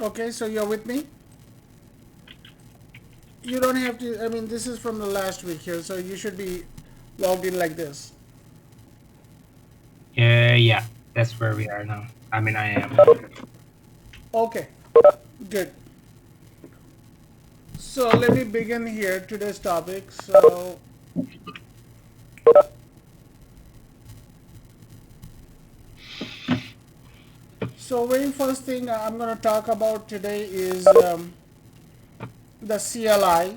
Okay, so you're with me? You don't have to, I mean, this is from the last week here, so you should be logged in like this. Yeah, that's where we are now. I mean, I am. Okay, good. So let me begin here today's topic. So very first thing I'm going to talk about today is the CLI.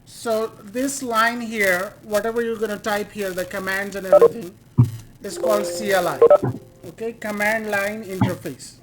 So this line here, whatever you're going to type here, the commands and everything, is called CLI. Okay, command line interface.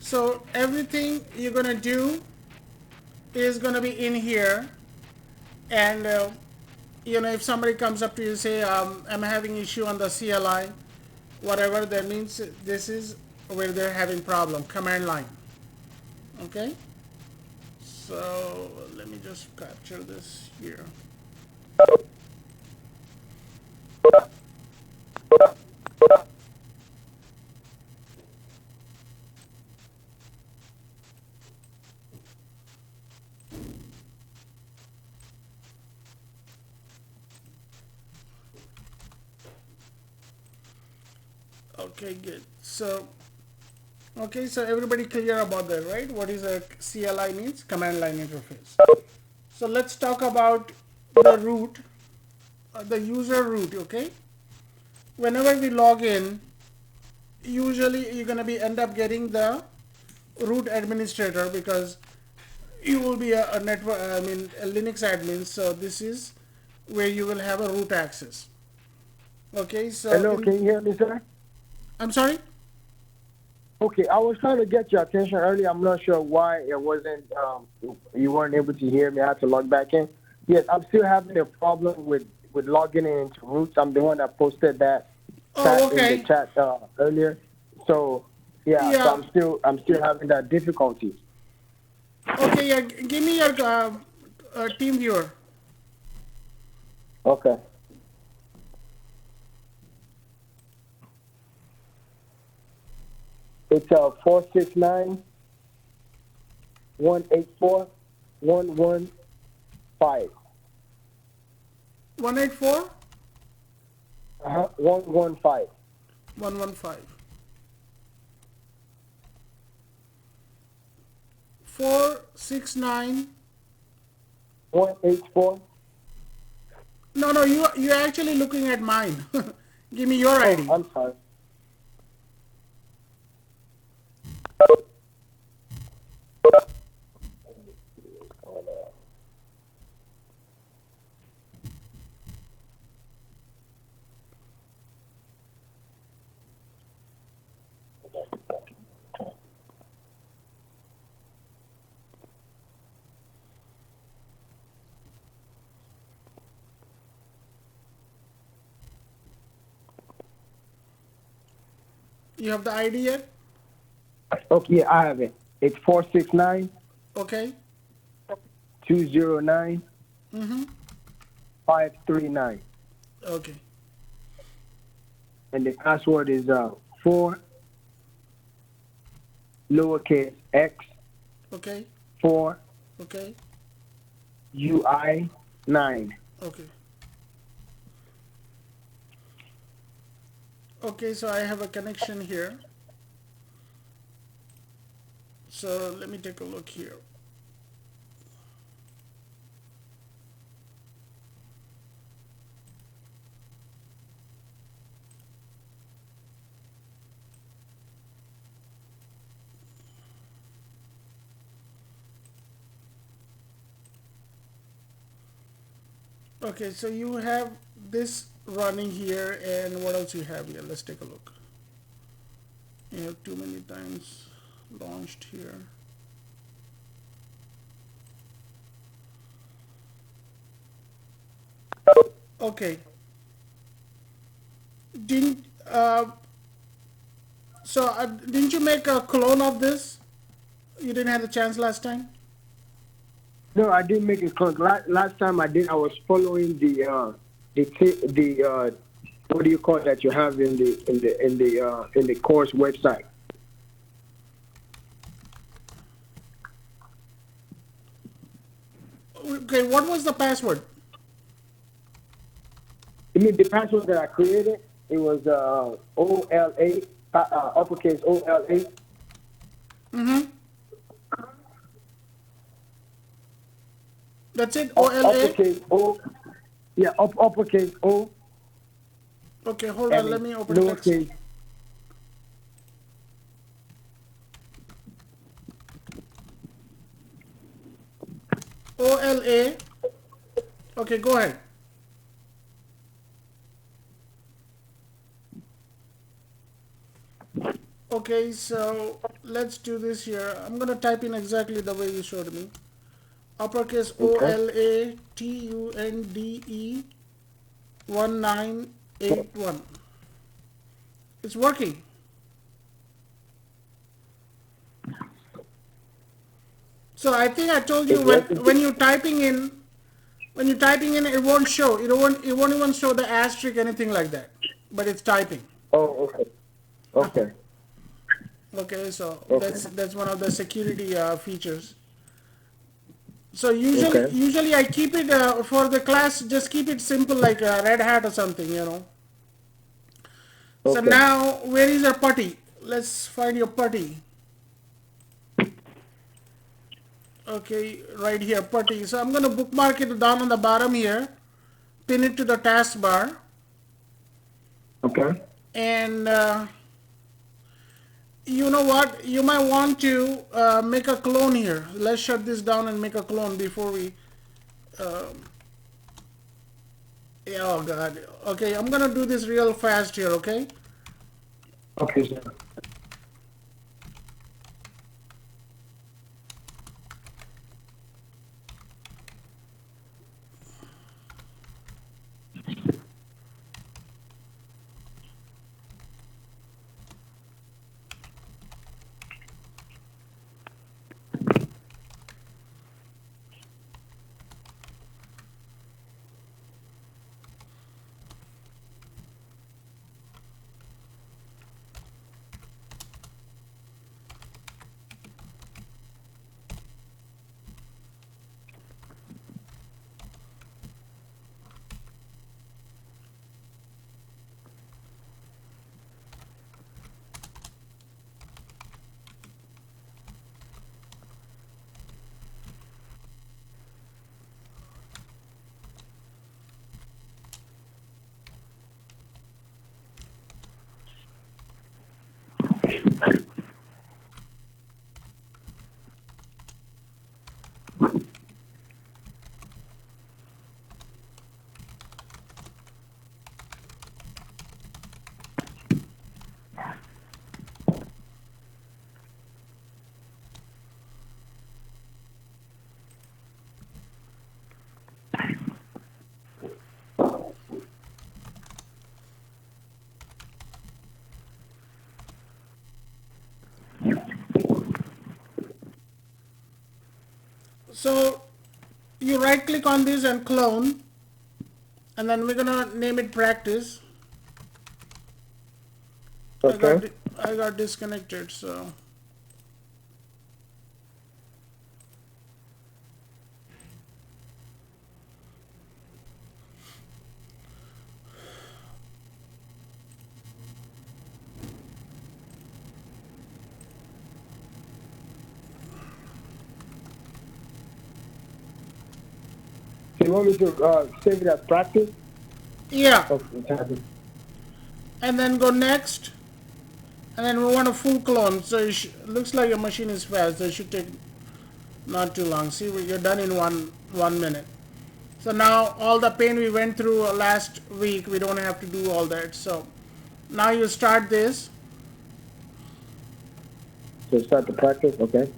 So everything you're going to do is going to be in here, and if somebody comes up to you and say I'm having issue on the CLI, whatever that means, this is where they're having problem, command line. Okay, so let me just capture this here. Okay, good. So everybody clear about that, right? What is a CLI means? Command line interface. So let's talk about the root, the user root. Okay, whenever we log in, usually you're gonna be end up getting the root administrator, because you will be a network, I mean a Linux admin. So this is where you will have a root access. Okay, so Hello, can you hear me, sir? I'm sorry. Okay, I was trying to get your attention earlier. I'm not sure why it wasn't. You weren't able to hear me. I had to log back in. Yes, I'm still having a problem with logging into Roots. I'm the one that posted that Oh, chat in the okay. chat earlier. So yeah, so Yeah. I'm still having that difficulty. Okay. Yeah. Give me your team viewer. Okay, it's 469-184-115. 184 115. 115 469. 184. No, no. You're actually looking at mine. Give me your Oh, ID. I'm sorry. You have the ID yet? Okay, yeah, I have it. It's 469 Okay. 209 Mm-hmm. 539, Okay. and the password is 4 lowercase x Okay. 4 Okay. UI 9. Okay. Okay. So I have a connection here. So let me take a look here. Okay, so you have this running here, and what else you have here? Let's take a look. You have too many times launched here. Okay. Didn't didn't you make a clone of this? You didn't have the chance last time. No, I didn't make it close. Last time I did, I was following the what do you call that you have in the course website. Okay, what was the password? I mean, the password that I created, it was OLA, uppercase OLA, Mm-hmm. That's it. OLA. uppercase O, yeah, uppercase O, Okay, hold on. and Let then me open text. lowercase. OLA. Okay, go ahead. Okay, so let's do this here. I'm gonna type in exactly the way you showed me. Uppercase Okay. OLATUNDE 1981. It's working. So I think I told you It's working. when you're typing in it won't show. It won't even show the asterisk anything like that. But it's typing. Oh, okay. Okay. Okay, so Okay. that's one of the security features. So usually Okay. usually I keep it for the class. Just keep it simple like Red Hat or something. So Okay. now where is your putty? Let's find your putty. Okay, right here, putty. So I'm gonna bookmark it down on the bottom here, pin it to the taskbar, Okay. and you know what? You might want to make a clone here. Let's shut this down and make a clone before we. Yeah, oh God. Okay, I'm gonna do this real fast here. Okay. Okay, sir. So you right click on this and clone, and then we're gonna name it practice. I Okay. got I got disconnected. So So you want me to save it as practice? yeah, Okay. and then go next, and then we want a full clone. So looks like your machine is fast. So it should take not too long. See, you're done in one minute. So now all the pain we went through last week, we don't have to do all that. So now you start this, So start the practice. Okay.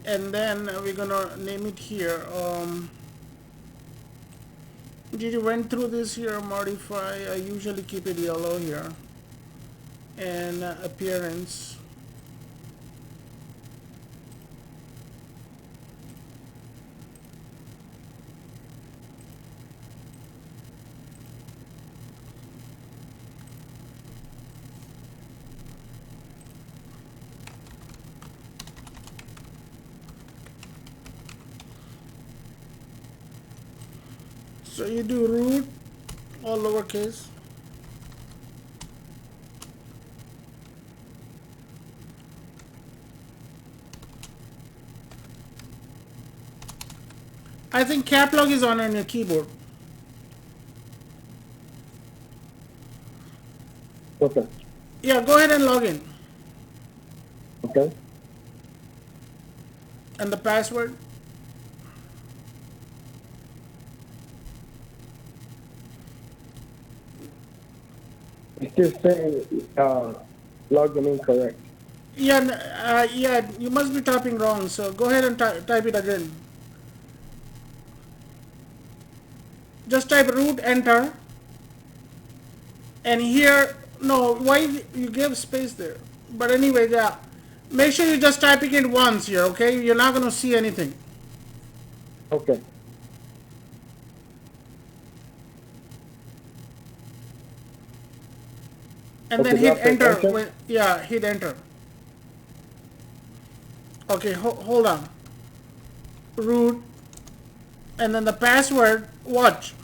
and then we're gonna name it here. Did you went through this here? Modify. I usually keep it yellow here. And appearance. So you do root, all lowercase. I think cap lock is on your keyboard. Okay. Yeah, go ahead and log in. Okay. And the password. It's still saying login incorrect. Yeah, yeah, you must be typing wrong. So go ahead and type it again. Just type root, enter. And here, no, why you gave space there? But anyway, yeah. Make sure you just typing it once here, okay? You're not going to see anything. Okay. And then Okay, hit do I press enter. enter? Yeah, hit enter. Okay, hold on. Root. And then the password, watch.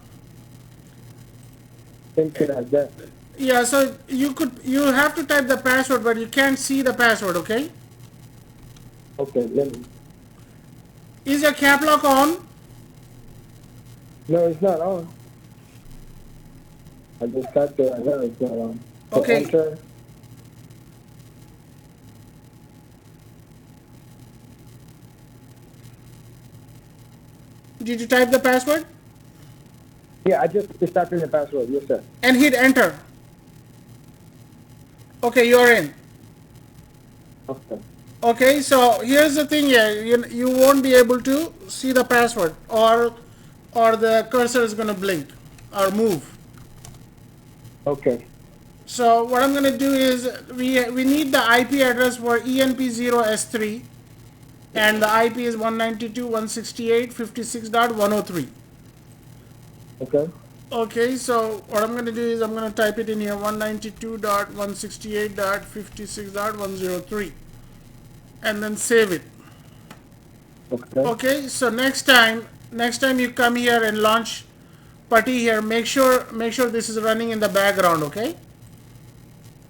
Think it as that. Yeah, so you have to type the password, but you can't see the password, okay? Okay, let me. Is your cap lock on? No, it's not on. I just got there. I know it's not on. So Okay. enter. Did you type the password? Yeah, I just typed in the password. Yes, sir. And hit enter. Okay, you're in. Okay. Okay, so here's the thing here. You won't be able to see the password, or the cursor is going to blink or move. Okay. So what I'm going to do is we need the IP address for ENP0S3, and the IP is 192.168.56.103. Okay. Okay, so what I'm going to do is I'm going to type it in here, 192.168.56.103, and then save it. Okay. Okay, so next time you come here and launch putty here, make sure this is running in the background. Okay.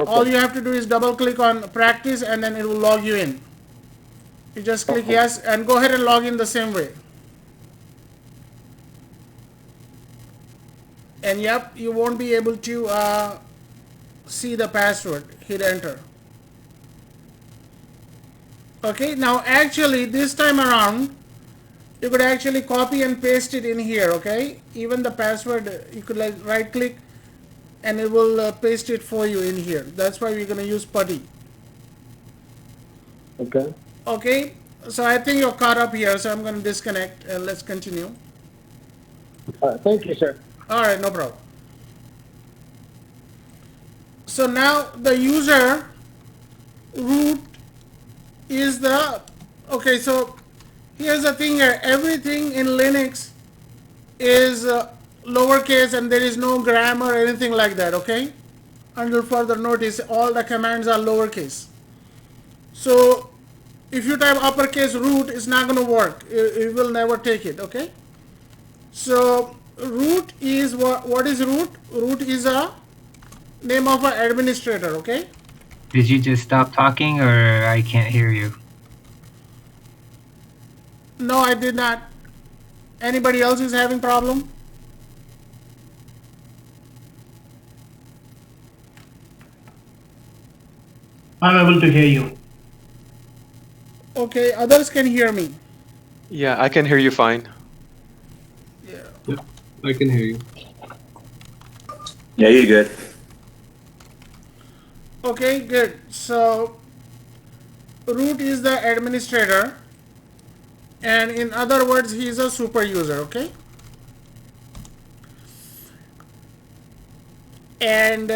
All you have to do is double click on practice, and then it will log you in. You just click yes and go ahead and log in the same way. And yep, you won't be able to see the password. Hit enter. Okay, now actually this time around you could actually copy and paste it in here. Okay, even the password you could like right click and it will paste it for you in here. That's why we're going to use putty. Okay. Okay, so I think you're caught up here, so I'm going to disconnect and let's continue. Thank you, sir. All right, no problem. So now the user root is the, okay, so here's the thing here. Everything in Linux is lowercase, and there is no grammar or anything like that, okay? Under further notice, all the commands are lowercase. So if you type uppercase root, it's not going to work. It will never take it, okay? So root is what is root? Root is a name of an administrator, okay? Did you just stop talking, or I can't hear you? No, I did not. Anybody else is having problem? I'm able to hear you. Okay, others can hear me. Yeah, I can hear you fine. Yeah. Yep, I can hear you. Yeah, you're good. Okay, good. So root is the administrator, and in other words, he is a super user, okay? and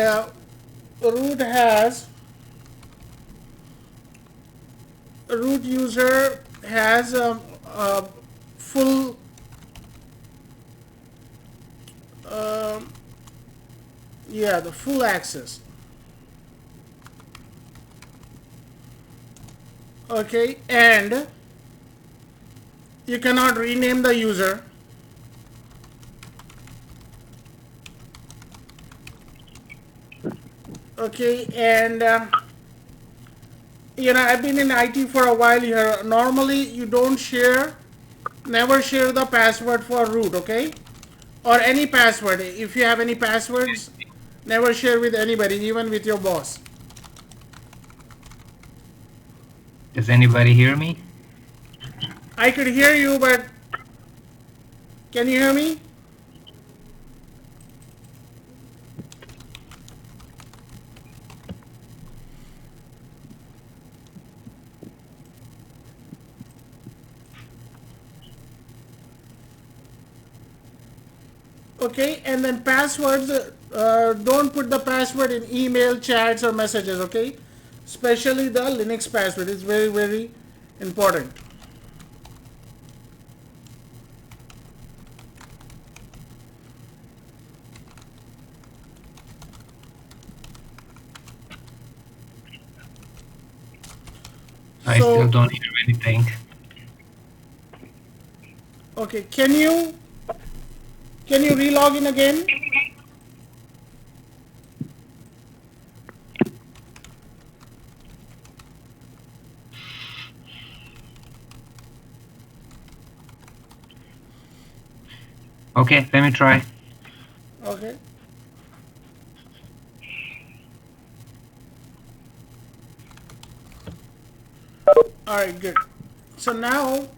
root user has a full the full access. Okay, and you cannot rename the user. Okay, and I've been in IT for a while here. Normally, you don't never share the password for root, okay? Or any password. If you have any passwords, never share with anybody, even with your boss. Does anybody hear me? I could hear you, but can you hear me? Okay, and then passwords, don't put the password in email, chats, or messages, okay? Especially the Linux password is very, very important. I still don't hear anything. Okay, can you re-log in again? Okay, let me try. Okay. All right, good. So now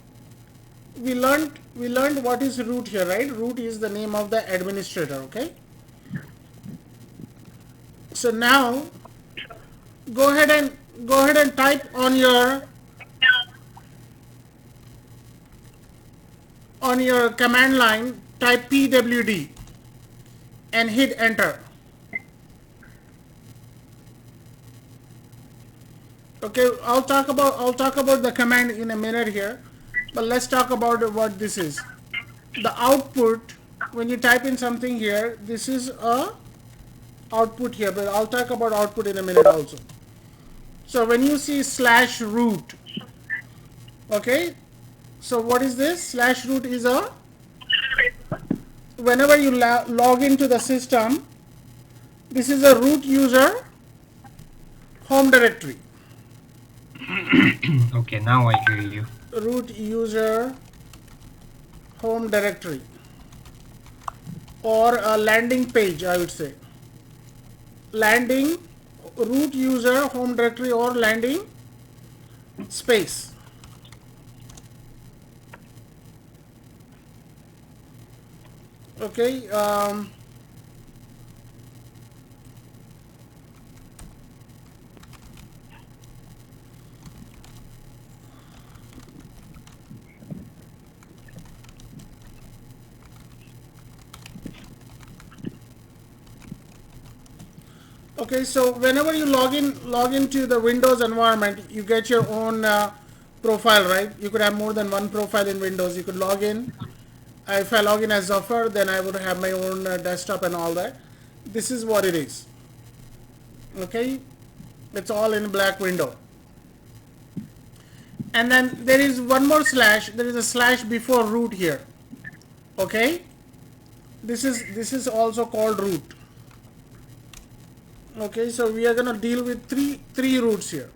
we learned what is root here, right? Root is the name of the administrator, okay? So now go ahead and type on your command line, type pwd and hit enter. Okay, I'll talk about the command in a minute here, but let's talk about what this is. The output, when you type in something here, this is a output here, but I'll talk about output in a minute also. So when you see /root, okay, so what is this? /root is a, whenever you log into the system, this is a root user home directory. Okay, now I hear you. Root user home directory, or a landing page, I would say. Landing, root user home directory, or landing space. Okay, okay, so whenever you log into the Windows environment, you get your own profile, right? You could have more than one profile in Windows. You could log in. If I log in as Zafar, then I would have my own desktop and all that. This is what it is. Okay, it's all in black window. And then there is one more slash. There is a slash before root here. Okay, this is also called root. Okay, so we are gonna deal with three roots here.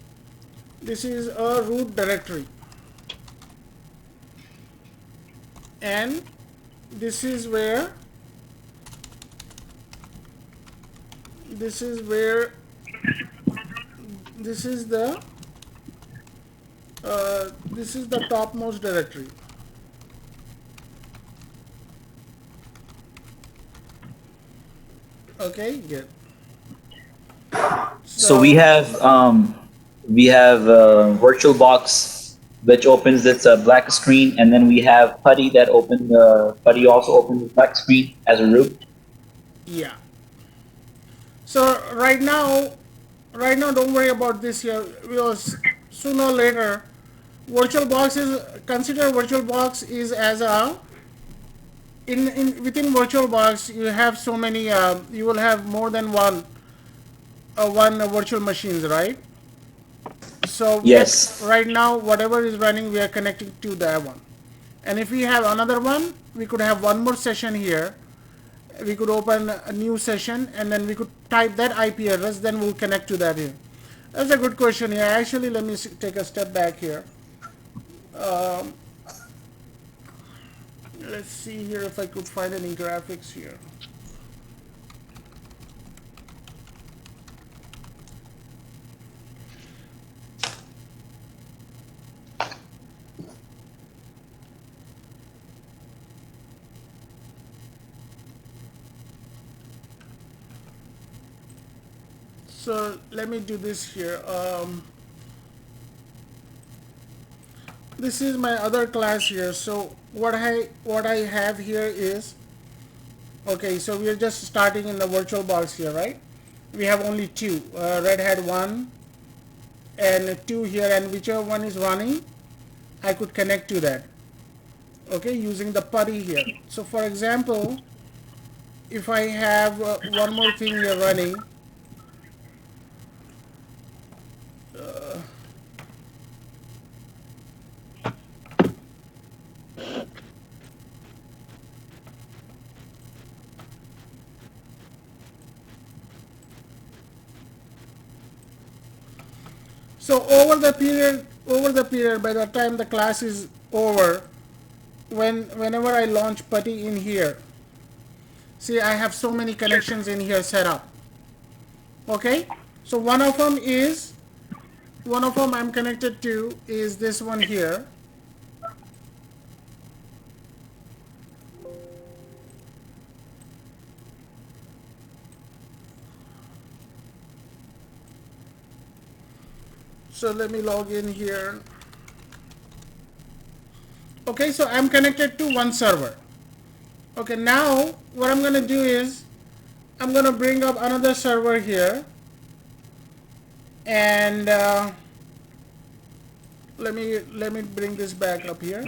This is a root directory, and this is where this is the topmost directory. Okay, good. So we have VirtualBox, which opens its black screen, and then we have Putty that Putty also opens the black screen as a root. Yeah. So right now don't worry about this here, because sooner or later VirtualBox is, consider VirtualBox is as a, in within VirtualBox you have so many, you will have more than one virtual machines, right? So we are Yes. right now whatever is running we are connecting to that one, and if we have another one we could have one more session here. We could open a new session and then we could type that IP address, then we'll connect to that here. That's a good question here. Actually, let me take a step back here. Um, let's see here if I could find any graphics here. So let me do this here. This is my other class here. So what I have here is, okay, so we are just starting in the VirtualBox here, right? We have only two, Red Hat 1 and 2 here, and whichever one is running I could connect to that, okay, using the PuTTY here. So for example, if I have one more thing here running, so over the period, by the time the class is over, whenever I launch PuTTY in here, see I have so many connections in here set up, okay. So one of them I'm connected to is this one here. So let me log in here. Okay, so I'm connected to one server. Okay, now what I'm gonna do is I'm gonna bring up another server here, and let me bring this back up here.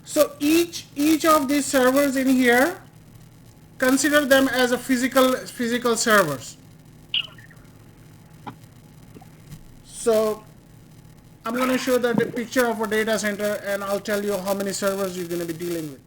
So each of these servers in here, consider them as a physical servers. So I'm going to show the picture of a data center, and I'll tell you how many servers you're going to be dealing with.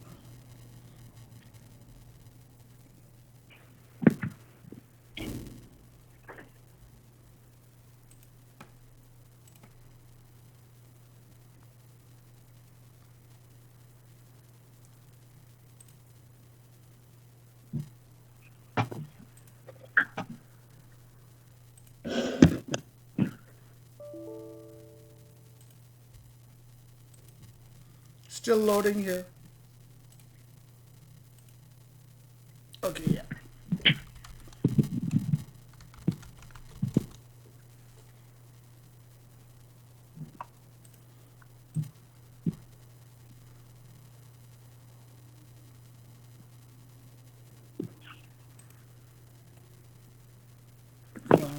Still loading here. Okay, yeah. Come on.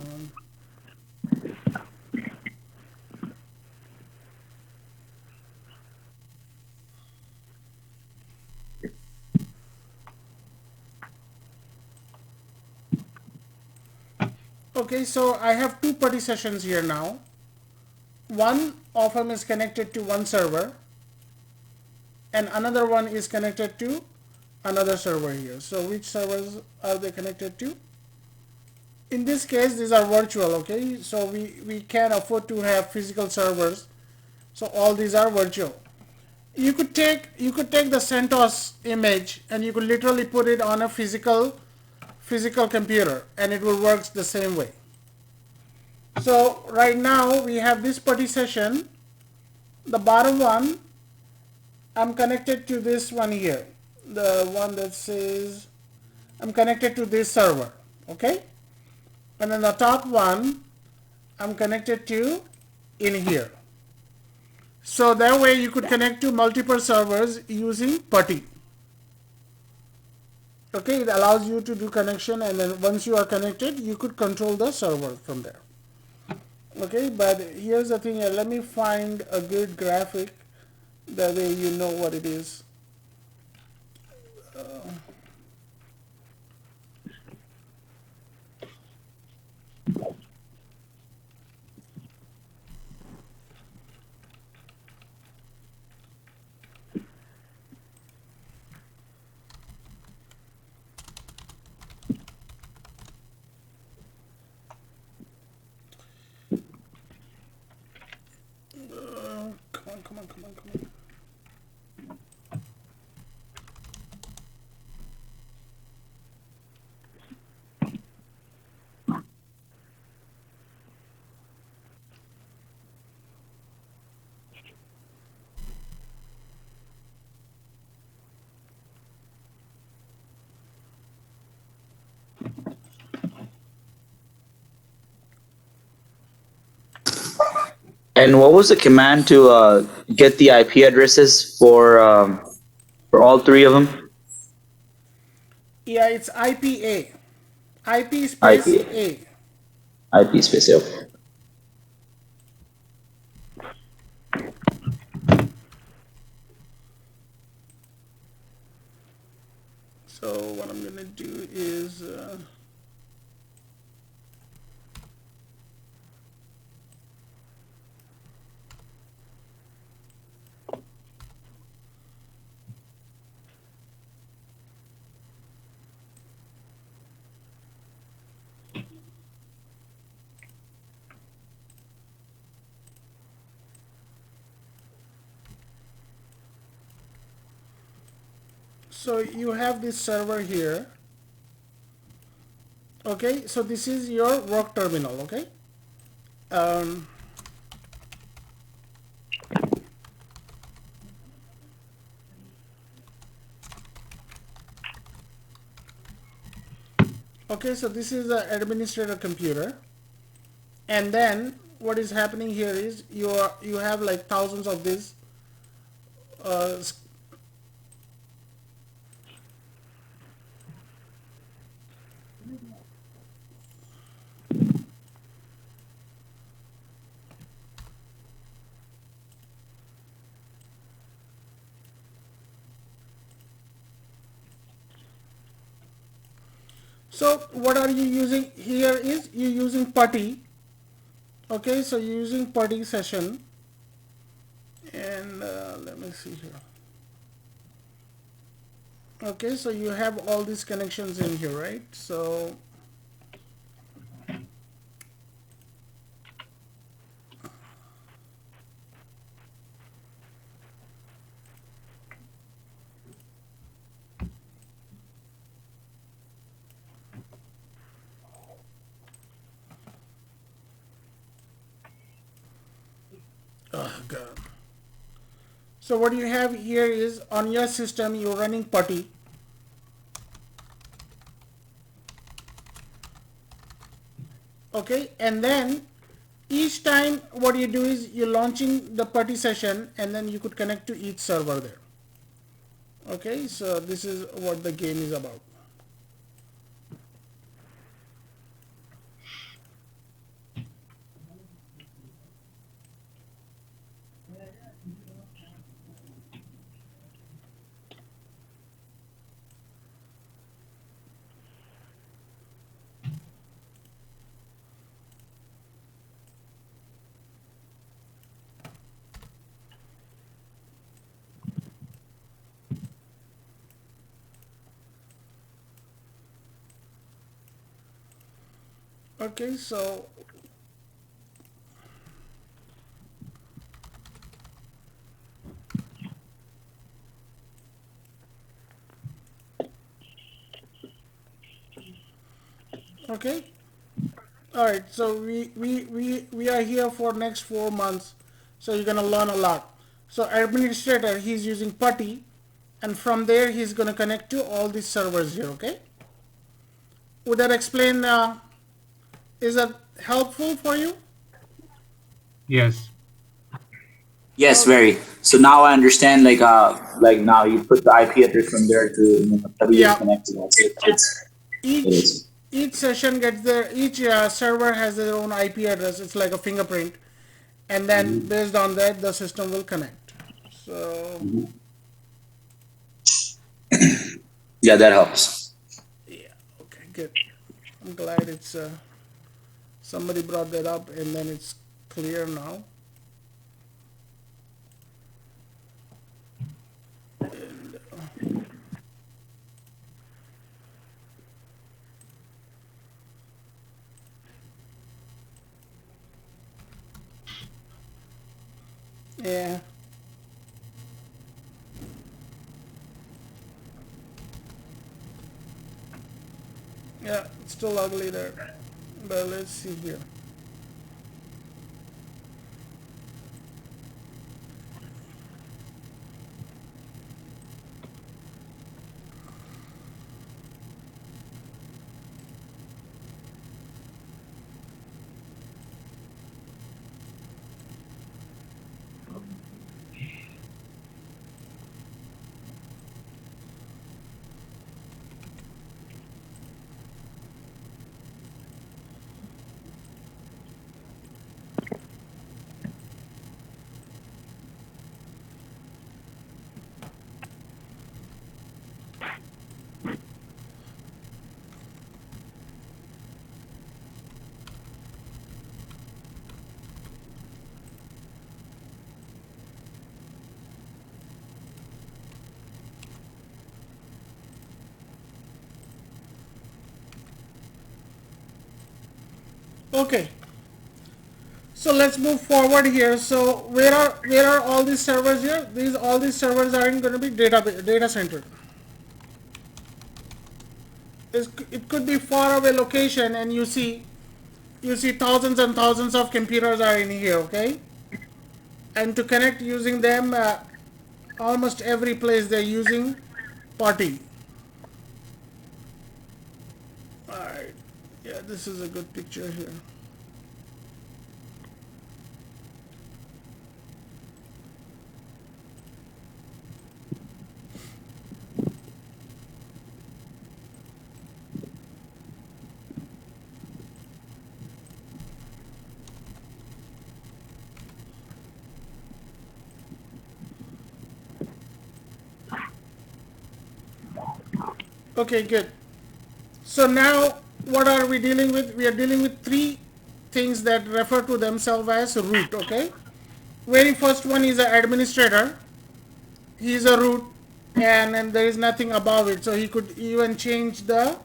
Okay, so I have two PuTTY sessions here now. One of them is connected to one server, and another one is connected to another server here. So which servers are they connected to? In this case, these are virtual, okay? So we can afford to have physical servers. So all these are virtual. You could take the CentOS image and you could literally put it on a physical computer, and it will work the same way. So right now we have this PuTTY session. The bottom one, I'm connected to this one here, the one that says I'm connected to this server, okay? And then the top one I'm connected to in here. So that way you could connect to multiple servers using PuTTY. Okay, it allows you to do connection, and then once you are connected, you could control the server from there. Okay, but here's the thing, let me find a good graphic, that way you know what it is. Come on, come on, come on, come on. And what was the command to get the IP addresses for all three of them? Yeah, it's IPA. IP space IP, A. IP space. Okay. So what I'm gonna do is so you have this server here. Okay, so this is your work terminal. Okay, um, okay, so this is the administrator computer, and then what is happening here is you have like thousands of these uh, so what are you using here is you're using PuTTY. Okay, so you're using PuTTY session, and let me see here. Okay, so you have all these connections in here, right? So oh god. So what you have here is on your system you're running PuTTY. Okay, and then each time what you do is you're launching the PuTTY session, and then you could connect to each server there. Okay, so this is what the game is about. Okay, so okay, all right, so we are here for next 4 months, so you're gonna learn a lot. So administrator, he's using PuTTY, and from there he's gonna connect to all these servers here. Okay, would that explain, is that helpful for you? Yes. Yes, very. So now I understand. Like now you put the IP address from there to everything Yeah, connected. It each is. each session gets their each server has their own IP address. It's like a fingerprint, and then based on that, the system will connect. So Yeah, that helps. yeah, okay, good. I'm glad it's somebody brought that up, and then it's clear now. Yeah, yeah, it's still ugly there, but let's see here. Okay, so let's move forward here. So where are all these servers here? All these servers are going to be data center. It could be far away location, and you see thousands and thousands of computers are in here. Okay, and to connect using them, almost every place they're using party. All right, yeah, this is a good picture here. Okay, good. So now what are we dealing with? We are dealing with three things that refer to themselves as root. Okay, very first one is an administrator. He is a root, and there is nothing above it, so he could even change the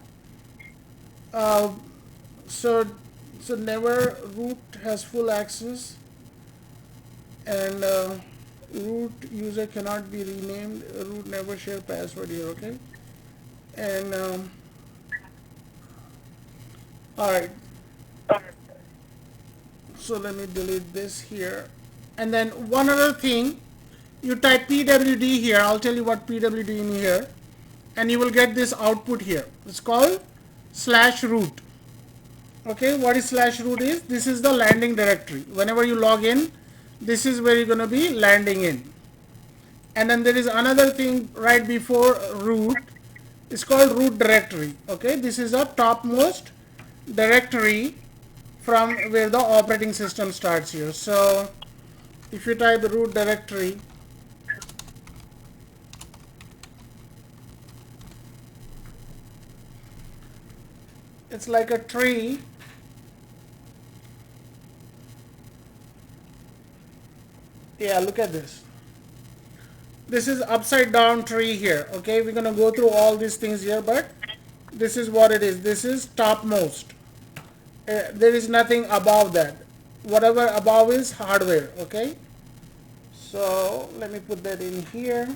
uh, so so never root has full access, and root user cannot be renamed. Root never share password here. Okay, and all right, so let me delete this here. And then one other thing, you type pwd here. I'll tell you what pwd in here, and you will get this output here. It's called /root. Okay, what is /root is? This is the landing directory. Whenever you log in, this is where you're going to be landing in. And then there is another thing right before root. It's called root directory. Okay, this is a topmost directory from where the operating system starts here. So if you type root directory, it's like a tree. Yeah, look at this. This is upside down tree here. Okay, we're gonna go through all these things here, but this is what it is. This is topmost. There is nothing above that. Whatever above is hardware. Okay, so let me put that in here.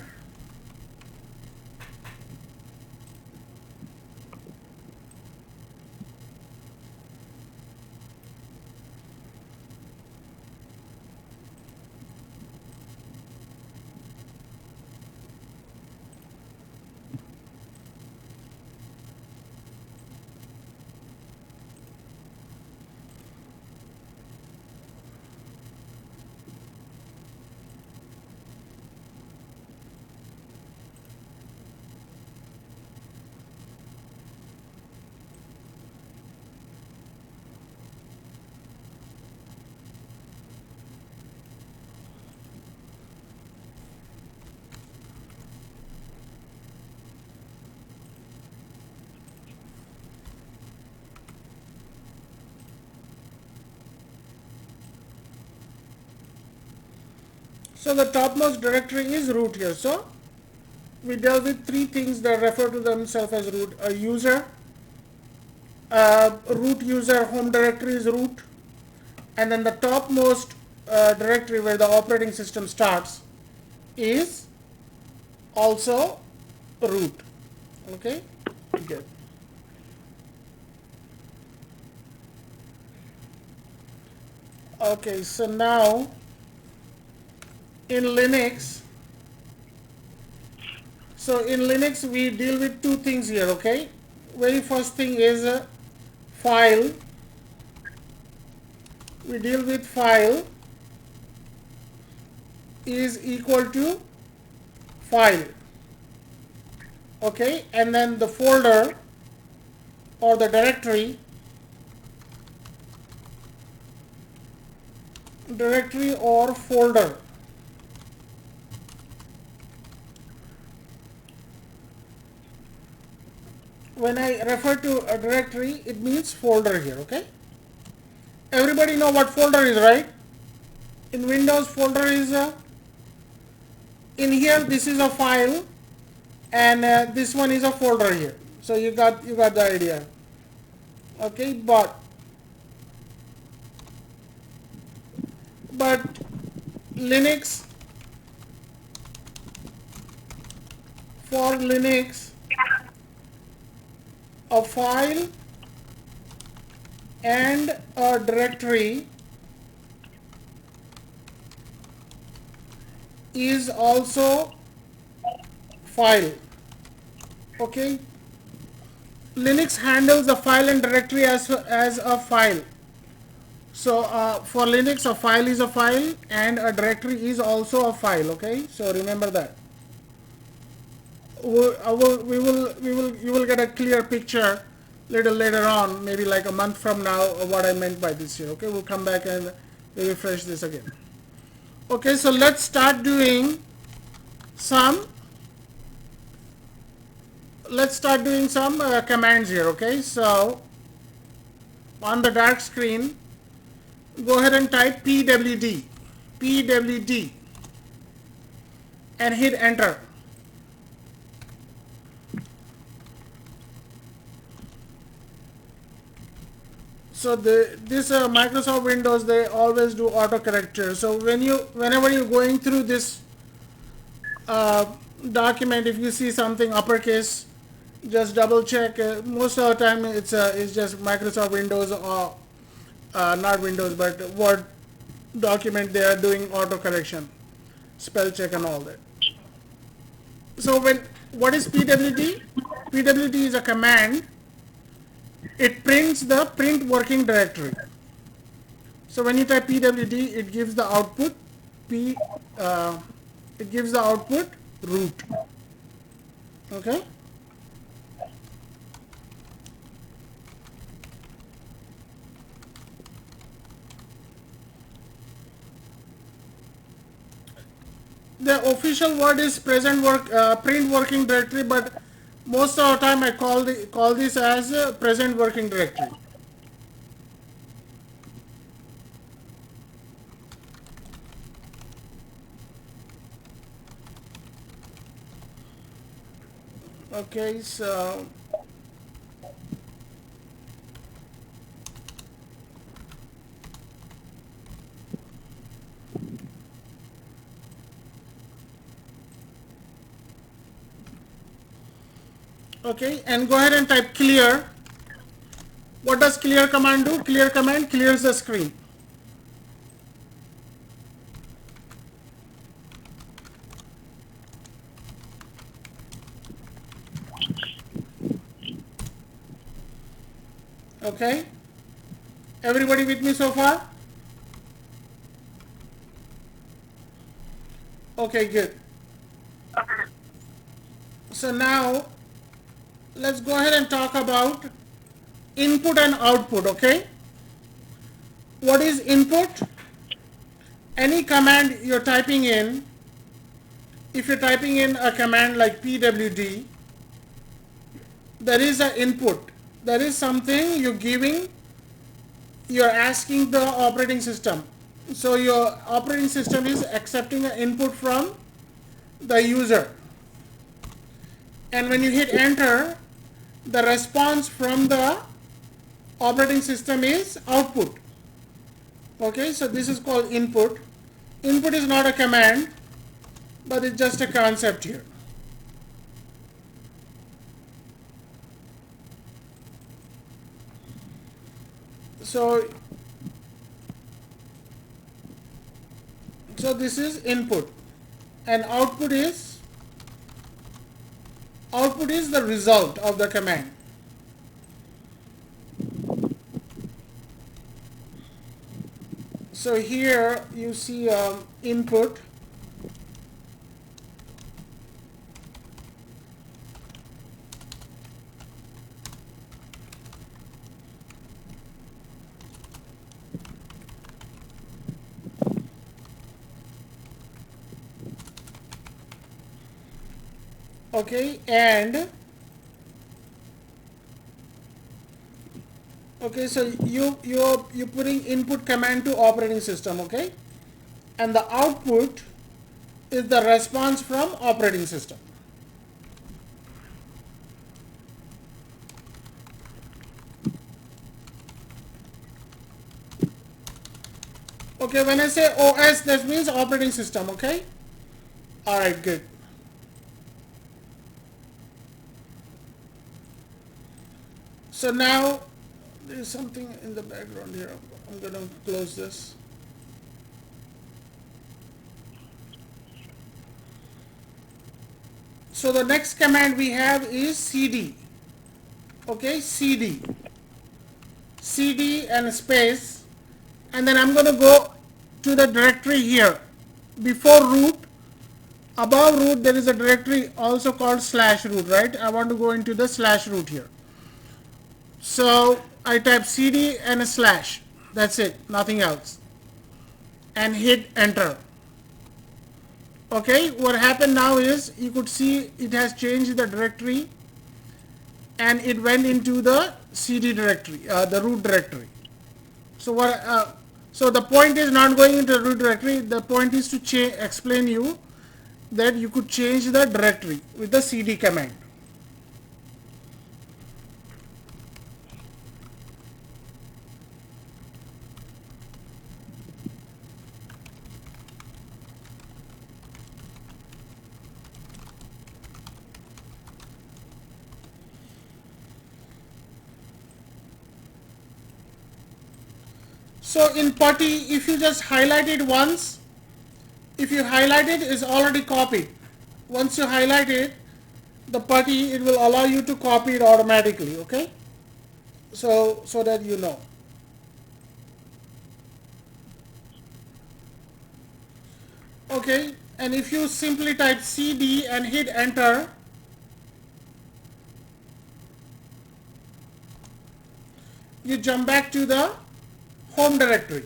So the topmost directory is root here. So we dealt with three things that refer to themselves as root: a user, root user home directory is root, and then the topmost directory where the operating system starts is also root. Okay, good. Okay, so now in Linux, we deal with two things here. Okay, very first thing is file. We deal with file is equal to file. Okay, and then the folder or the directory or folder. When I refer to a directory, it means folder here. Okay, everybody know what folder is, right? In Windows, folder is in here. This is a file, and this one is a folder here. So you got the idea. Okay, but Linux, for Linux, a file and a directory is also file. Okay, Linux handles the file and directory as a file. So for Linux, a file is a file and a directory is also a file. Okay, so remember that. You will get a clear picture little later on, maybe like a month from now, of what I meant by this here. Okay, we'll come back and refresh this again. Okay, so let's start doing some commands here. Okay, so on the dark screen, go ahead and type pwd and hit enter. So this Microsoft Windows, they always do autocorrector. So whenever you're going through this document, if you see something uppercase, just double check. Most of the time it's just Microsoft Windows or not Windows but Word document, they are doing autocorrection, spell check and all that. So what is pwd? Pwd is a command. It prints the print working directory. So when you type pwd, it gives the output root. Okay. The official word is print working directory, but most of the time I call this as present working directory. Okay, so okay, and go ahead and type clear. What does clear command do? Clear command clears the screen. Okay, everybody with me so far? Okay, good. So now let's go ahead and talk about input and output. Okay, what is input? Any command you're typing in, if you're typing in a command like pwd, there is an input. There is something you're asking the operating system. So your operating system is accepting an input from the user. And when you hit enter, the response from the operating system is output. Okay, so this is called input. Input is not a command, but it's just a concept here. So this is input, and output is the result of the command. So here you see input. Okay, and okay, so you're putting input command to operating system, okay, and the output is the response from operating system. Okay, when I say OS, that means operating system, okay? All right, good. So now there's something in the background here. I'm going to close this. So the next command we have is cd. Okay, cd and space, and then I'm going to go to the directory here. Before root, above root, there is a directory also called /root, right? I want to go into the /root here. So I type cd and a slash. That's it, nothing else. And hit enter. Okay, what happened now is you could see it has changed the directory and it went into the cd directory, the root directory. So so the point is not going into the root directory. The point is to explain you that you could change the directory with the cd command. So in PuTTY, if you just highlight it once, if you highlight it, it's already copied. Once you highlight it, the PuTTY, it will allow you to copy it automatically, okay? So that you know. Okay, and if you simply type cd and hit enter, you jump back to the home directory.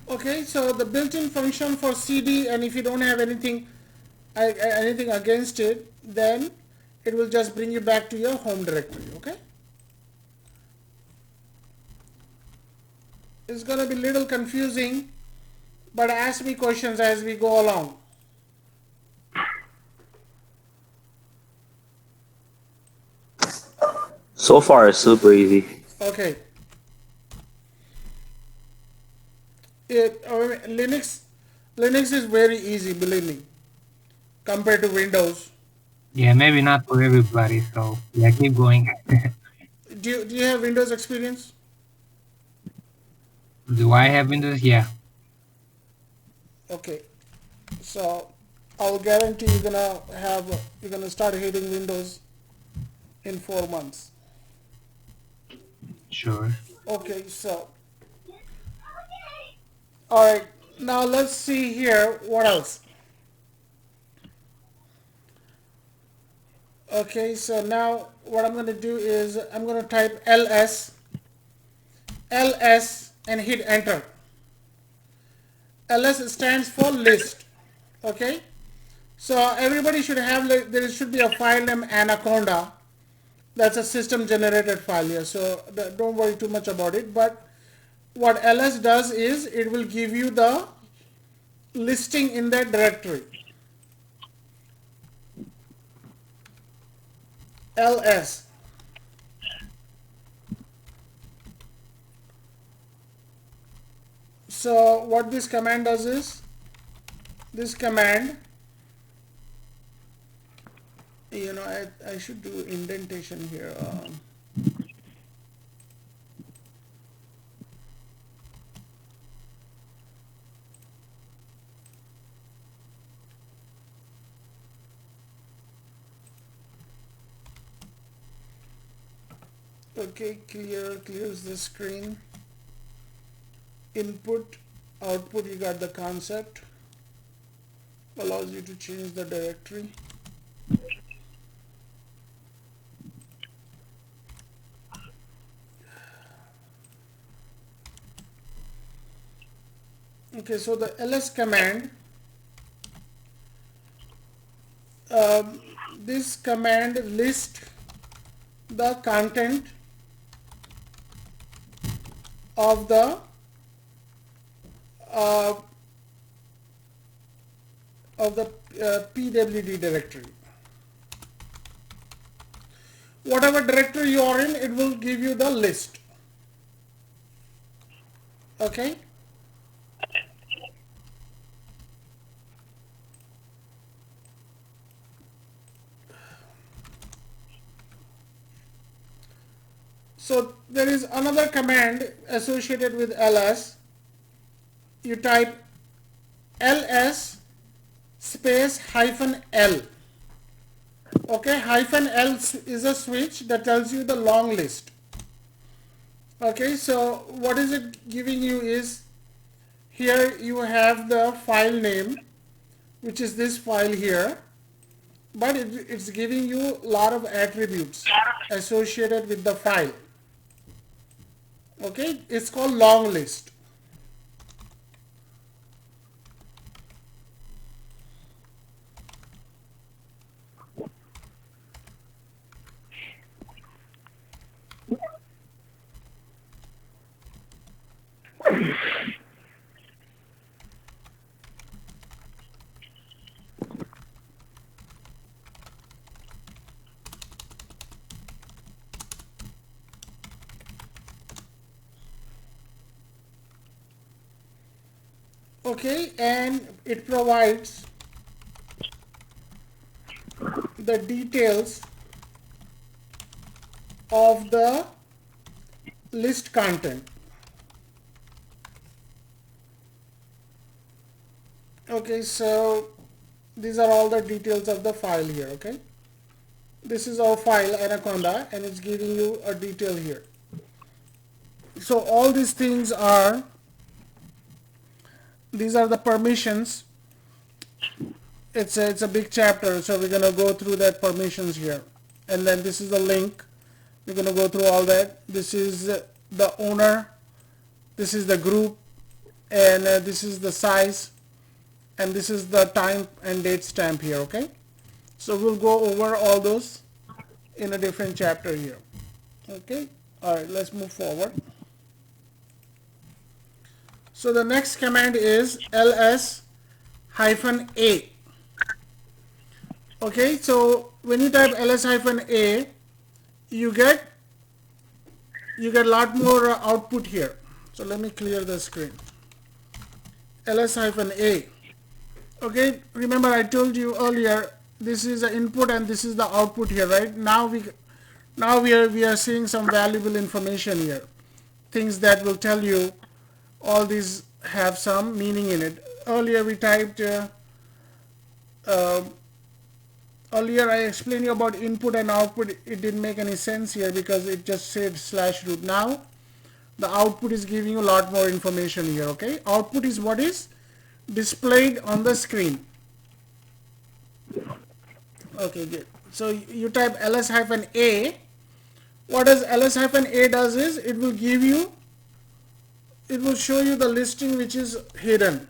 Okay, so the built-in function for cd, and if you don't have anything against it, then it will just bring you back to your home directory. Okay, it's going to be a little confusing, but ask me questions as we go along. So far, it's super easy. Okay, Linux is very easy, believe me, compared to Windows. Yeah, maybe not for everybody. So yeah, keep going. Do you have Windows experience? Do I have Windows? Yeah. Okay, so I'll guarantee you're gonna start hating Windows in 4 months. Sure. Okay, so All right, now let's see here what else. Okay, so now what I'm going to do is I'm going to type ls and hit enter. ls stands for list. Okay, so everybody should have, there should be a file named Anaconda. That's a system generated file here, so don't worry too much about it. But what ls does is it will give you the listing in that directory. ls. So what this command does is, this command, you know, I should do indentation here. Okay, clears the screen. Input, output, you got the concept. Allows you to change the directory. Okay, so the ls command, this command lists the content of the PWD directory. Whatever directory you are in, it will give you the list. Okay. So there is another command associated with ls. You type ls space -l. Okay, -l is a switch that tells you the long list. Okay, so what is it giving you is, here you have the file name, which is this file here, but it's giving you a lot of attributes associated with the file. Okay, it's called long list. Okay, and it provides the details of the list content. Okay, so these are all the details of the file here. Okay, this is our file Anaconda, and it's giving you a detail here. So all these things are, these are the permissions. It's a big chapter, so we're gonna go through that permissions here, and then this is the link. We're gonna go through all that. This is the owner, this is the group, and this is the size, and this is the time and date stamp here. Okay, so we'll go over all those in a different chapter here. Okay, all right, let's move forward. So the next command is ls-a. Okay, so when you type ls-a, you get a lot more output here. So let me clear the screen. ls-a. Okay, remember I told you earlier, this is the input and this is the output here, right? Now we are seeing some valuable information here, things that will tell you all these have some meaning in it. Earlier we typed earlier I explained you about input and output. It didn't make any sense here because it just said /root. Now The output is giving you a lot more information here, okay? Output is what is displayed on the screen. Okay, good. So you type ls-a. What does ls-a does is it will give you, it will show you the listing which is hidden.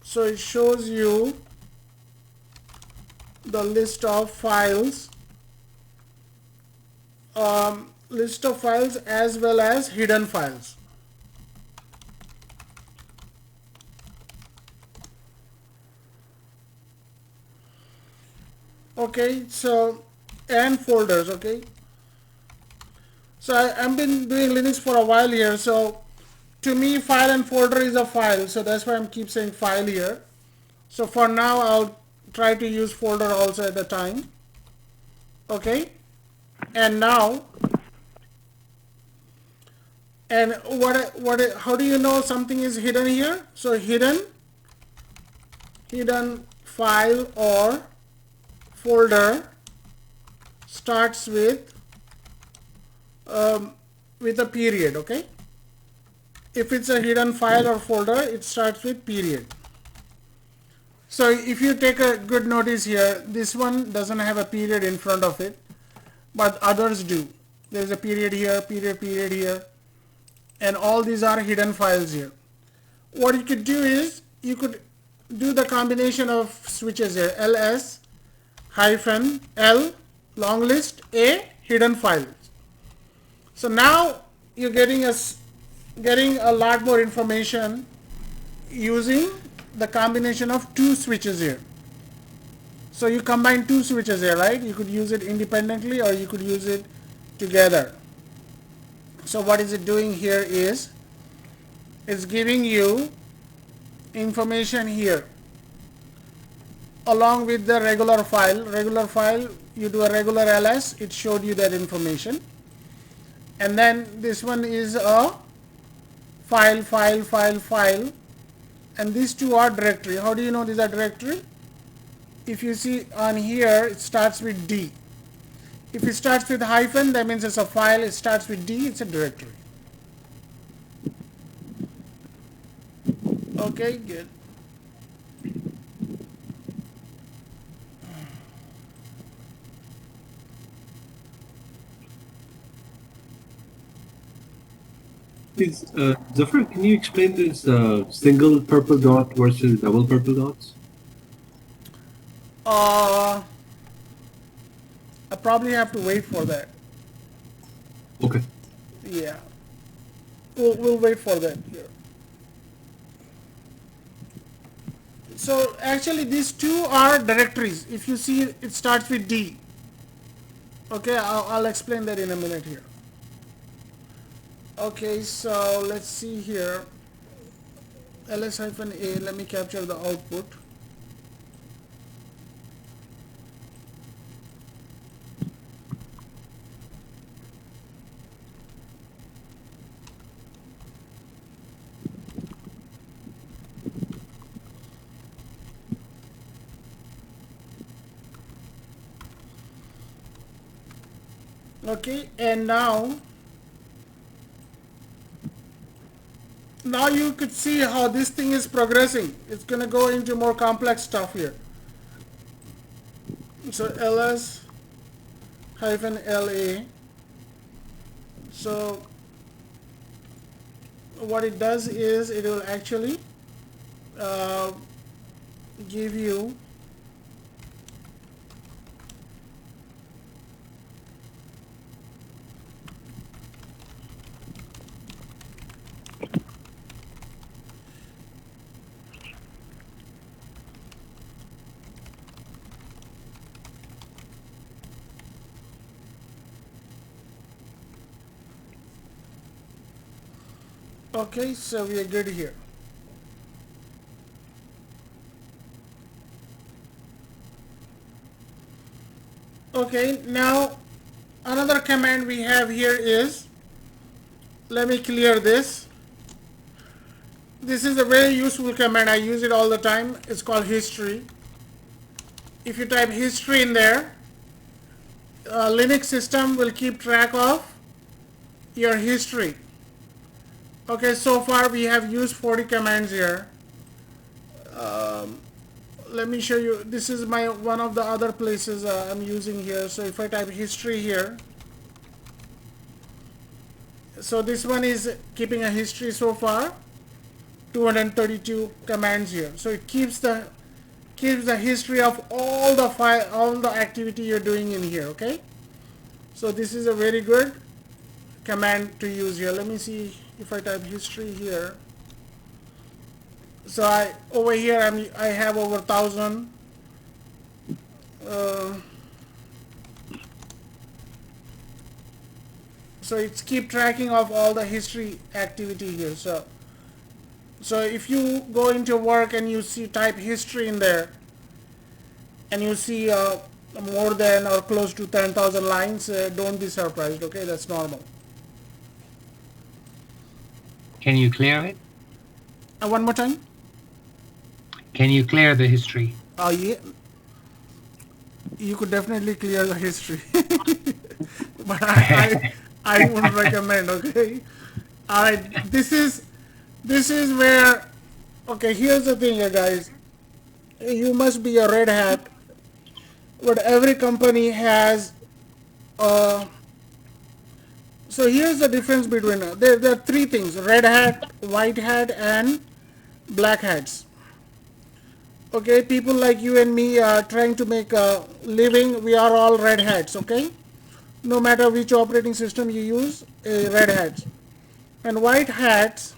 So it shows you the list of files, as well as hidden files. Okay, so and folders. Okay, so I've been doing Linux for a while here, so to me file and folder is a file, so that's why I'm keep saying file here. So for now I'll try to use folder also at the time. Okay, and now, and how do you know something is hidden here? So hidden file or folder starts with a period. Okay, if it's a hidden file or folder, it starts with period. So if you take a good notice here, this one doesn't have a period in front of it, but others do. There's a period here, period here, and all these are hidden files here. What you could do is you could do the combination of switches here, ls hyphen l long list a hidden files. So now you're getting a lot more information using the combination of two switches here. So you combine two switches here, right? You could use it independently or you could use it together. So what is it doing here is it's giving you information here along with the regular file. You do a regular ls, it showed you that information, and then this one is a file, and these two are directory. How do you know these are directory? If you see on here, it starts with D. If it starts with hyphen, that means it's a file. It starts with D, it's a directory. Okay, good. Please, Zafar, can you explain this single purple dot versus double purple dots? I probably have to wait for that. Okay. Yeah. We'll wait for that here. So actually these two are directories. If you see, it starts with D. Okay, I'll explain that in a minute here. Okay, so let's see here. ls-a, let me capture the output. Okay, and now you could see how this thing is progressing. It's going to go into more complex stuff here. So ls-la. So what it does is it will actually give you okay, so we are good here. Okay, now another command we have here is, let me clear this. This is a very useful command. I use it all the time. It's called history. If you type history in there, Linux system will keep track of your history. Okay, so far we have used 40 commands here. Let me show you. This is my one of the other places I'm using here. So if I type history here, so this one is keeping a history so far, 232 commands here. So it keeps the history of all the activity you're doing in here. Okay, so this is a very good command to use here. Let me see if I type history here. So over here I have over 1,000. So it's keep tracking of all the history activity here. So if you go into work and you see type history in there, and you see more than or close to 10,000 lines, don't be surprised. Okay, that's normal. Can you clear it? One more time. Can you clear the history? Oh yeah, you could definitely clear the history, but I wouldn't recommend. Okay, all right. This is where. Okay, here's the thing, you guys. You must be a Red Hat, but every company has. So here's the difference between there are three things: Red Hat, White Hat, and Black Hats. Okay, people like you and me are trying to make a living. We are all Red Hats. Okay, no matter which operating system you use, Red Hats. And White Hats,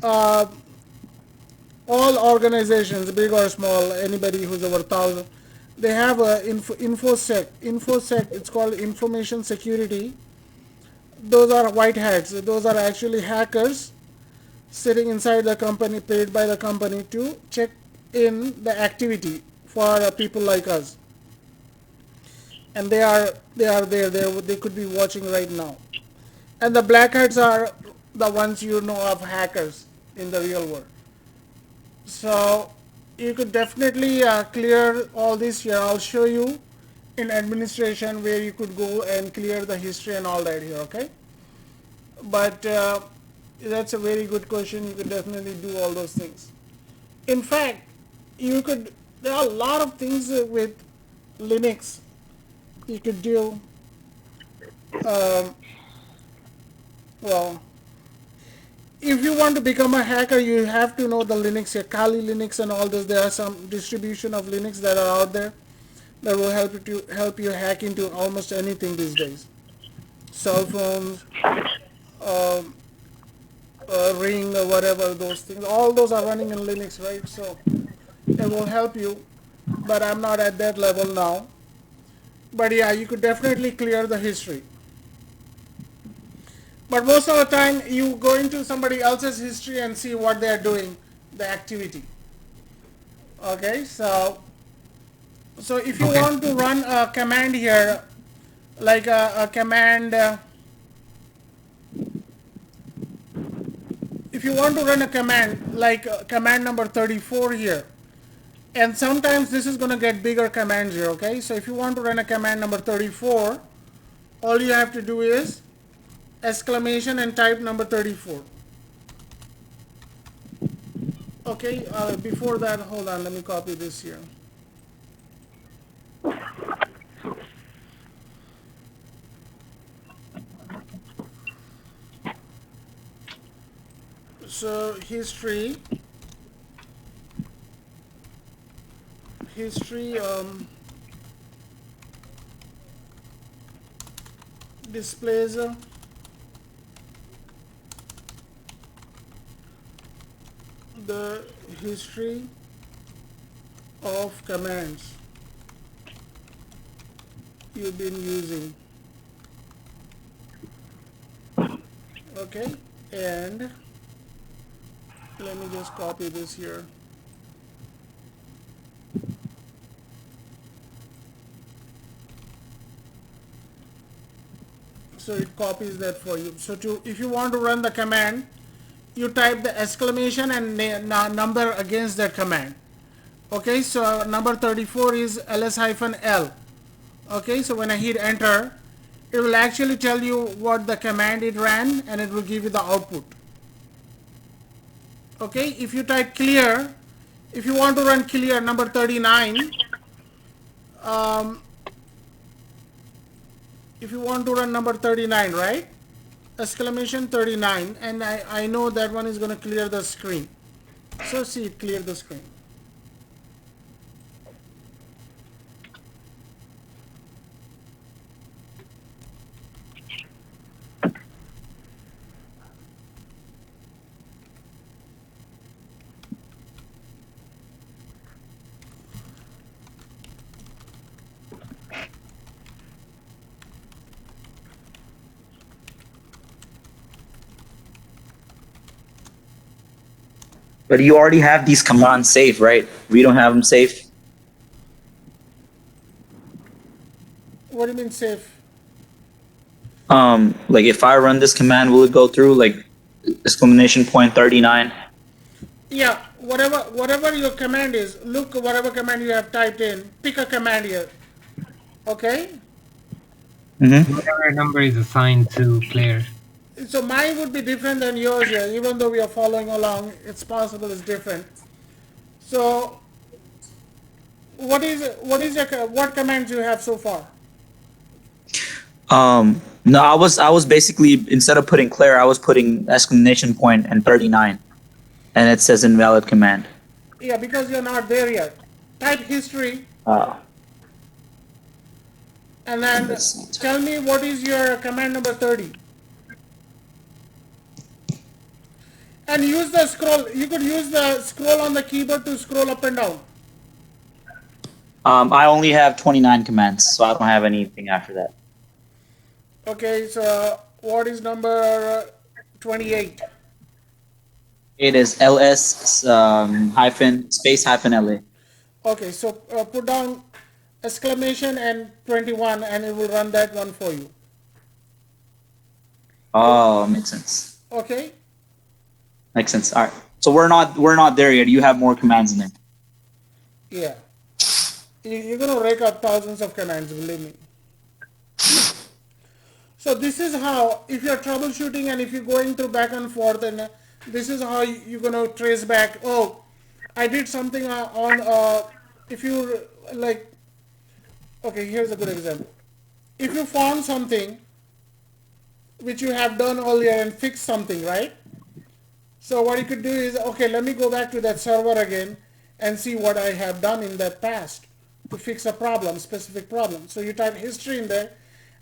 uh, all organizations, big or small, anybody who's over 1,000, they have a infosec. Infosec, it's called information security. Those are White Hats. Those are actually hackers sitting inside the company, paid by the company to check in the activity for people like us. And they are there. They could be watching right now. And the Black Hats are the ones you know of hackers in the real world. So you could definitely clear all this here. I'll show you in administration where you could go and clear the history and all that here. Okay, but that's a very good question. You could definitely do all those things. In fact, you could. There are a lot of things with Linux you could do. Well, if you want to become a hacker, you have to know the Linux, Kali Linux and all this. There are some distribution of Linux that are out there that will help you hack into almost anything these days. Cell phones, um, Ring or whatever, those things. All those are running in Linux, right? So it will help you, but I'm not at that level now. But yeah, you could definitely clear the history. But most of the time, you go into somebody else's history and see what they are doing, the activity. Okay, so if you want to run a command here, like a command, if you want to run a command like command number 34 here, and sometimes this is going to get bigger commands here. Okay, so if you want to run a command number 34, all you have to do is exclamation and type number 34. Okay, before that, hold on, let me copy this here. So history displays the history of commands you've been using. Okay, and let me just copy this here. So it copies that for you. So if you want to run the command, you type the exclamation and number against that command. Okay, so number 34 is ls-l. Okay, so when I hit enter, it will actually tell you what the command it ran, and it will give you the output. Okay, if you type clear, if you want to run clear number 39, if you want to run number 39, right? Exclamation 39, and I know that one is going to clear the screen. So see, it cleared the screen. But you already have these commands saved, right? We don't have them saved. What do you mean safe? Like if I run this command, will it go through like exclamation point 39? Yeah, whatever your command is, look whatever command you have typed in, pick a command here. Okay? Mm-hmm. Whatever number is assigned to player. So mine would be different than yours here. Even though we are following along, it's possible it's different. So what commands you have so far? No, I was basically, instead of putting clear, I was putting exclamation point and 39, and it says invalid command. Yeah, because you're not there yet. Type history and then tell me what is your command number 30. And use the scroll. You could use the scroll on the keyboard to scroll up and down. I only have 29 commands, so I don't have anything after that. Okay, so what is number 28? It is ls hyphen space hyphen la. Okay, so put down exclamation and 21 and it will run that one for you. Oh, makes sense. Okay? Makes sense. All right. So we're not there yet. You have more commands in there. Yeah. You're going to rake up thousands of commands, believe me. So this is how, if you're troubleshooting and if you're going through back and forth, and this is how you're going to trace back, oh, I did something if you like, okay, here's a good example. If you found something which you have done earlier and fixed something, right? So what you could do is, okay, let me go back to that server again and see what I have done in that past to fix a problem, specific problem. So you type history in there,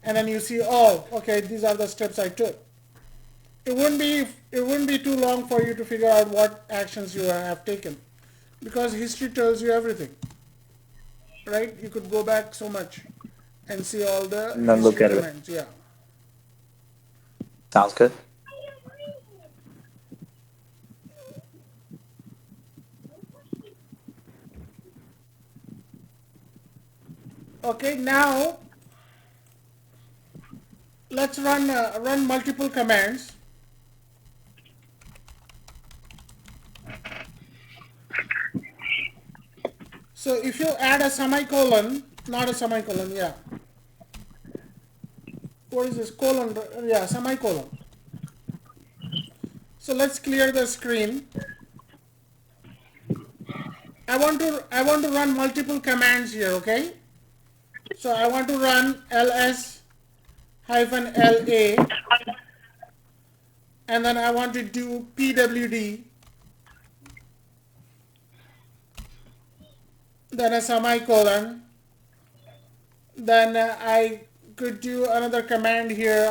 and then you see, oh, okay, these are the steps I took. It wouldn't be too long for you to figure out what actions you have taken, because history tells you everything, right? You could go back so much and see all the And then look history at it. commands. Yeah. Sounds good. Okay, now let's run multiple commands. So if you add a semicolon, not a semicolon, yeah. What is this? Colon, yeah, semicolon. So let's clear the screen. I want to run multiple commands here, okay? So I want to run ls hyphen la, and then I want to do pwd, then a semicolon, then I could do another command here.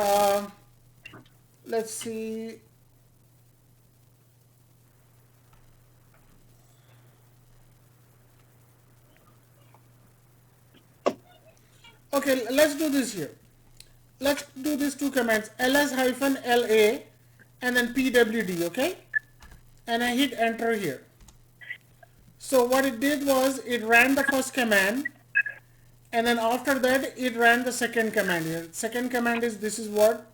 Let's see. Okay, let's do this here. Let's do these two commands, ls hyphen la and then pwd, okay? And I hit enter here. So what it did was it ran the first command, and then after that it ran the second command here. Second command is, this is what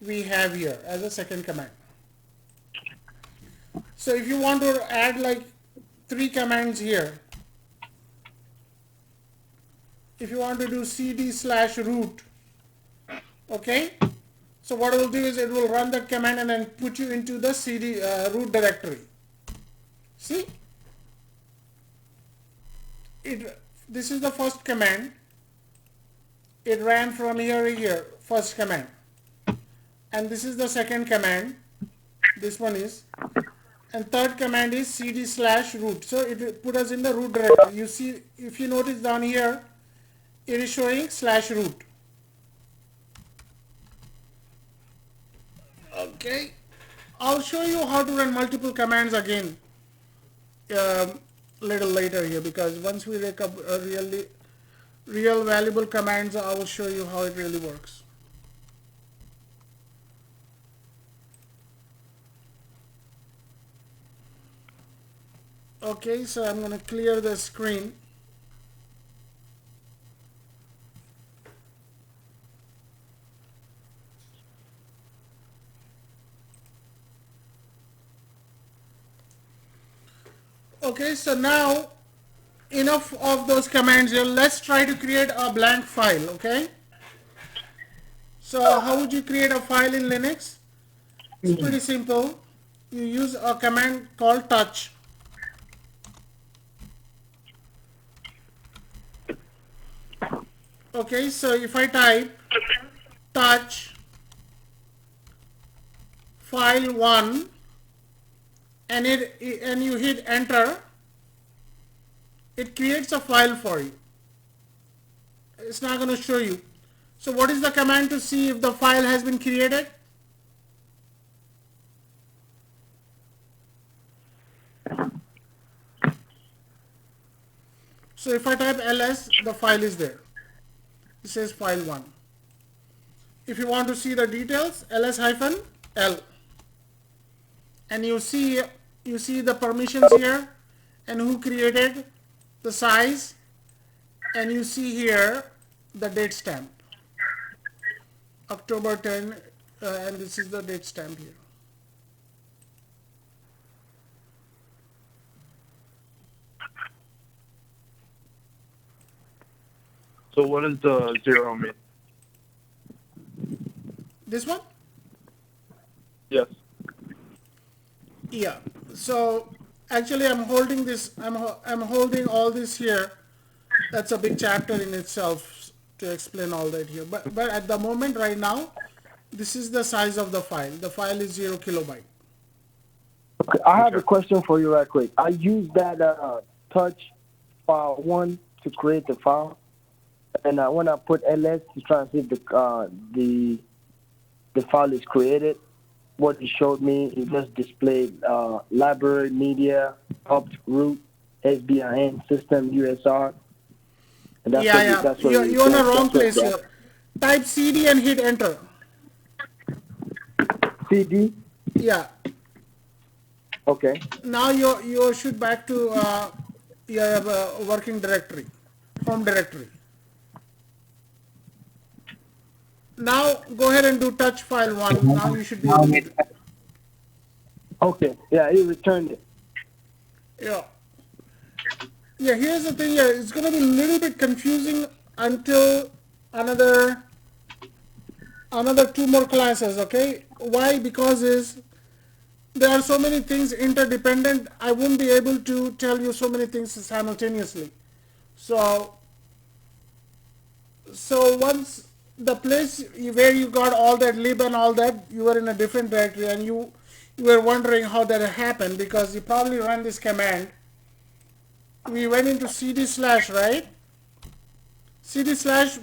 we have here as a second command. So if you want to add like 3 commands here, if you want to do cd/root, okay, so what it will do is it will run that command and then put you into the cd root directory. See, this is the first command. It ran from here to here, first command, and this is the second command. This one is, and third command is cd/root. So it put us in the root directory. You see, if you notice down here, it is showing /root. Okay, I'll show you how to run multiple commands again little later here, because once we wake up real valuable commands, I will show you how it really works. Okay, so I'm going to clear the screen. Okay, so now enough of those commands here. Let's try to create a blank file, okay? So how would you create a file in Linux? It's pretty simple. You use a command called touch. Okay, so if I type touch file1 and you hit enter, it creates a file for you. It's not going to show you. So what is the command to see if the file has been created? So if I type ls, the file is there. It says file1. If you want to see the details, ls-l, and you see the permissions here and who created, the size, and you see here the date stamp, October 10, and this is the date stamp here. So what does the 0 mean? This one? Yes. Yeah. So actually I'm holding this, I'm holding all this here. That's a big chapter in itself to explain all that here. But at the moment right now, this is the size of the file. The file is 0 kilobyte. Okay, I have a question for you right quick. I used that touch file1 to create the file. And when I put ls to try and see if the file is created, what it showed me, it just displayed library, media, opt, root, SBIN, system, USR. And that's That's what you're in the wrong place here. Type CD and hit enter. CD? Yeah. Okay. Now you should back to your working directory, home directory. Now go ahead and do touch file1. Now you should be able to. Okay. Yeah, he returned it. Yeah. Yeah, here's the thing here. It's going to be a little bit confusing until another 2 more classes, okay? Why? Because there are so many things interdependent. I won't be able to tell you so many things simultaneously. So once the place where you got all that lib and all that, you were in a different directory and you were wondering how that happened, because you probably run this command. We went into cd/, right? cd/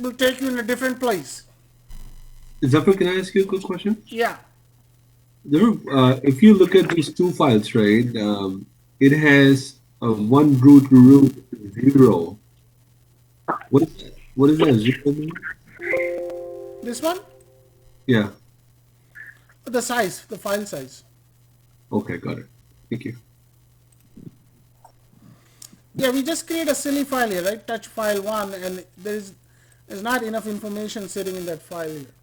will take you in a different place. Zafar, can I ask you a quick question? Yeah. If you look at these two files, right, it has one root 0. What is that 0 mean? This one? Yeah. The size, the file size. Okay, got it. Thank you. Yeah, we just create a silly file here, right? Touch file1, and there's not enough information sitting in that file here.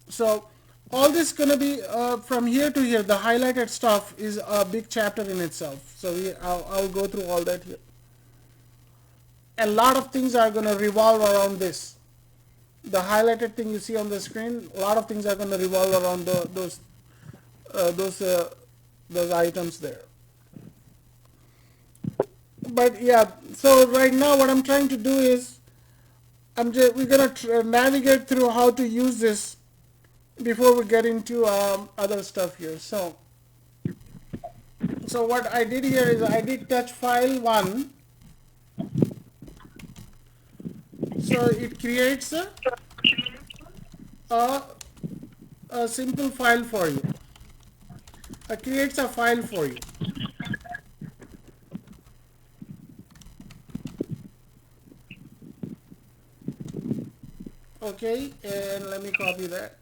So all this gonna be from here to here. The highlighted stuff is a big chapter in itself. So I'll go through all that here. a lot of things are going to revolve around this. The highlighted thing you see on the screen, a lot of things are going to revolve around those items there. But yeah, so right now what I'm trying to do is we're going to navigate through how to use this before we get into other stuff here. So what I did here is I did touch file 1. So it creates a, a simple file for you. It creates a file for you. Okay, and let me copy that.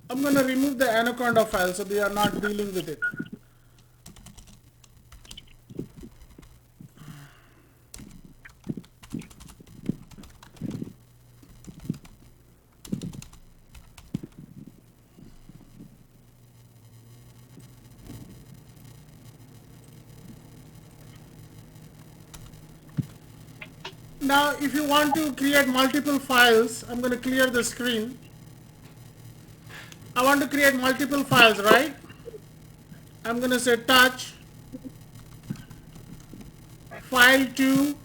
I'm going to remove the Anaconda file so we are not dealing with it. Now, if you want to create multiple files, I'm going to clear the screen. I want to create multiple files, right? I'm going to say touch file 2,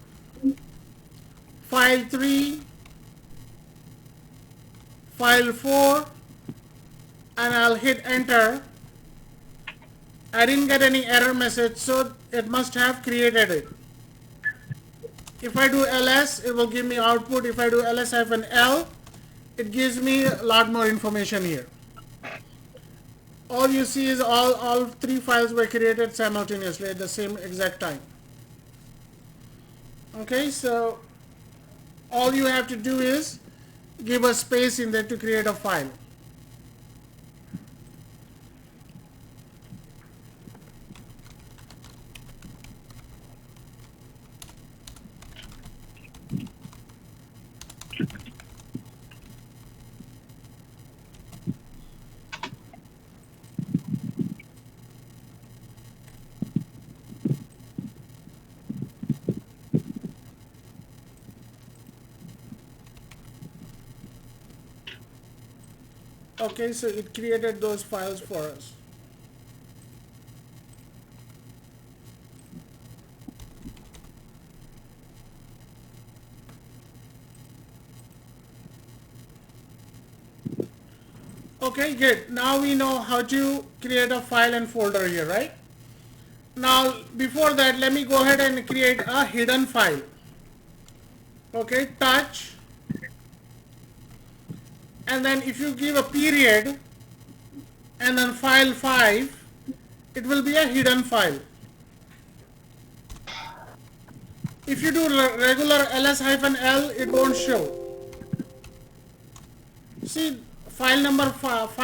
file 3, file 4, and I'll hit enter. I didn't get any error message, so it must have created it. If I do ls, it will give me output. If I do ls-l, it gives me a lot more information here. All you see is all 3 files were created simultaneously at the same exact time. Okay, so all you have to do is give a space in there to create a file. Okay, so it created those files for us. Okay, good. Now we know how to create a file and folder here, right? Now, before that, let me go ahead and create a hidden file. Okay, touch. And then if you give a period and then file 5, it will be a hidden file. If you do regular ls-l, it won't show. See, file number 5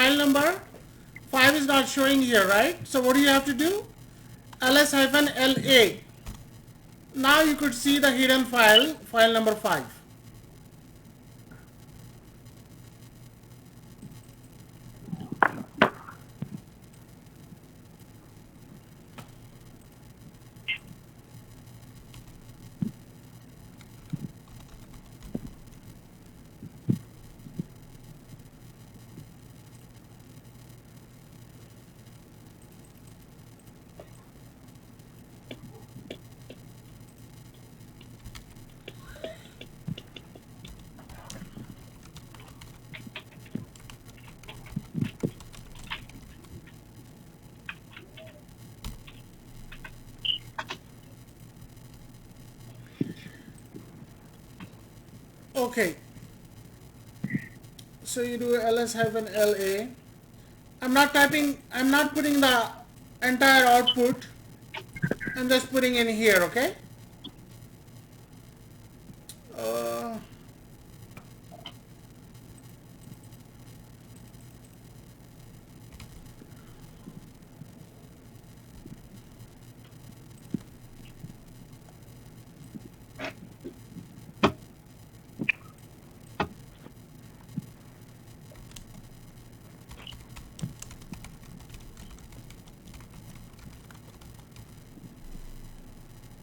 is not showing here, right? So what do you have to do? ls-la. Now you could see the hidden file number 5. Okay, so you do ls-la. I'm not putting the entire output. I'm just putting in here, okay?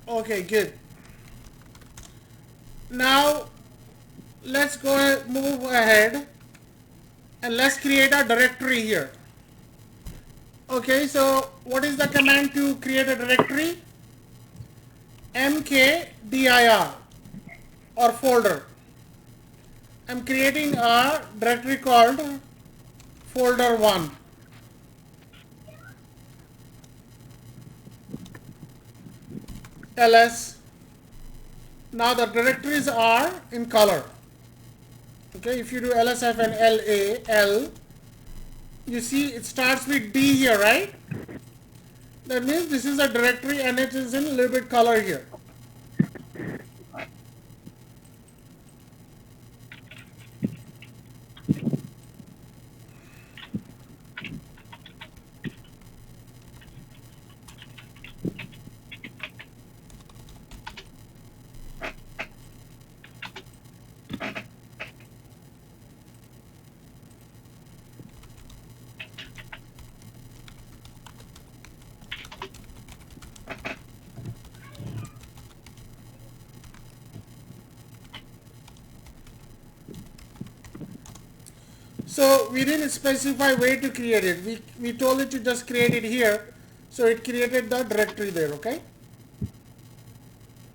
Okay, good. Now let's move ahead and let's create a directory here. Okay, so what is the command to create a directory? mkdir or folder. I'm creating a directory called folder 1. ls. Now the directories are in color. Okay, if you do ls-la-l, you see it starts with D here, right? That means this is a directory and it is in a little bit color here. So we didn't specify where to create it. We told it to just create it here. So it created the directory there, okay?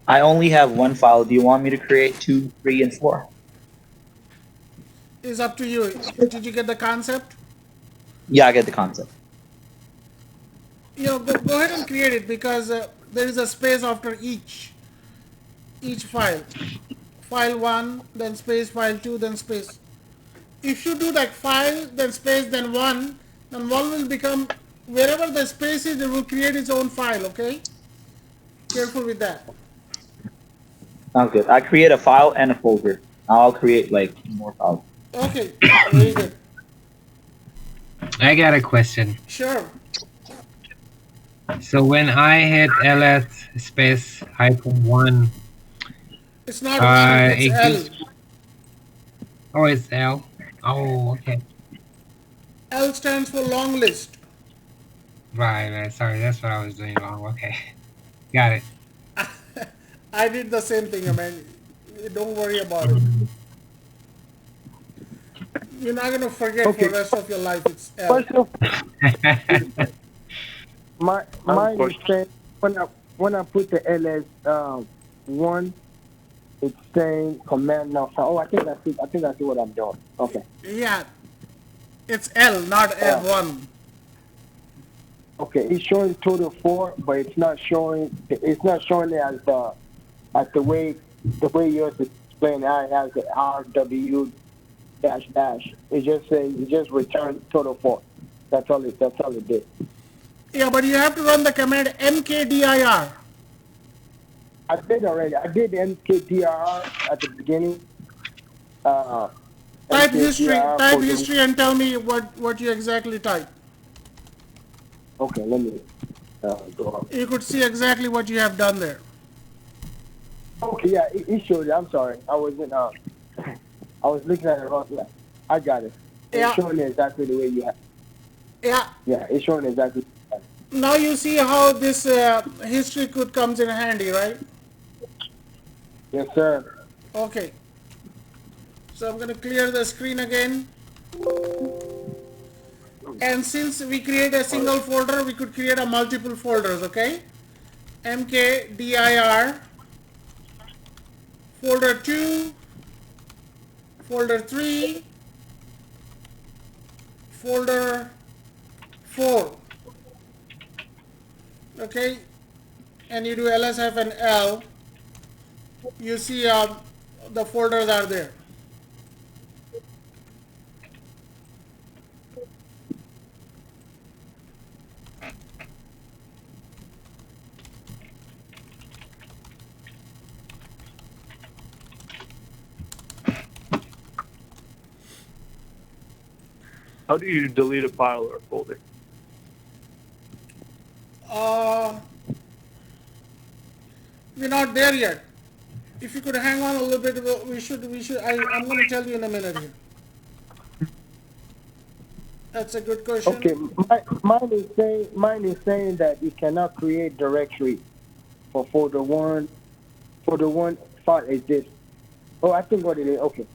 I only have one file. Do you want me to create 2, 3, and 4? It's up to you. Did you get the concept? Yeah, I get the concept. You know, go ahead and create it because there is a space after each file. File 1, then space, file 2, then space. If you do like file, then space, then 1, then 1 will become, wherever the space is, it will create its own file, okay? Careful with that. Sounds good. I create a file and a folder. Now I'll create like more files. Okay, very good. I got a question. Sure. So when I hit ls space -1, It's not 1, it's it L. gives. Oh, it's L. Oh, okay. L stands for long list. Right. Sorry, that's what I was doing wrong. Okay, got it. I did the same thing, man. Don't worry about it. You're not going to forget for the rest of your life. It's L. First of mine is saying when I put the ls 1, it's saying command now. Oh, I think I see what I'm doing. Okay. Yeah. It's L, not L1. Okay, it's showing total 4, but it's not showing it as the way yours is explained. I has the RW dash. It just returned total 4. That's all it did. Yeah, but you have to run the command mkdir. I did already. I did mkdir at the beginning. Type MKDR history and tell me what you exactly typed. Okay, let me go up. You could see exactly what you have done there. Okay, yeah, it showed it. I'm sorry. I wasn't. I was looking at it wrong. Yeah, I got it. Yeah. It's showing it exactly the way you have. Yeah. Yeah, it's showing exactly. Now you see how this history could comes in handy, right? Yes, sir. Okay. So I'm going to clear the screen again. And since we create a single folder, we could create a multiple folders, okay? mkdir, folder 2, folder 3, folder 4. Okay? And you do ls-l, you see the folders are there. How do you delete a file or a folder? We're not there yet. If you could hang on a little bit, I'm going to tell you in a minute here. That's a good question. Okay, mine is saying that you cannot create directory for folder one file is this. Oh, I think what it is. Okay.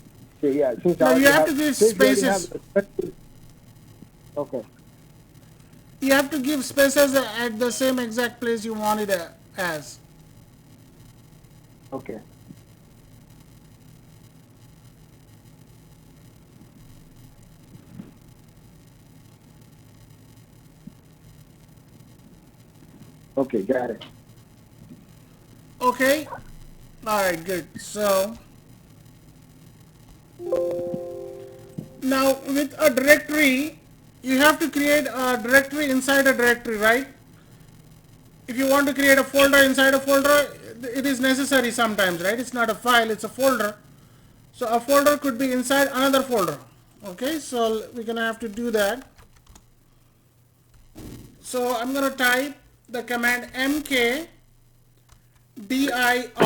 So yeah, since I Now you already have have, to give since we already have spaces. okay. You have to give spaces at the same exact place you want it as. Okay. Okay, got it. Okay. All right, good. So now with a directory, you have to create a directory inside a directory, right? If you want to create a folder inside a folder, it is necessary sometimes, right? It's not a file, it's a folder. So a folder could be inside another folder. Okay, so we're gonna have to do that. So I'm gonna type the command mkdir -p.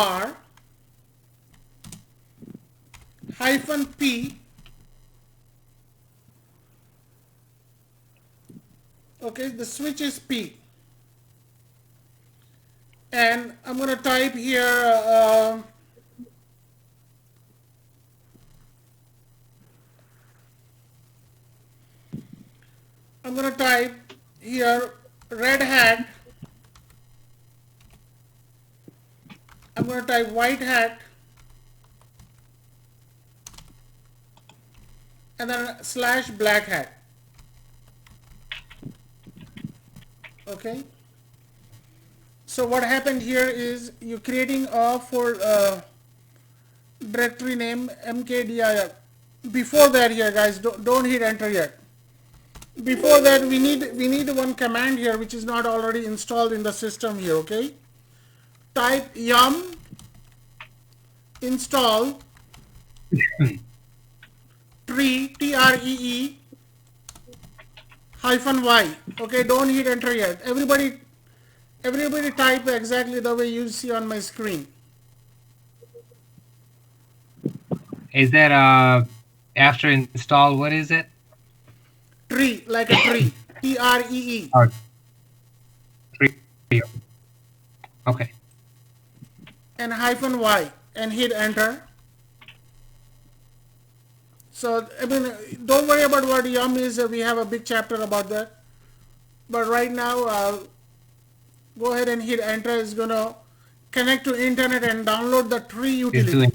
Okay, the switch is p, and I'm gonna type here I'm gonna type here red hat. I'm gonna type white hat, and then /black hat. Okay, so what happened here is you're creating a directory name mkdir. Before that here guys, don't hit enter yet. Before that we need one command here which is not already installed in the system here. Okay, type yum install tree -y. Okay, don't hit enter yet. Everybody type exactly the way you see on my screen. Is that after install? What is it? Tree, like a tree. TREE. Oh, tree. Okay. And -y and hit enter. So I mean, don't worry about what yum is. We have a big chapter about that. But right now, go ahead and hit enter. It's gonna connect to internet and download the tree It's utility. doing.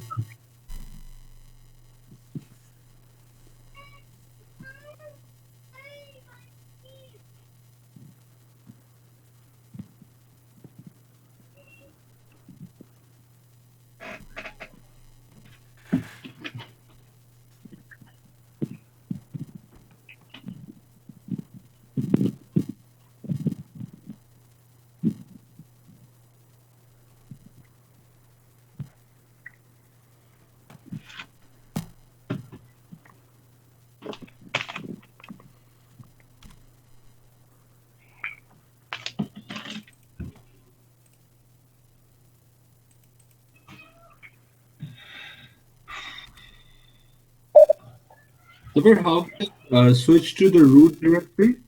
Zafar, how can I switch to the root directory?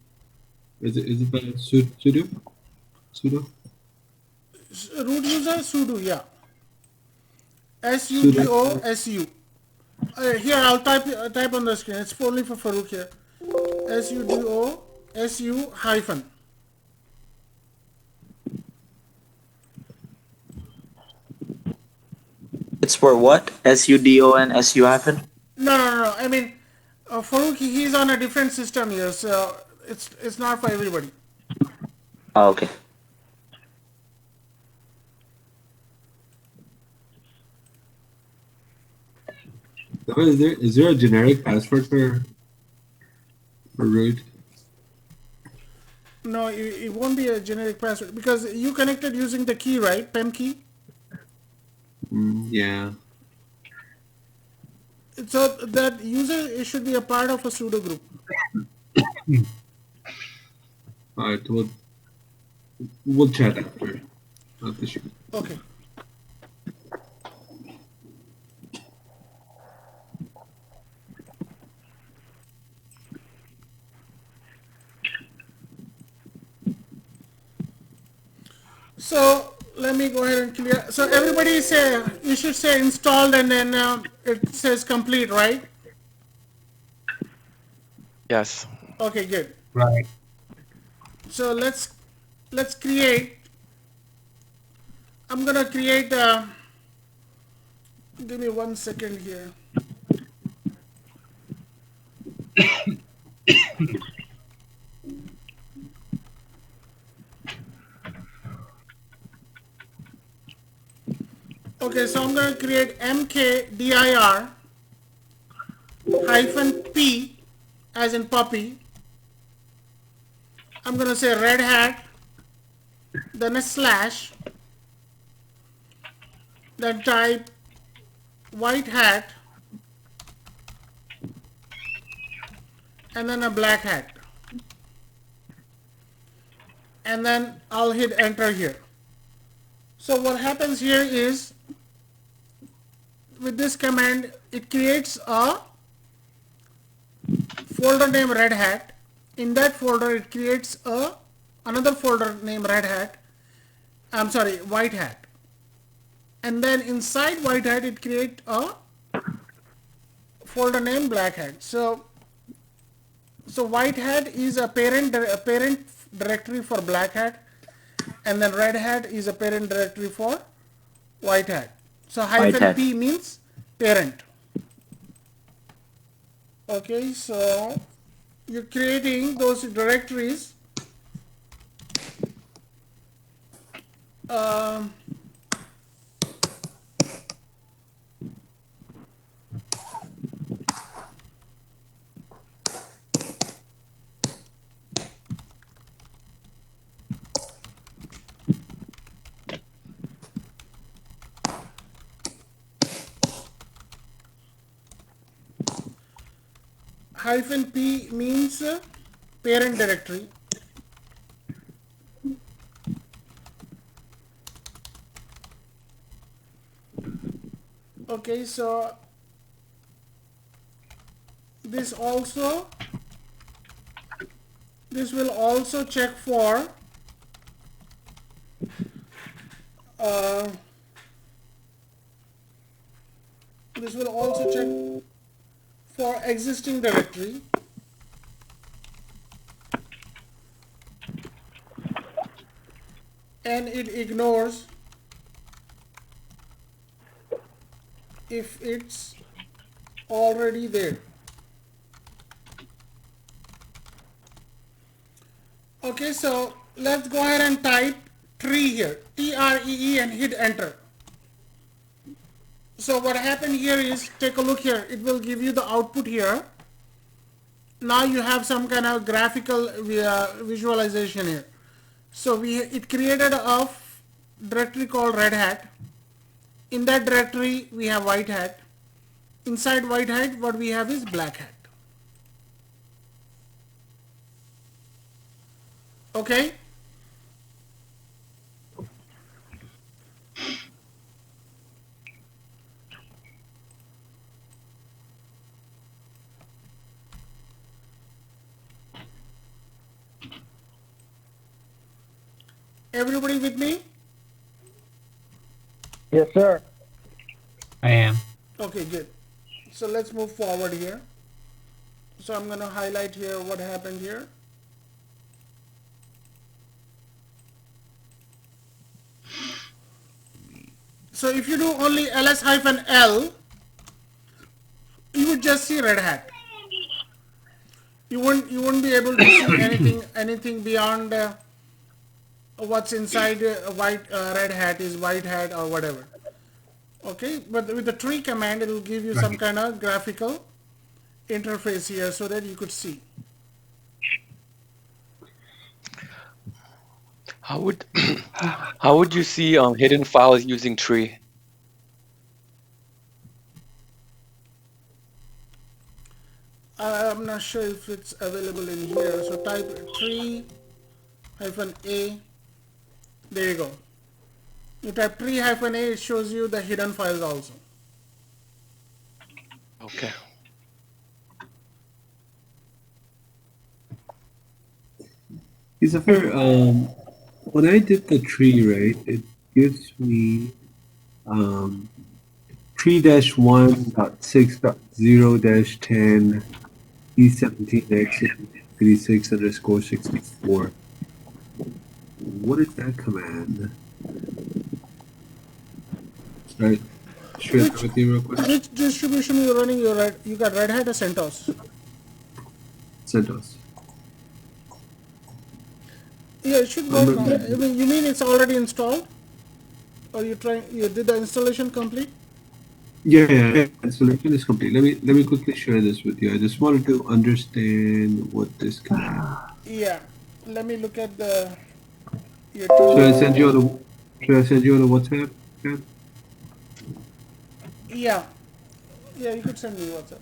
Is it by sudo? Sudo? Root user sudo, yeah. Sudo. SUDO here I'll type on the screen. It's only for Farouk here. SUDO SU hyphen. It's for what? SUDO and SU hyphen? No. I mean, Farouk, he's on a different system here, so it's not for everybody. Oh, okay. Zafar, is there a generic password for root? No, it won't be a generic password because you connected using the key, right? PEM key. Yeah. So that user, it should be a part of a pseudo group. All right. We'll chat after. Not the show. Okay. So let me go ahead and clear. So everybody say, you should say installed and then it says complete, right? Yes. Okay, good. Right. So let's create. I'm gonna create. Give me 1 second here. Okay, so I'm gonna create mkdir hyphen p as in puppy. I'm gonna say red hat, then a slash, then type white hat, and then a black hat. And then I'll hit enter here. So what happens here is, with this command, it creates a folder named Red Hat. In that folder, it creates another folder named Red Hat. I'm sorry, White Hat. And then inside White Hat, it creates a folder named Black Hat. So White Hat is a parent directory for Black Hat, and then Red Hat is a parent directory for White Hat. So White hyphen hat. P means parent. Okay, so you're creating those directories. Hyphen P means parent directory. Okay, so this will also check for existing directory. And it ignores if it's already there. Okay, so let's go ahead and type tree here, T-R-E-E, and hit enter. So what happened here is, take a look here, it will give you the output here. Now you have some kind of graphical visualization here. So it created a directory called Red Hat. In that directory we have White Hat. Inside White Hat what we have is Black Hat. Okay? Everybody with me? Yes, sir. I am. Okay, good. So let's move forward here. So I'm going to highlight here what happened here. So if you do only ls-l, you would just see Red Hat. You won't be able to see anything beyond what's inside Red Hat is White Hat or whatever. Okay, but with the tree command, it will give you some kind of graphical interface here so that you could see. How would how would you see hidden files using tree? I'm not sure if it's available in here. So type tree -a. There you go. You type tree -a, it shows you the hidden files also. Okay. Zafar, when I did the tree, right, gives me um, 3-1.6.0-10 E17X86 underscore 64. What is that command? Right. Share that with you real quick. Which distribution you're running? You got Red Hat or CentOS? CentOS. Yeah, it should work now. I mean, you mean it's already installed? Or you did the installation complete? Yeah, installation is complete. Let me quickly share this with you. I just wanted to understand what this command. Yeah. Let me look at the your Should I tool. send you on a Should I send you on a WhatsApp? Yeah. Yeah. Yeah, you could send me WhatsApp.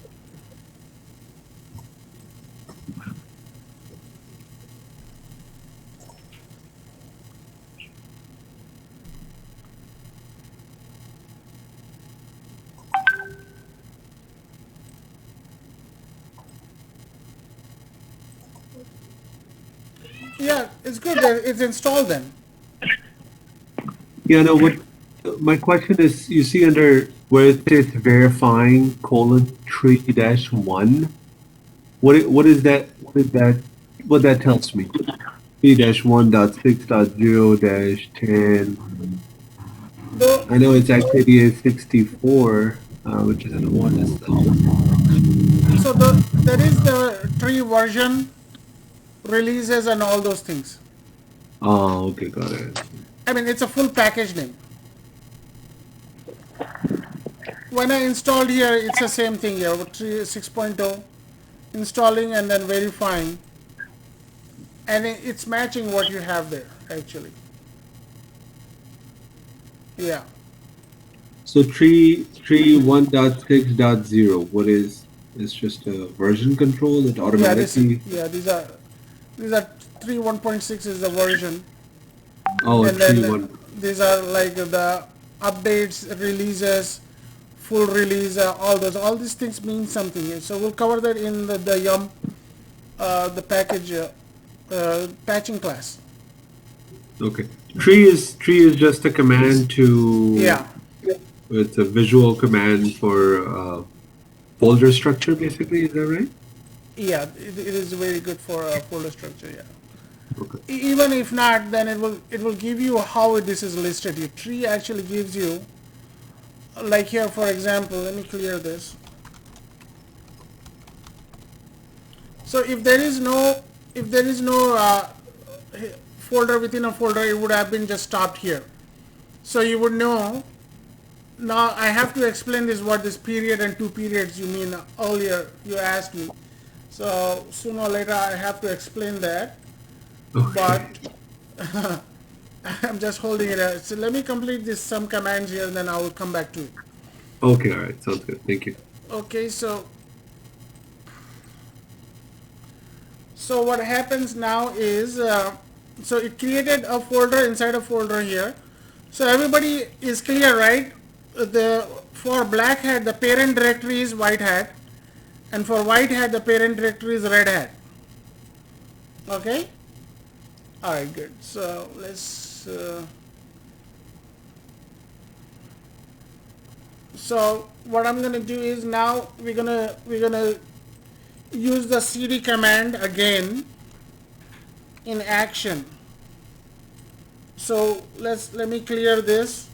Yeah, it's good that it's installed then. Yeah. No. What my question is, you see under where it says verifying :3-1. What is that? What that tells me? 3-1.6.0-10. Though, I know it's activity 64, which is in the one itself. so there is the tree version, releases and all those things. Oh, okay, got it. I mean, it's a full package name. When I installed here, it's the same thing here, 6.0, installing and then verifying. And it's matching what you have there, actually. Yeah. So 1.6.0. What is? It's just a version control that automatically. These are 1.6 is the version. Oh, And then 1. these are like the updates, releases, full release, all these things mean something. So we'll cover that in the YUM, the package patching class. Okay. Tree is just a command to. Yeah. It's a visual command for folder structure, basically. Is that right? Yeah, it is very good for folder structure. Yeah. Okay. Even if not, then it will give you how this is listed. Your tree actually gives you, like here, for example. Let me clear this. So if there is no folder within a folder, it would have been just stopped here. So you would know. Now I have to explain this, what this period and two periods you mean. Earlier you asked me. So sooner or later I have to explain that. Okay. But I'm just holding it out. So let me complete this some commands here and then I will come back to it. Okay. All right. Sounds good. Thank you. Okay, so what happens now is, so it created a folder inside a folder here. So everybody is clear, right? For black hat, the parent directory is white hat, and for white hat, the parent directory is red hat. Okay. All right, good. So let's. So what I'm gonna do is now we're gonna use the cd command again in action. So let me clear this.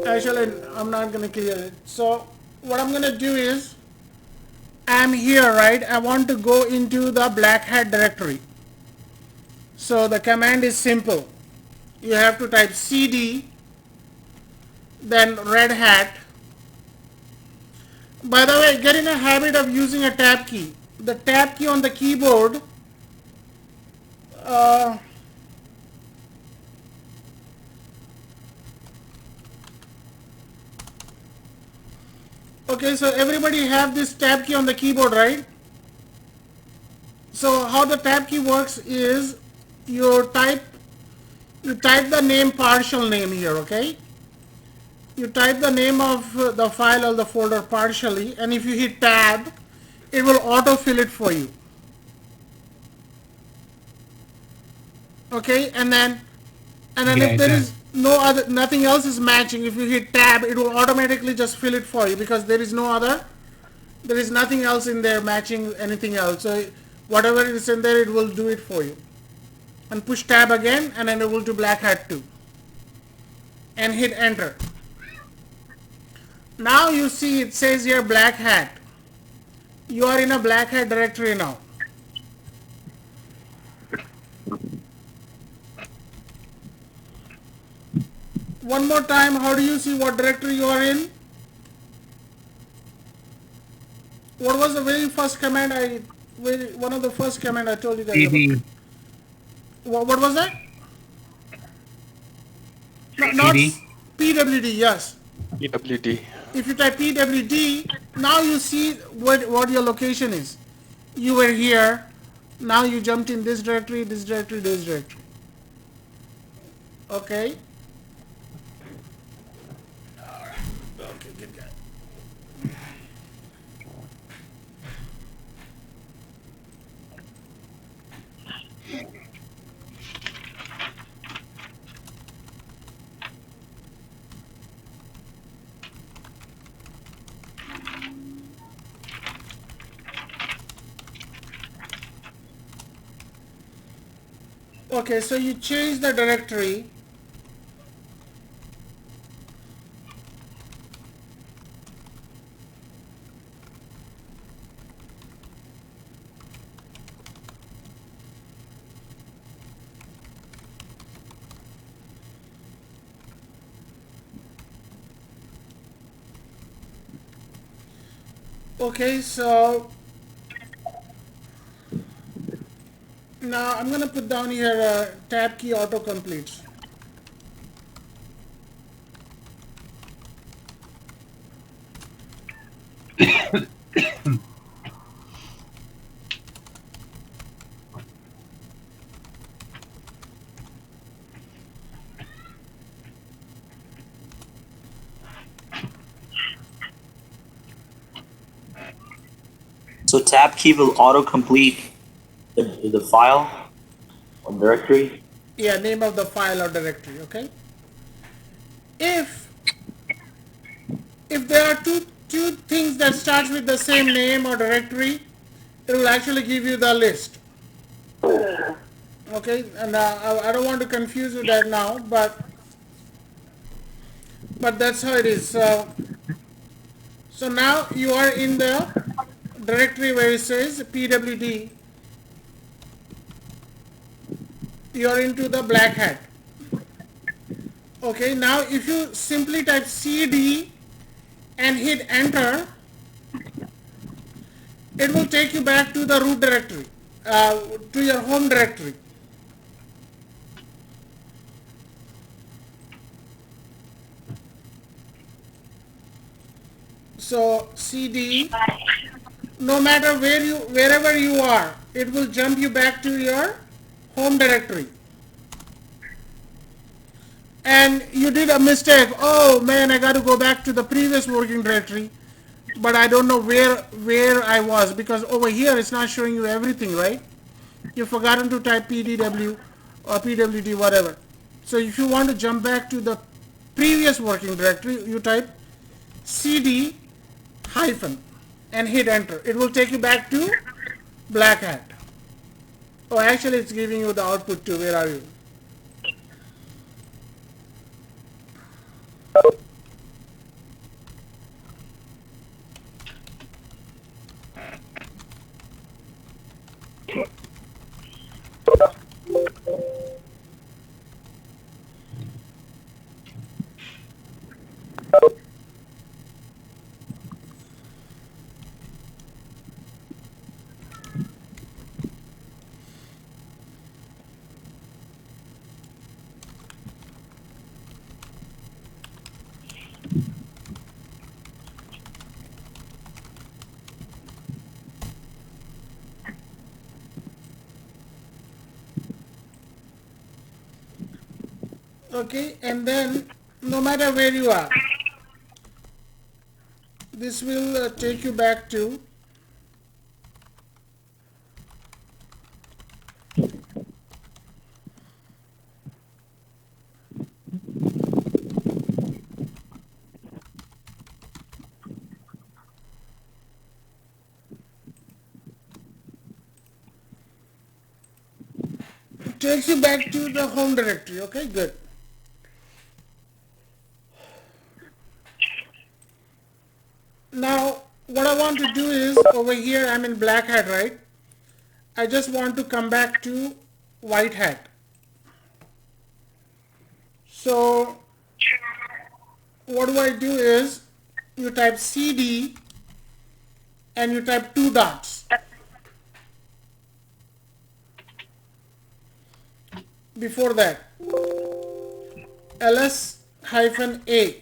Actually, I'm not gonna clear it. So what I'm gonna do is, I'm here, right? I want to go into the black hat directory. So the command is simple. You have to type cd, then red hat. By the way, get in a habit of using a tab key. The tab key on the keyboard, okay, so everybody have this tab key on the keyboard, right? So how the tab key works is you type the name, partial name here, okay? You type the name of the file or the folder partially, and if you hit tab, it will autofill it for you. Okay, and then And then Yeah, if it there does. is nothing else is matching, if you hit tab, it will automatically just fill it for you because there is nothing else in there matching anything else. So whatever is in there, it will do it for you. And push tab again, and then it will do black hat 2. And hit enter. Now you see it says here black hat. You are in a black hat directory now. One more time, how do you see what directory you are in? What was the very first command one of the first command I told you guys about? CD, What was that? No, not CD. PWD, yes. EWD. If you type PWD, now you see what your location is. You were here, now you jumped in this directory, this directory, this directory. Okay? Okay, good guy. Okay, so you change the directory. Okay, so now I'm gonna put down here tab key auto completes. So tab key will autocomplete the file or directory. Yeah, name of the file or directory. Okay. If there are two things that starts with the same name or directory, it will actually give you the list. Okay, and I don't want to confuse you that now, but that's how it is. So now you are in the directory where it says pwd. You are into the black hat. Okay, now if you simply type cd and hit enter, it will take you back to the root directory, to your home directory. So cd, no matter wherever you are, it will jump you back to your home directory. And you did a mistake. Oh man, I got to go back to the previous working directory, but I don't know where I was, because over here it's not showing you everything, right? You've forgotten to type pdw or pwd, whatever. So if you want to jump back to the previous working directory, you type cd hyphen and hit enter. It will take you back to black hat. Oh, actually it's giving you the output too. Where are you? Okay, and then no matter where you are, this will take you back to takes you back to the home directory. Okay, good. Now, what I want to do is, over here I'm in black hat, right? I just want to come back to white hat. So, what do I do is, you type CD and you type 2 dots. Before that, ls-a.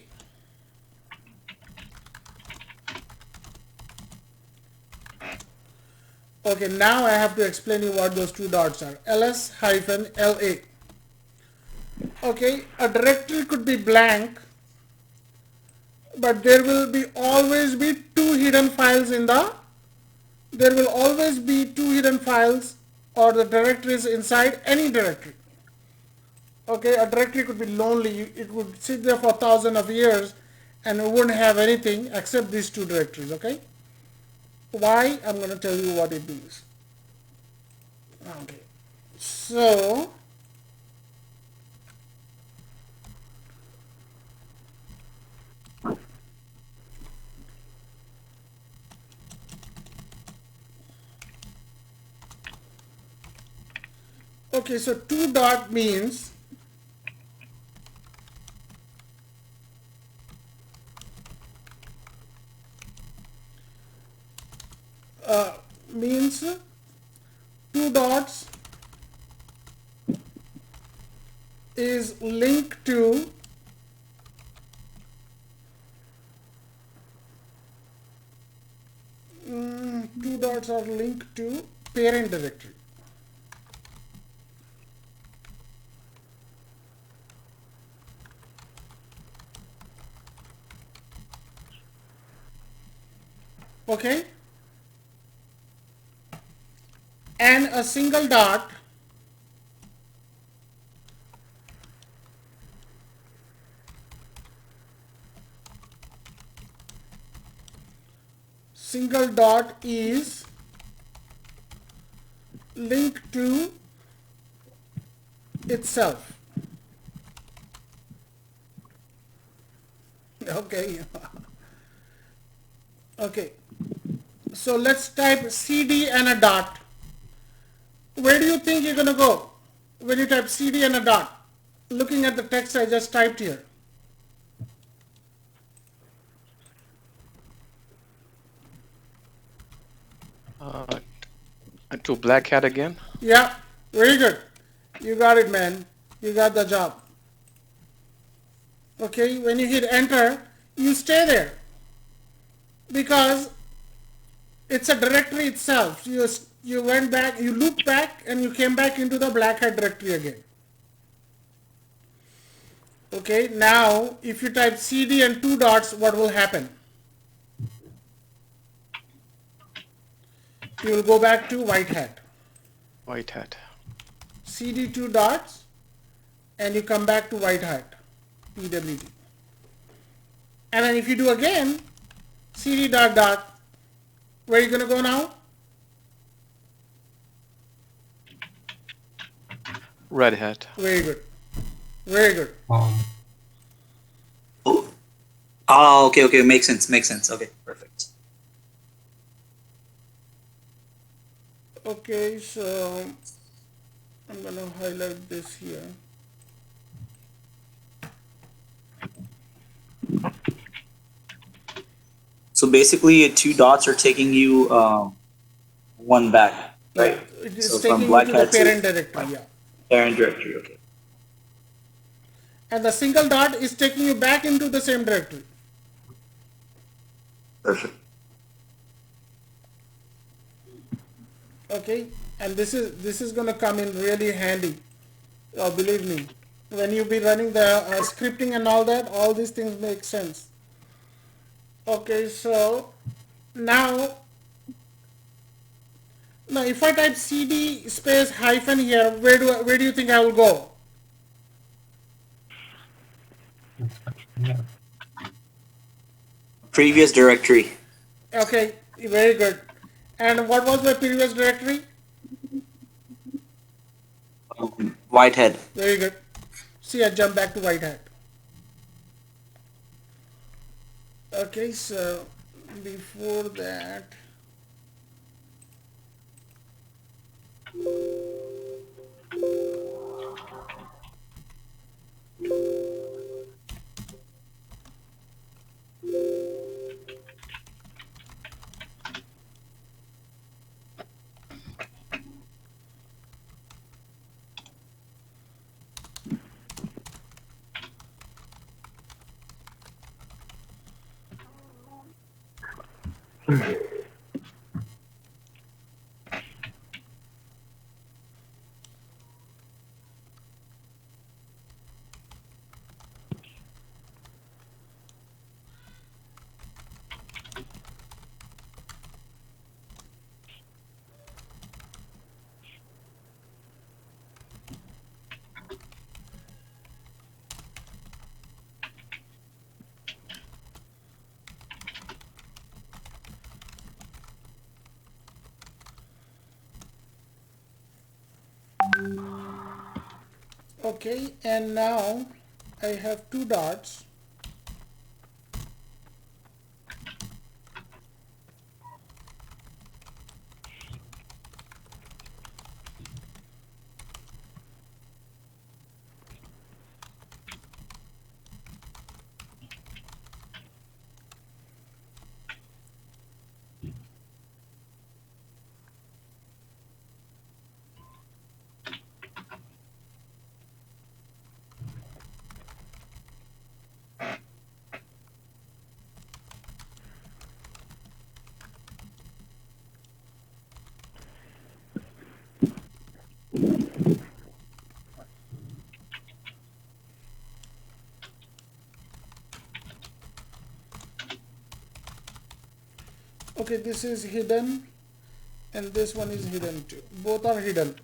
Okay, now I have to explain you what those 2 dots are. ls-la. Okay, a directory could be blank, but there will be always be 2 hidden files in the, there will always be 2 hidden files or the directories inside any directory. Okay, a directory could be lonely, it would sit there for thousands of years and it wouldn't have anything except these 2 directories, okay? Why? I'm going to tell you what it means. Okay, so okay, so 2 dot means means 2 dots is linked to 2 dots are linked to parent directory. Okay, and a single dot is linked to itself. Okay. Okay, so let's type CD and a dot. Where do you think you're going to go when you type CD and a dot? Looking at the text I just typed here. To black hat again. Yeah, very good. You got it, man. You got the job. Okay, when you hit enter, you stay there because it's a directory itself. You went back, you looped back, and you came back into the black hat directory again. Okay, now if you type CD and 2 dots, what will happen? You will go back to white hat. White hat. CD 2 dots, and you come back to white hat, PWD. And then if you do again, CD dot dot, where are you going to go now? Red hat. Very good. Very good. Oh, okay, makes sense. Okay, perfect. Okay, so I'm going to highlight this here. So basically, 2 dots are taking you 1 back, right? Yeah, it is So taking from you black to the hat parent to directory, yeah. parent directory, okay. And the single dot is taking you back into the same directory. Perfect. Okay, and this is going to come in really handy. Believe me, when you be running the scripting and all that, all these things make sense. Okay, so now if I type CD space hyphen here, where do you think I will go? Previous directory. Okay, very good. And what was my previous directory? White hat. Very good. See, I jump back to white hat. Okay, so before that, okay, and now I have two dots. Okay, this is hidden and this one is hidden too. Both are hidden.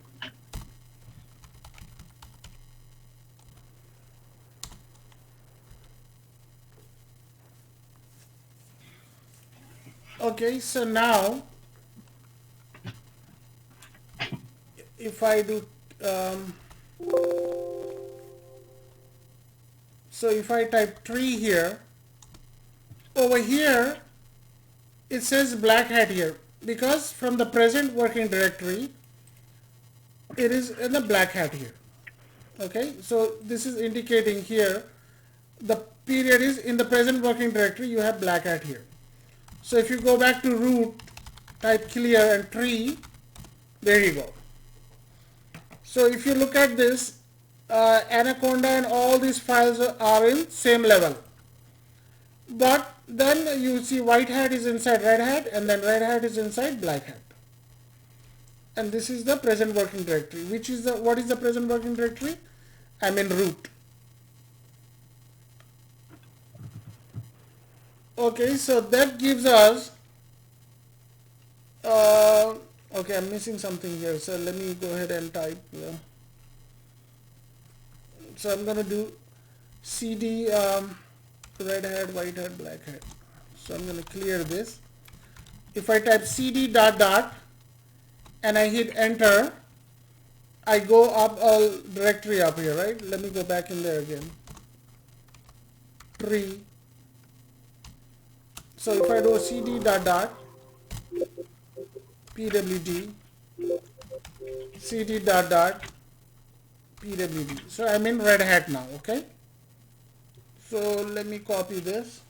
Okay, so now if I do so if I type tree here, over here it says black hat here because from the present working directory it is in the black hat here. Okay, so this is indicating here the period is in the present working directory, you have black hat here. So if you go back to root, type clear and tree, there you go. So if you look at this, Anaconda and all these files are in same level. But then you see white hat is inside red hat and then red hat is inside black hat. And this is the present working directory. What is the present working directory? I'm in root. Okay, so that gives us okay, I'm missing something here, so let me go ahead and type so I'm gonna do cd red hat, white hat, black hat. So I'm gonna clear this. If I type cd dot dot and I hit enter, I go up a directory up here, right? Let me go back in there again. Tree. So if I do a cd dot dot pwd cd dot dot pwd. So I'm in red hat now. Okay, so let me copy this.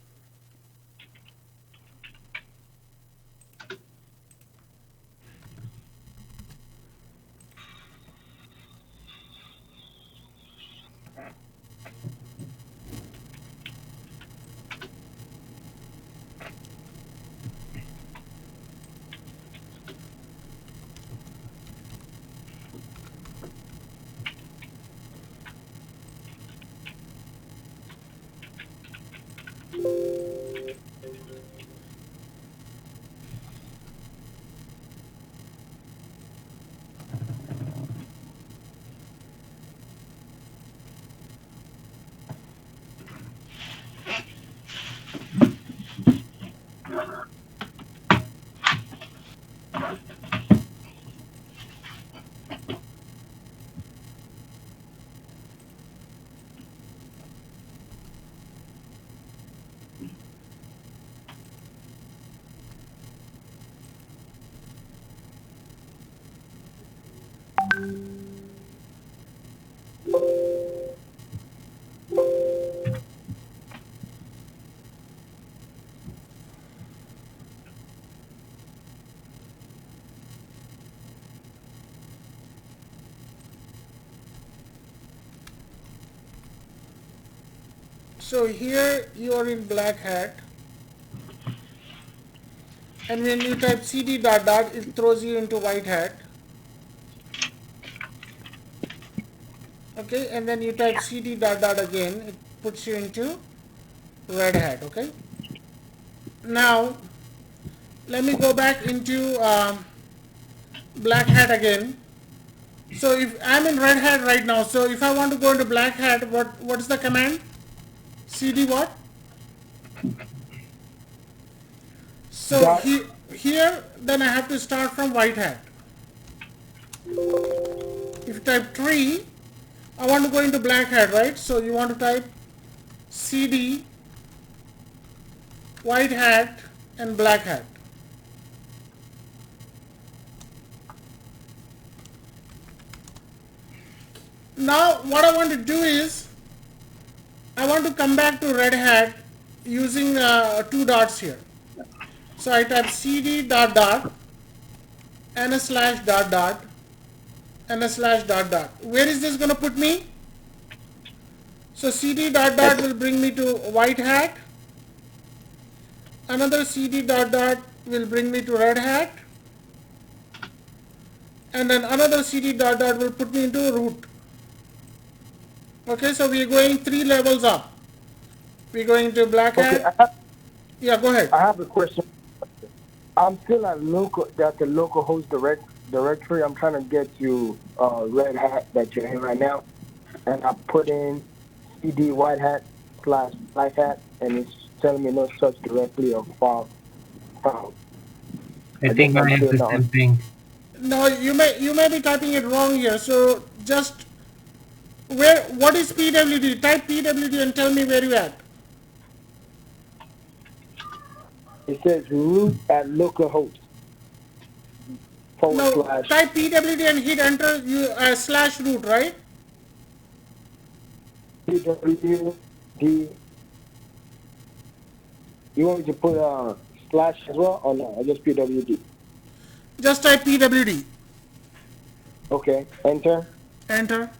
So here you are in black hat, and when you type cd dot dot, it throws you into white hat. Okay, and then you type cd dot dot again, it puts you into red hat. Okay, now let me go back into black hat again. So if I'm in red hat right now, so if I want to go into black hat, what is the command? cd what? So Dot. here then I have to start from white hat. If you type tree, I want to go into black hat, right? So you want to type cd white hat and black hat. Now what I want to do is I want to come back to red hat using two dots here. So I type cd dot dot and a slash dot dot and a slash dot dot. Where is this going to put me? So cd dot dot will bring me to white hat. Another cd dot dot will bring me to red hat. And then another cd dot dot will put me into root. Okay, so we are going 3 levels up. We're going to black Okay, hat. Yeah, go ahead. I have a question. I'm still at the local host directory. I'm trying to get to red hat that you're in right now, and I put in cd white hat / black hat, and it's telling me no such directly or file found. I think I have the same thing. No, you may be typing it wrong here. So just what is PWD? Type PWD and tell me where you at. It says root at localhost / No, type PWD and hit enter. You slash root, right? PWD. You want me to put slash as well or no? I just PWD. Just type PWD. Okay, enter. Enter.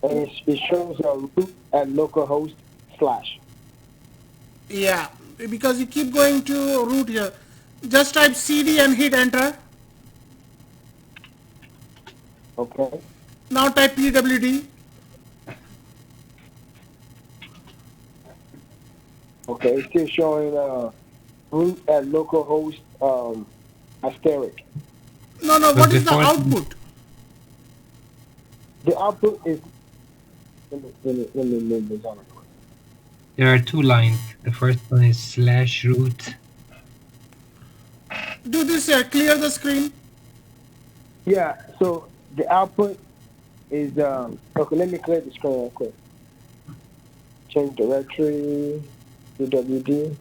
And it shows root at localhost /. Yeah, because you keep going to root here. Just type cd and hit enter. Okay. Now type PWD. Okay, it's still showing root at localhost asterisk. No, what is the output? The output is. Let me move this on. There are 2 lines. The first one is /root. Do this here. Clear the screen. Yeah. So the output is okay. Let me clear the screen real quick. Change directory. PWD.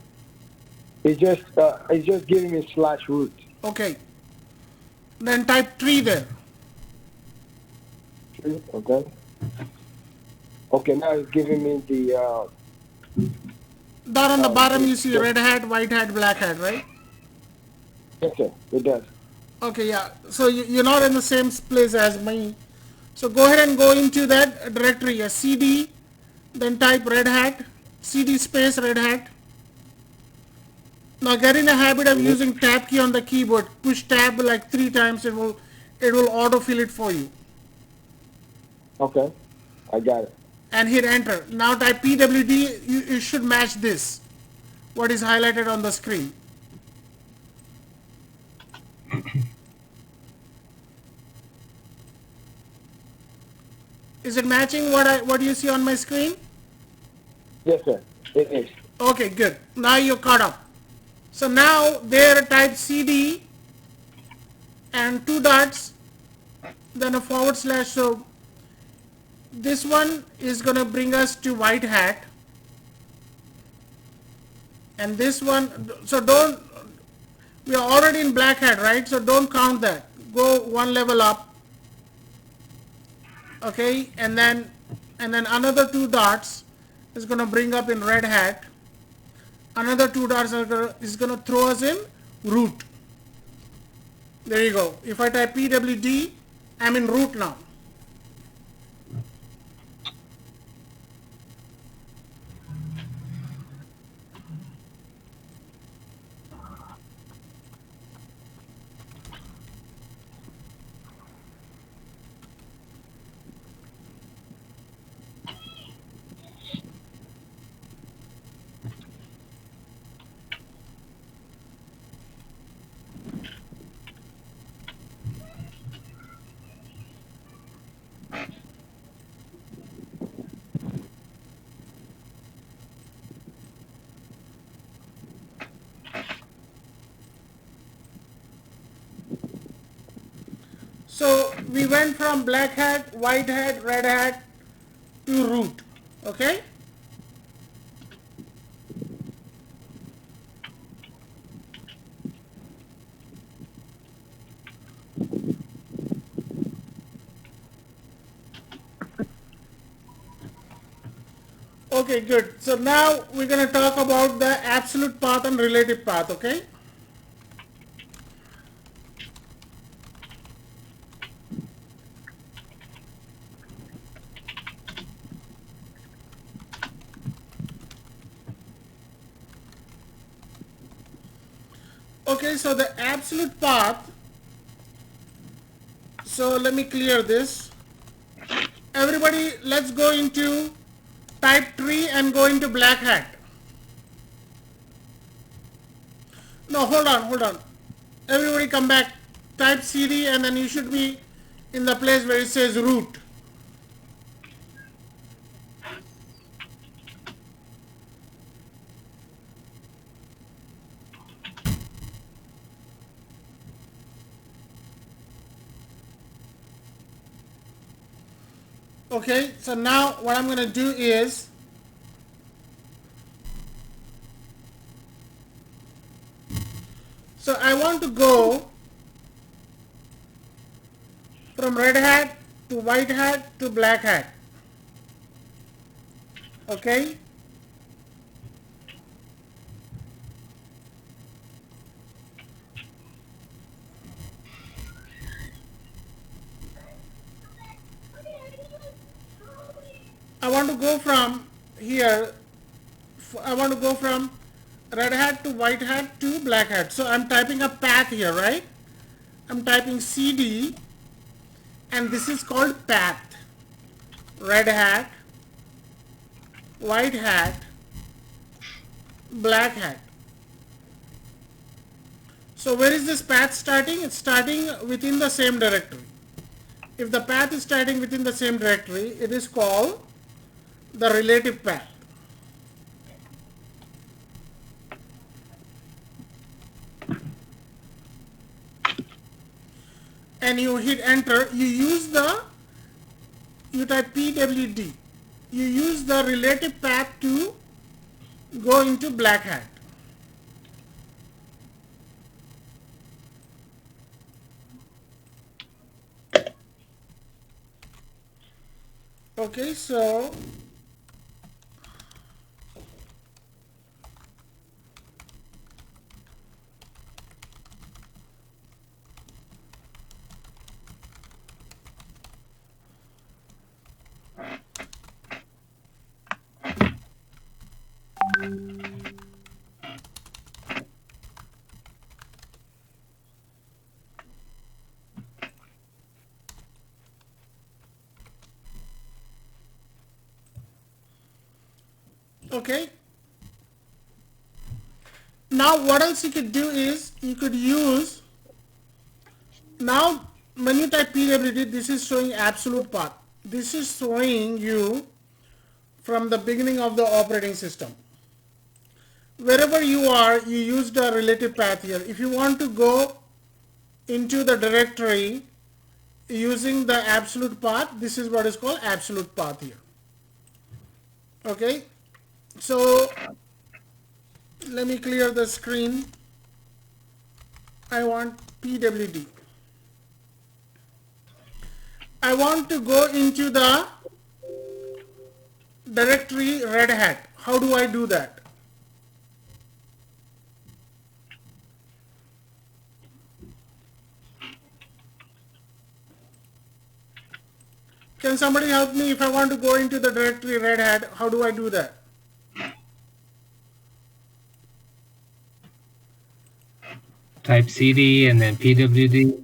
It's just giving me /root. Okay. Then type tree there. Okay. Okay, now it's giving me the. Down on the bottom you see red hat, white hat, black hat, right? Yes, sir. It does. Okay, yeah. So you're not in the same place as me. So go ahead and go into that directory, cd, then type red hat, cd space red hat. Now get in the habit of using tab key on the keyboard. Push tab like 3 times. It will autofill it for you. Okay, I got it. And hit enter. Now type PWD. You should match this. What is highlighted on the screen. Is it matching what you see on my screen? Yes, sir. It is. Okay, good. Now you're caught up. So now there type cd and 2 dots, then a /. So this one is going to bring us to white hat, and this one, so we are already in black hat, right? So don't count that. Go 1 level up. Okay, and then another 2 dots is going to bring up in Red Hat. Another 2 dots is going to throw us in root. There you go. If I type pwd, I'm in root now. So we went from black hat, white hat, red hat to root. Okay. Okay, good. So now we're going to talk about the absolute path and relative path. Okay. Okay, so the absolute path, so let me clear this. Everybody, let's go into type tree and go into black hat. No, hold on. Everybody come back, type CD, and then you should be in the place where it says root. Okay, so now what I'm going to do is, so I want to go from red hat to white hat to black hat. Okay. I want to go from here, I want to go from red hat to white hat to black hat. So I'm typing a path here, right? I'm typing CD, and this is called path. Red hat, white hat, black hat. So where is this path starting? It's starting within the same directory. If the path is starting within the same directory, it is called the relative path. And you hit enter, you type pwd, you use the relative path to go into black hat. Okay, so okay. Now what else you could do is you could use, now when you type pwd, this is showing absolute path. This is showing you from the beginning of the operating system. Wherever you are, you use the relative path here. If you want to go into the directory using the absolute path, this is what is called absolute path here. Okay, so let me clear the screen. I want pwd. I want to go into the directory Red Hat. How do I do that? Can somebody help me if I want to go into the directory Red Hat? How do I do that? Type CD and then PWD.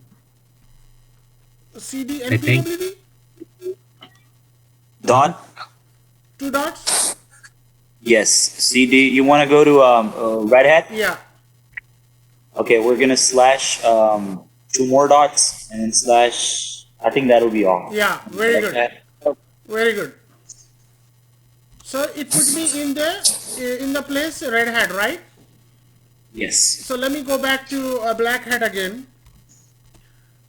CD I and think. PWD? Dot? Two dots? Yes. CD. You want to go to Red Hat? Yeah. Okay, we're gonna slash two more dots and then slash. I think that'll be all. Yeah, very Like good. that. Very good. So it put me in the place Red Hat, right? Yes. So let me go back to Black Hat again.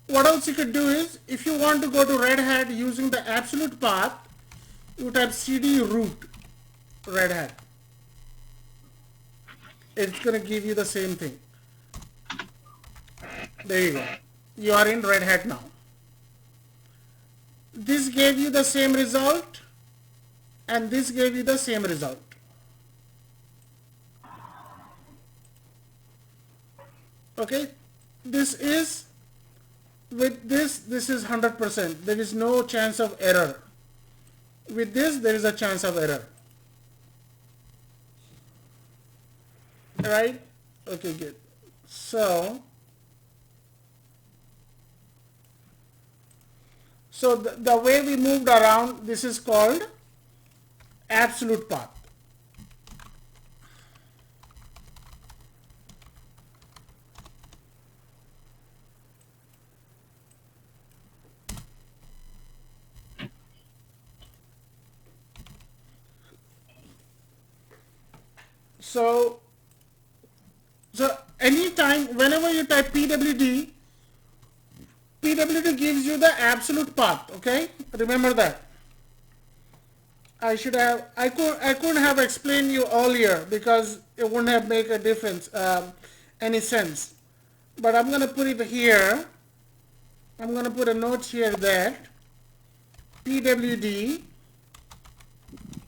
What else you could do is, if you want to go to Red Hat using the absolute path, you type cd root Red Hat. It's going to give you the same thing. There you go. You are in Red Hat now. This gave you the same result, and this gave you the same result. Okay, this is, with this is 100%. There is no chance of error. With this, there is a chance of error. Right? Okay, good. So the way we moved around, this is called absolute path. So anytime, whenever you type PWD, PWD gives you the absolute path, okay? Remember that. I couldn't have explained you earlier because it wouldn't have made a difference, any sense. But I'm going to put it here. I'm going to put a note here that PWD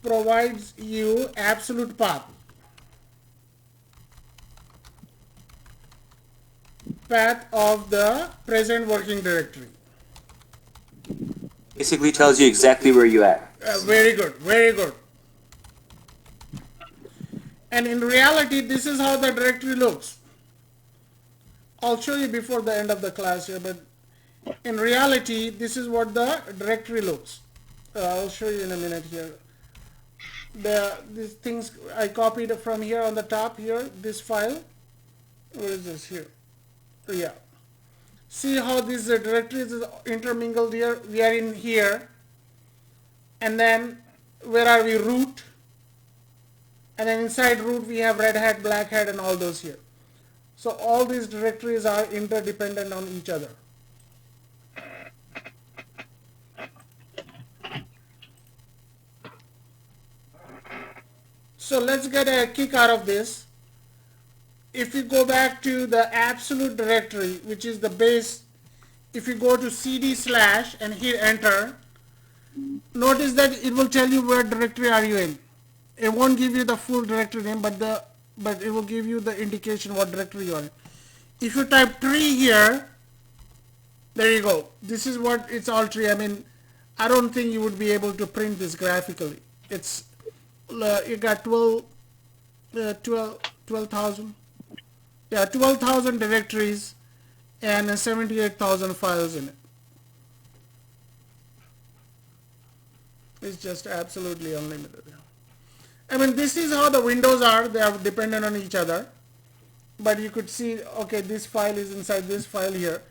provides you absolute path. Path of the present working directory. Basically tells you exactly where you at. Very good, very good. And in reality, this is how the directory looks. I'll show you before the end of the class here, but in reality, this is what the directory looks. I'll show you in a minute here. These things I copied from here on the top here, this file. Where is this here? Yeah. See how these directories is intermingled here? We are in here. And then where are we? Root. And then inside root we have Red Hat, Black Hat, and all those here. So all these directories are interdependent on each other. So let's get a kick out of this. If you go back to the absolute directory, which is the base, if you go to cd slash and hit enter, notice that it will tell you where directory are you in. It won't give you the full directory name, but it will give you the indication what directory you are in. If you type tree here, there you go. This is what it's all tree. I mean, I don't think you would be able to print this graphically. It's you got 12,000. Yeah, 12,000 directories and 78,000 files in it. It's just absolutely unlimited. I mean, this is how the windows are. They are dependent on each other. But you could see, okay, this file is inside this file here.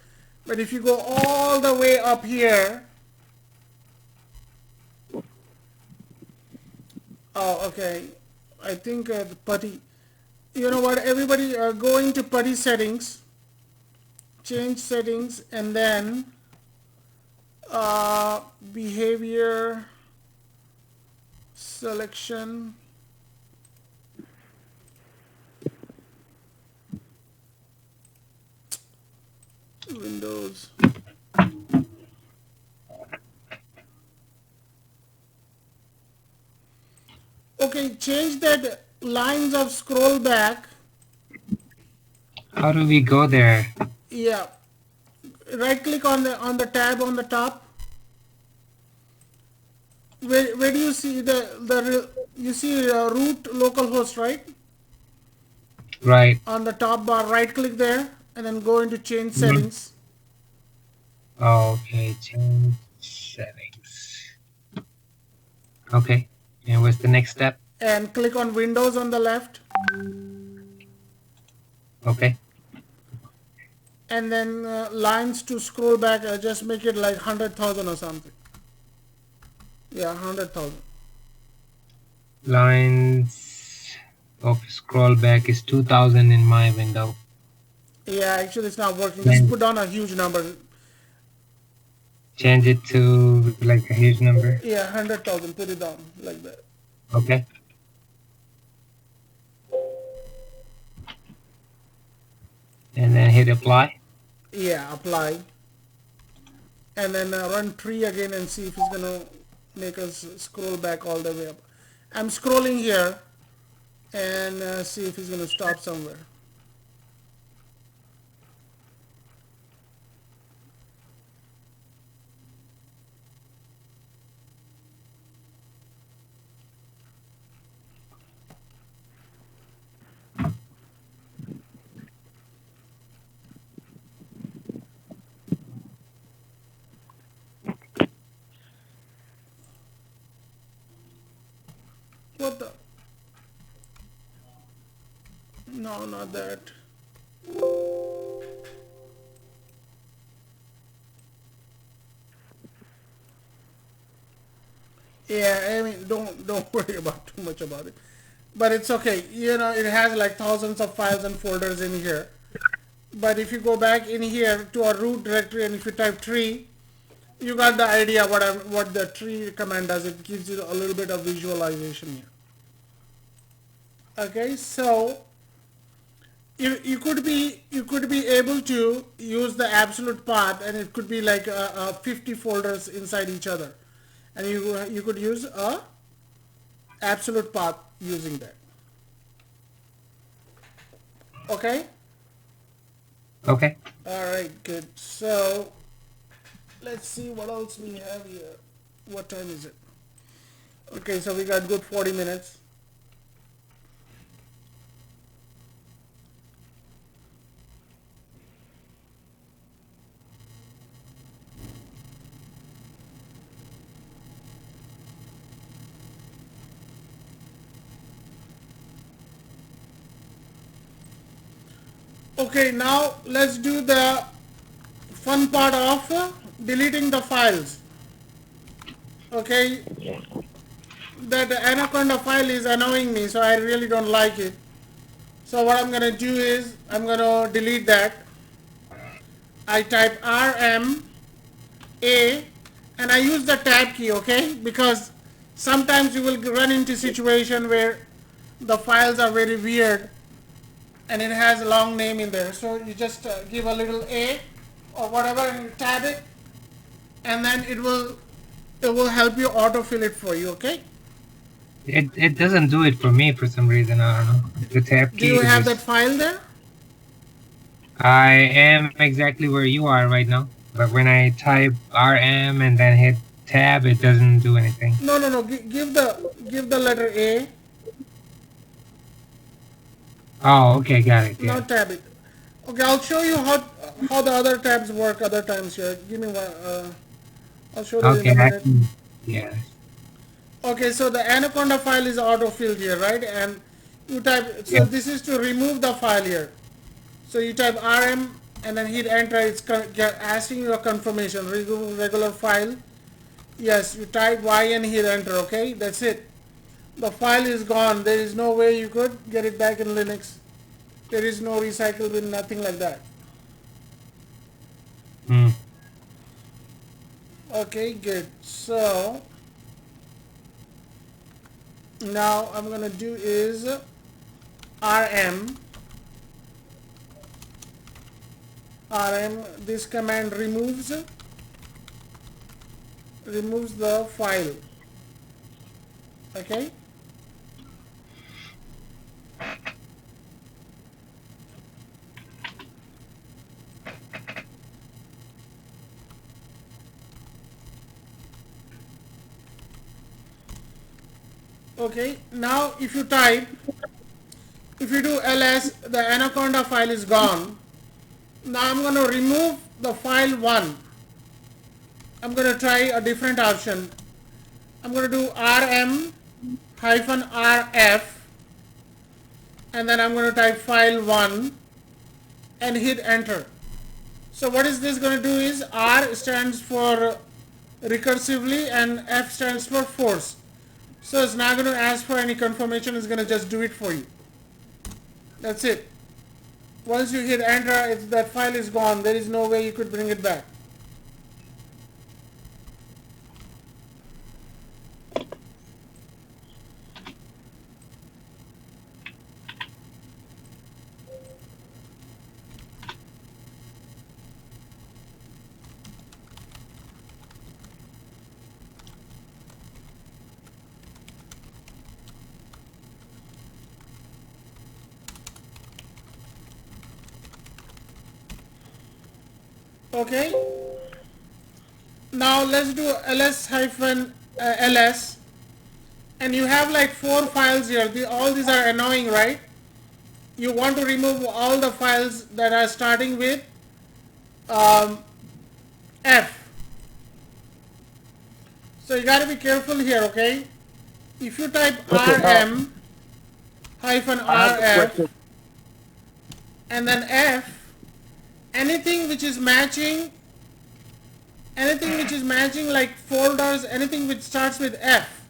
But if you go all the way up here, oh, okay, I think the PuTTY, you know what, everybody go into PuTTY settings, change settings, and then behavior selection, Windows, Okay, change that lines of scroll back. How do we go there? Yeah, right click on the tab on the top. Where do you see you see root localhost, right? Right. On the top bar, right click there and then go into change Mhm. settings. Okay, change settings. Okay, and what's the next step? And click on Windows on the left. Okay. And then lines to scroll back, just make it like 100,000 or something. Yeah, 100,000. Lines of scroll back is 2000 in my window. Yeah, actually it's not working. Just Then put down a huge number. change it to like a huge number. Yeah, 100,000. Put it down like that. Okay. And then hit apply. Yeah, apply. And then run tree again and see if it's gonna make us scroll back all the way up. I'm scrolling here and see if it's gonna stop somewhere. What the? No, not that. Yeah, I mean, don't worry about too much about it. But it's okay. You know, it has like thousands of files and folders in here. But if you go back in here to our root directory and if you type tree, you got the idea what the tree command does. It gives you a little bit of visualization here. Okay, so you could be able to use the absolute path, and it could be like 50 folders inside each other, and you could use a absolute path using that. Okay. Okay. All right, good. So let's see what else we have here. What time is it? Okay, so we got good 40 minutes. Okay, now let's do the fun part of deleting the files. Okay, that Anaconda file is annoying me, so I really don't like it. So what I'm gonna do is I'm gonna delete that. I type RMA and I use the tab key, okay? Because sometimes you will run into situation where the files are very weird and it has a long name in there. So you just give a little A or whatever and you tab it, and then it will help you autofill it for you, okay? It doesn't do it for me for some reason. I don't know. The tab Do key you is have that just. file there? I am exactly where you are right now. But when I type RM and then hit tab, it doesn't do anything. No. Give the letter A. Oh, okay, got it. Now Yeah. tab it. Okay, I'll show you how the other tabs work other times here. Give me one. I'll show you in Okay, a I minute. can. Yeah. Okay, so the Anaconda file is auto-filled here, right? And you type, so Yeah. this is to remove the file here. So you type RM and then hit enter. It's asking you a confirmation, regular file. Yes, you type Y and hit enter, okay? That's it. The file is gone. There is no way you could get it back in Linux. There is no recycle bin, nothing like that. Hmm. Okay, good. So now I'm gonna do is RM. This command removes the file. Okay. Okay, now if you type, if you do ls, the anaconda file is gone. Now I'm going to remove the file 1. I'm going to try a different option. I'm going to do rm hyphen rf, and then I'm going to type file 1 and hit enter. So what is this going to do is R stands for recursively and F stands for force. So it's not going to ask for any confirmation, it's going to just do it for you. That's it. Once you hit enter, that file is gone. There is no way you could bring it back. Okay. Now let's do ls hyphen ls, and you have like 4 files here. All these are annoying, right? You want to remove all the files that are starting with F. So you got to be careful here, okay? If you type rm hyphen I have a rf question. and then F, anything which is matching like folders, anything which starts with F,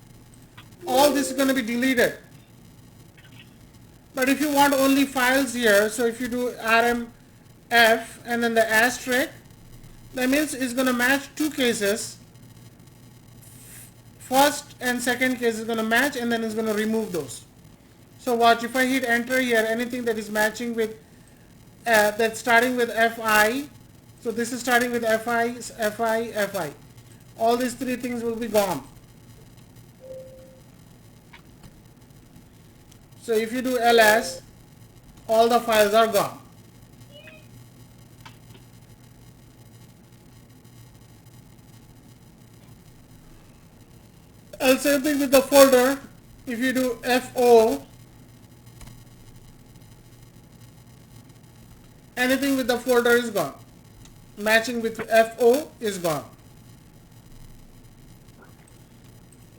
all this is going to be deleted. But if you want only files here, so if you do rm F and then the asterisk, that means it's going to match 2 cases. First and second case is going to match, and then it's going to remove those. So watch, if I hit enter here, anything that is matching with that's starting with fi, so this is starting with fi, fi, fi. All these 3 things will be gone. So if you do ls, all the files are gone. And same thing with the folder. If you do fo, anything with the folder is gone. Matching with fo is gone.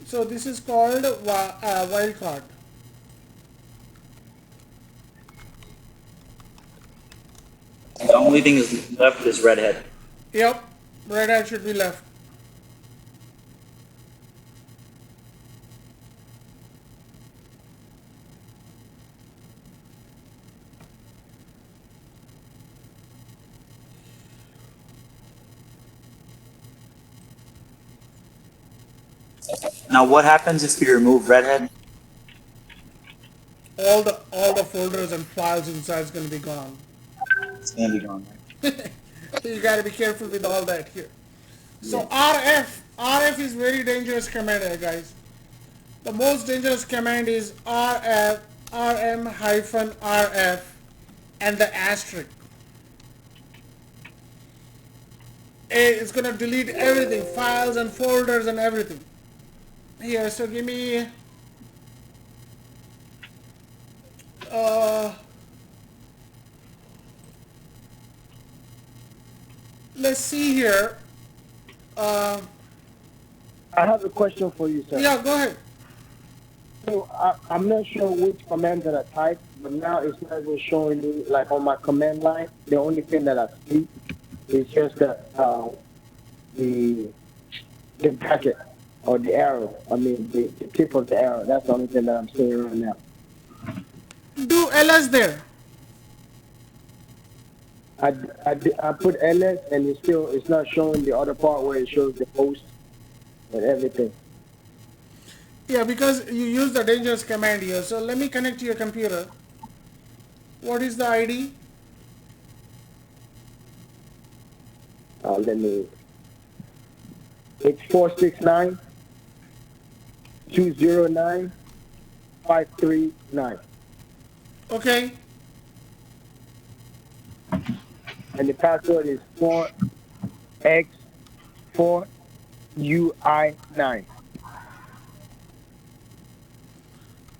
So this is called wildcard. The only thing is left is redhead. Yep, red hat should be left. Now, what happens if you remove redhead? All the folders and files inside is going to be gone. It's gonna be gone, right? You got to be careful with all that here. So RF is very dangerous command here, guys. The most dangerous command is rm hyphen rf and the asterisk. It's going to delete everything, files and folders and everything. Here, so give me let's see here. I have a question for you, sir. Yeah, go ahead. So I'm not sure which command that I typed, but now it's not even showing me, like on my command line. The only thing that I see is just the bracket or the arrow. I mean, the tip of the arrow. That's the only thing that I'm seeing right now. Do ls there. I put ls and it's not showing the other part where it shows the post and everything. Yeah, because you use the dangerous command here. So let me connect to your computer. What is the ID? Let me. It's 469 209 539. Okay. And the password is 4x4ui9.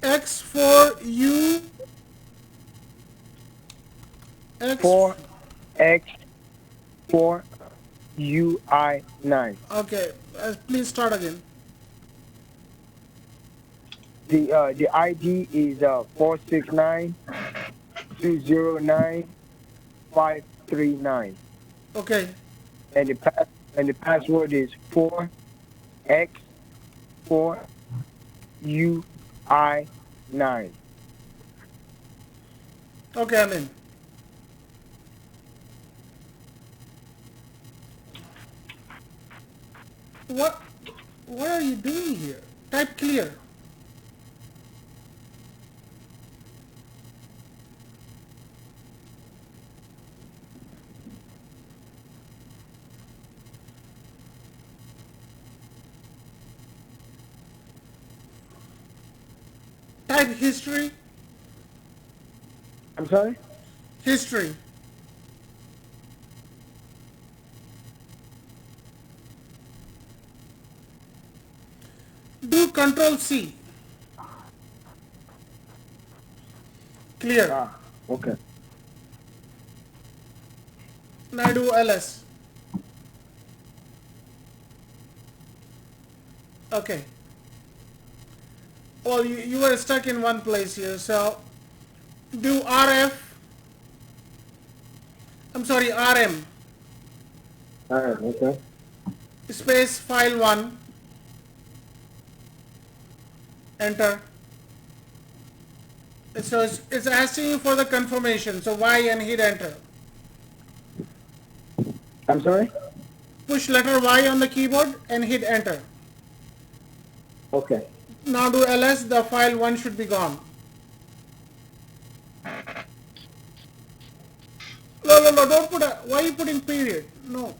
X for U. X. 4X4UI9. Okay, please start again. The ID is 469209539, Okay. and the password is 4X4UI9. Okay, I'm in. What are you doing here? Type clear. Type history. I'm sorry? History. Do Control C. Clear. Okay. Now do ls. Okay. Well, you were stuck in one place here, so do RF. I'm sorry, RM. Alright, okay. Space file 1. Enter. So it's asking you for the confirmation. So Y and hit enter. I'm sorry? Push letter Y on the keyboard and hit enter. Okay. Now do ls. The file 1 should be gone. No, don't put a, why are you putting period? No.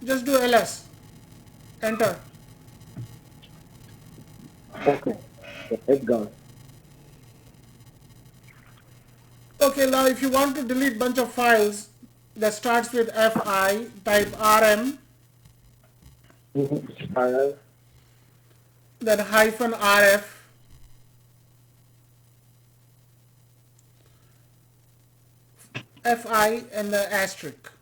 Just do ls. Enter. Okay. It's gone. Okay, now if you want to delete bunch of files that starts with fi, type rm, Alright. then hyphen rf, fi, and the asterisk.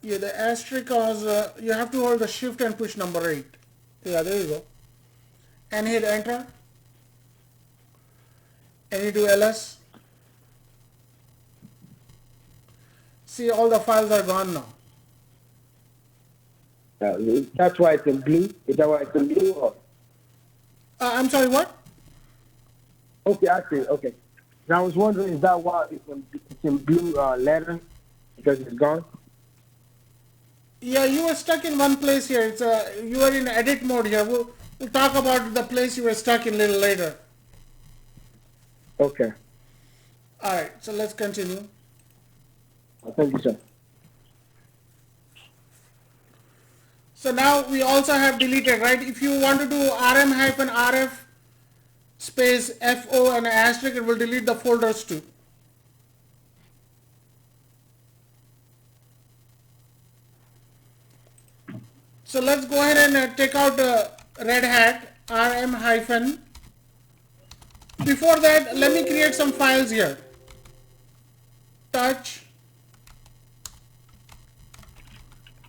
Yeah, the asterisk was, you have to hold the shift and push number 8. Yeah, there you go. And hit enter. And you do ls. See, all the files are gone now. That's why it's in blue. Is that why it's in blue? Or? I'm sorry, what? Okay, I see. Okay. Now I was wondering, is that why it's in blue letter? Because it's gone? Yeah, you were stuck in one place here. It's you are in edit mode here. We'll talk about the place you were stuck in a little later. Okay. All right, so let's continue. Thank you, sir. So now we also have deleted, right? If you want to do rm-rf space fo and asterisk, it will delete the folders too. So let's go ahead and take out Red Hat rm hyphen. Before that, let me create some files here. Touch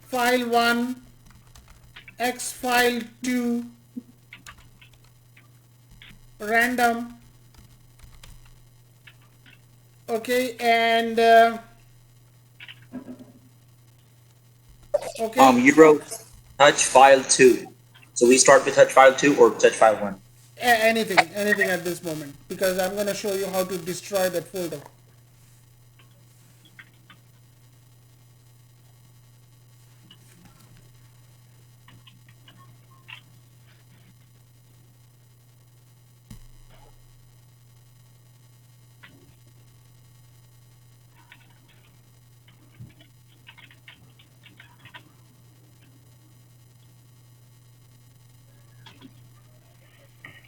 file 1, x file 2, random. Okay, and okay. You wrote touch file 2. So we start with touch file 2 or touch file 1? Anything at this moment, because I'm going to show you how to destroy that folder.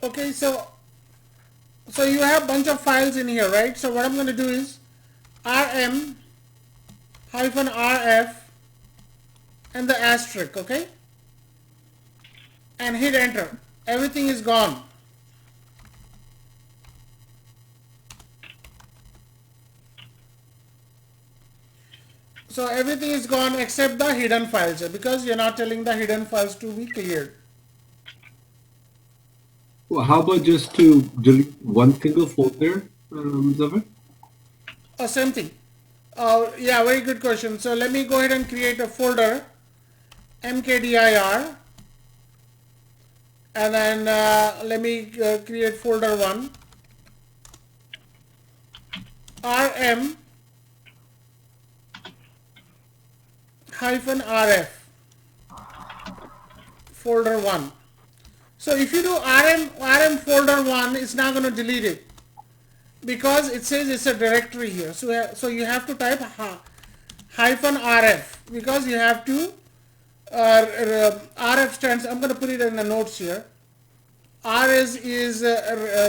Okay, so you have a bunch of files in here, right? So what I'm going to do is rm hyphen rf and the asterisk, okay? And hit enter. Everything is gone. So everything is gone except the hidden files, because you're not telling the hidden files to be cleared. Well, how about just to delete one single folder, Zafar? Oh, same thing. Yeah, very good question. So let me go ahead and create a folder, mkdir, and then let me create folder 1, rm hyphen rf, folder 1. So if you do rm folder 1, it's not going to delete it, because it says it's a directory here. So you have to type hyphen rf, because you have to rf stands, I'm going to put it in the notes here. R is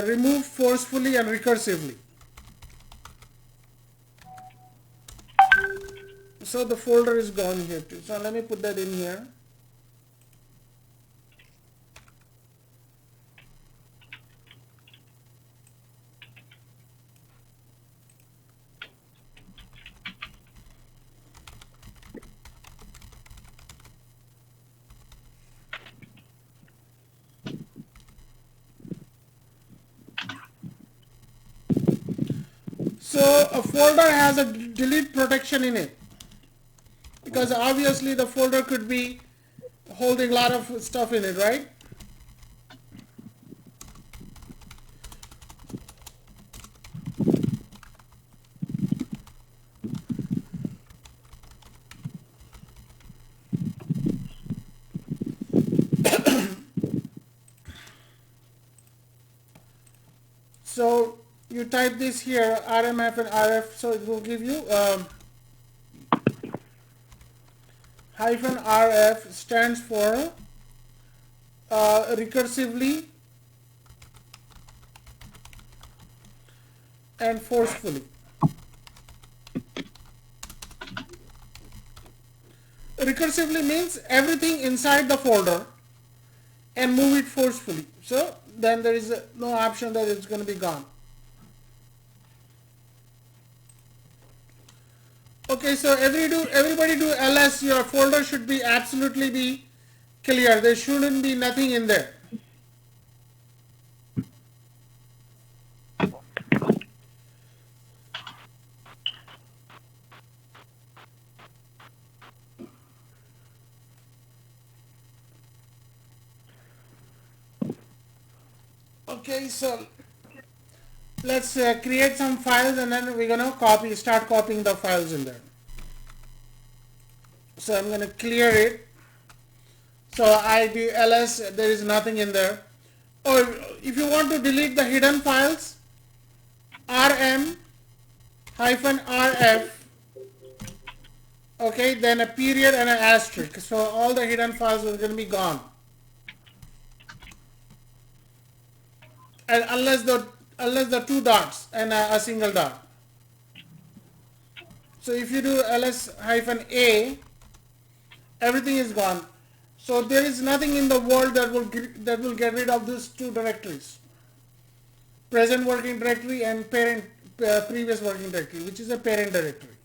removed forcefully and recursively. So the folder is gone here too. So let me put that in here. So a folder has a delete protection in it, because obviously the folder could be holding a lot of stuff in it, right? So you type this here, rmf and rf, so it will give you hyphen rf stands for recursively and forcefully. Recursively means everything inside the folder and move it forcefully. So then there is no option that it's going to be gone. Okay, so everybody do ls. Your folder should be absolutely be clear. There shouldn't be nothing in there. Okay, so let's create some files, and then we're gonna start copying the files in there. So I'm gonna clear it. So I do ls, there is nothing in there. Or if you want to delete the hidden files, rm hyphen rf, okay, then a period and an asterisk. So all the hidden files are going to be gone. And unless the two dots and a single dot. So if you do ls hyphen a, everything is gone. So there is nothing in the world that will get rid of these two directories. Present working directory and previous working directory, which is a parent directory.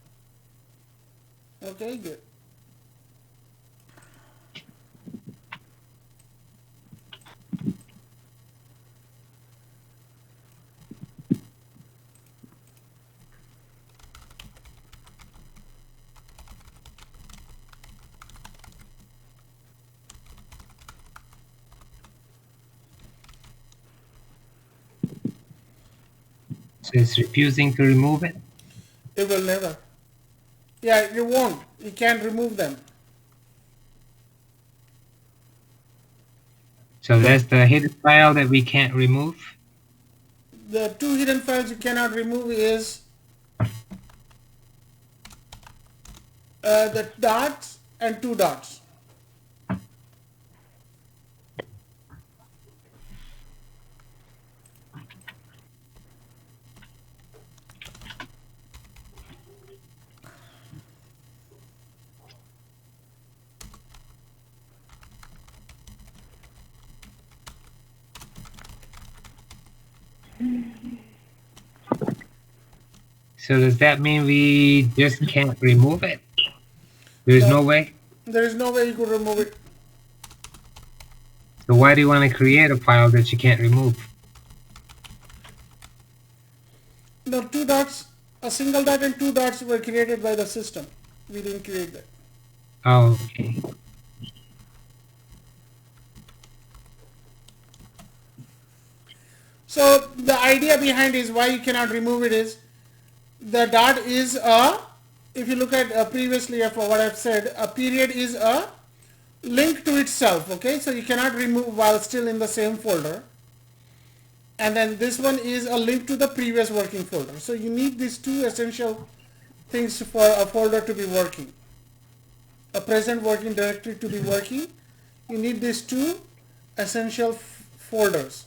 Okay, good. So it's refusing to remove it. It will never. Yeah, you won't. You can't remove them. So that's the hidden file that we can't remove. The two hidden files you cannot remove is the dots and two dots. So does that mean we just can't remove it? There's no way? There is no way you could remove it. So why do you want to create a file that you can't remove? No, two dots, a single dot and two dots were created by the system. We didn't create that. Oh, okay. So the idea behind is why you cannot remove it is the dot is a, if you look at previously for what I've said, a period is a link to itself, okay? So you cannot remove while still in the same folder. And then this one is a link to the previous working folder. So you need these two essential things for a folder to be working. A present working directory to be working, you need these two essential folders.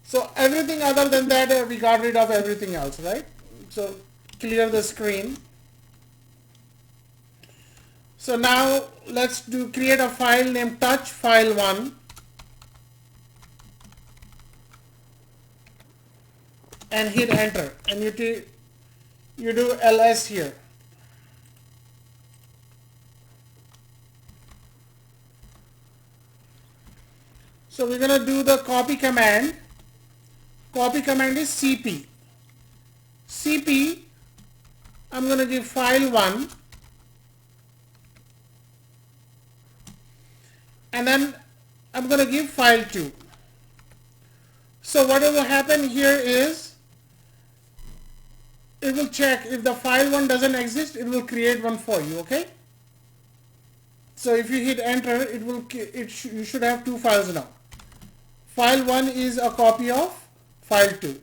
So everything other than that, we got rid of everything else, right? So clear the screen. So now let's create a file named touch file1 and hit enter, and you do ls here. So we're gonna do the copy command. Copy command is cp. cp, I'm gonna give file1, and then I'm gonna give file2. So what will happen here is it will check if the file1 doesn't exist, it will create one for you, okay? So if you hit enter, you should have two files now. File1 is a copy of file2.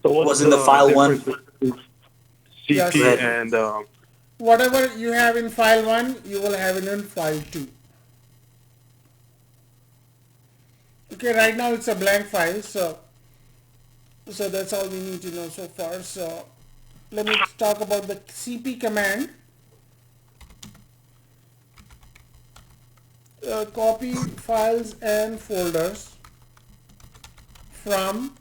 So what's Was in the file one? CP Yes. and Whatever you have in file1, you will have it in file2. Okay, right now it's a blank file, so that's all we need to know so far. So let me talk about the cp command. Copy files and folders from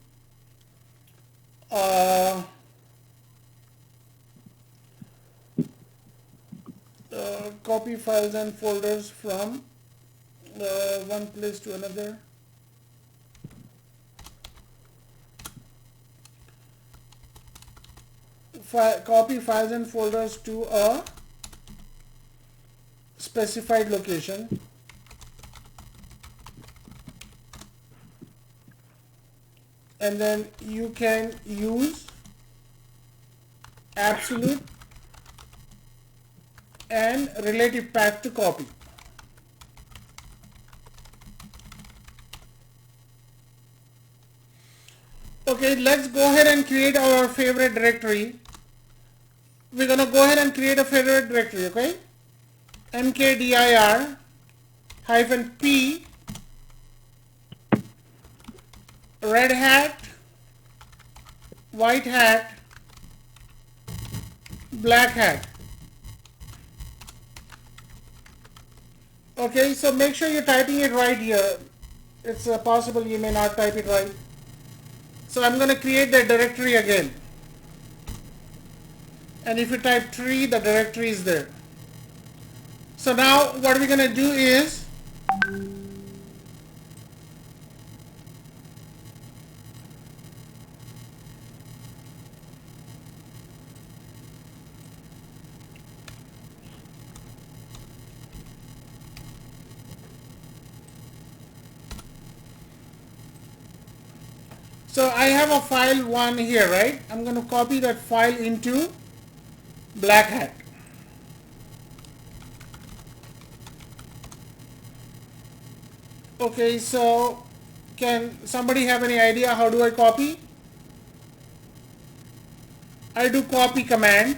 copy files and folders from one place to another. Copy files and folders to a specified location. And then you can use absolute and relative path to copy. Okay, let's go ahead and create our favorite directory. We're gonna go ahead and create a favorite directory, okay? mkdir -p red hat, white hat, black hat. Okay, so make sure you're typing it right here. It's possible you may not type it right. So I'm going to create the directory again. And if you type tree, the directory is there. So now what we're going to do is so I have a file 1 here, right? I'm going to copy that file into black hat. Okay, so can somebody have any idea how do I copy? I do copy command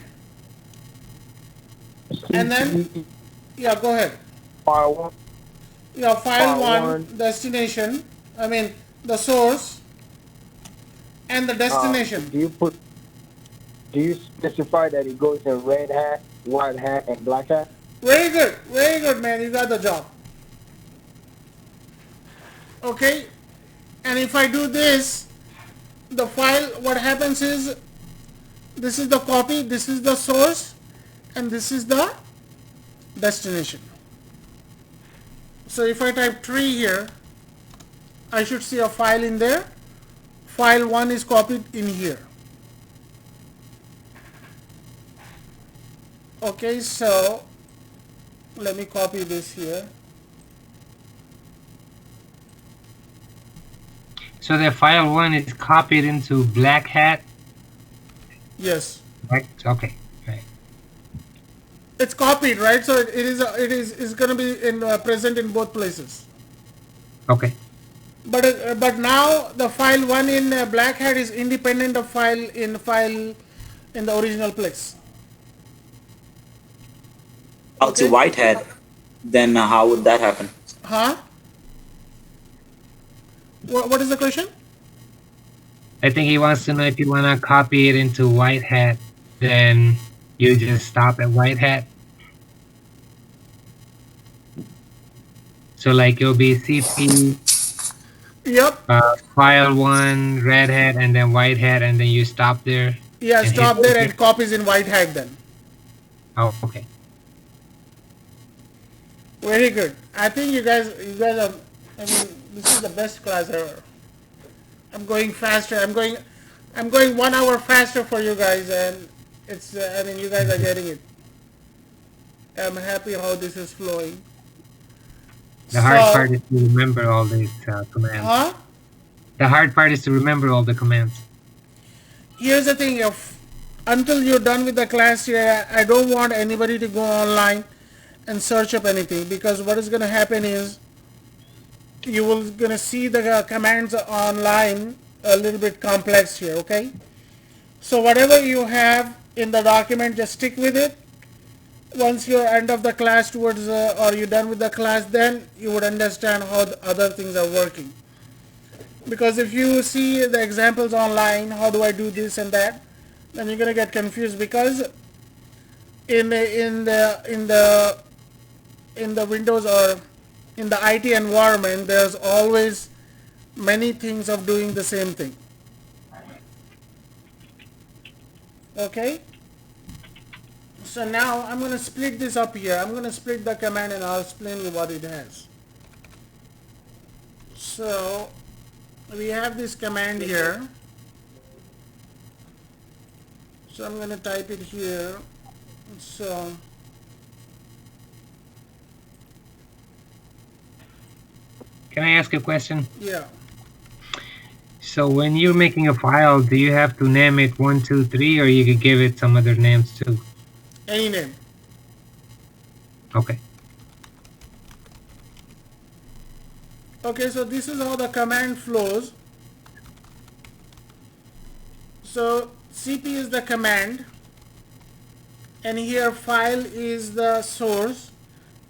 and then, yeah, go ahead. File one. Yeah, file File 1, one. destination, I mean the source, and the destination. Do you specify that it goes in red hat, white hat, and black hat? Very good, man. You got the job. Okay, and if I do this, the file, what happens is, this is the copy, this is the source, and this is the destination. So if I type tree here, I should see a file in there. File 1 is copied in here. Okay, so let me copy this here. So the file 1 is copied into black hat? Yes. Right? Okay. Right. It's copied, right? So it is going to be present in both places. Okay. But now the file 1 in black hat is independent of file in the original place. Out to white hat, then how would that happen? Huh? What is the question? I think he wants to know if you want to copy it into white hat, then you just stop at white hat. So like it'll be CP, Yep. file 1, red hat, and then white hat, and then you stop there. Yeah, stop there and copies in white hat then. Oh, okay. Very good. I think you guys are, I mean, this is the best class ever. I'm going faster. I'm going 1 hour faster for you guys, and it's, I mean, you guys are getting it. I'm happy how this is flowing. The hard part is to remember all these commands. Huh? The hard part is to remember all the commands. Here's the thing, until you're done with the class here, I don't want anybody to go online and search up anything, because what is going to happen is you will going to see the commands online a little bit complex here, okay? So whatever you have in the document, just stick with it. Once you're end of the class towards or you're done with the class, then you would understand how the other things are working. Because if you see the examples online, how do I do this and that, then you're gonna get confused, because in the Windows or in the IT environment, there's always many things of doing the same thing. Okay? So now I'm going to split this up here. I'm going to split the command and I'll explain you what it has. So we have this command here. So I'm going to type it here. So Can I ask a question? yeah. So when you're making a file, do you have to name it 1, 2, 3, or you could give it some other names too? Any name. Okay. Okay, so this is how the command flows. So cp is the command, and here file is the source,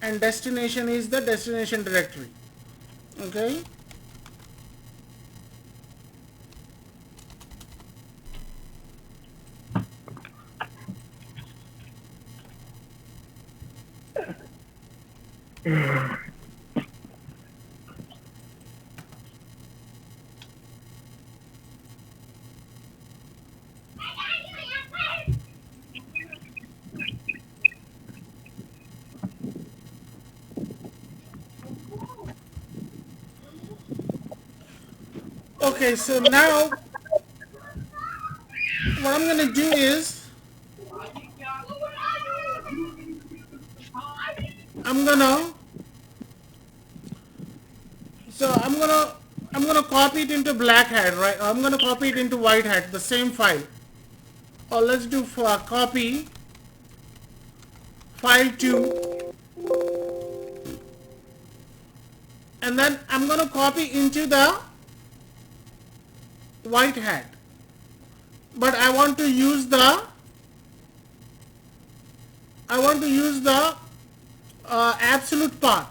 and destination is the destination directory. Okay. Okay, so now what I'm going to do is I'm gonna copy it into black hat, right? I'm gonna copy it into white hat, the same file. Or let's do copy file 2, and then I'm gonna copy into the white hat, but I want to use the absolute path.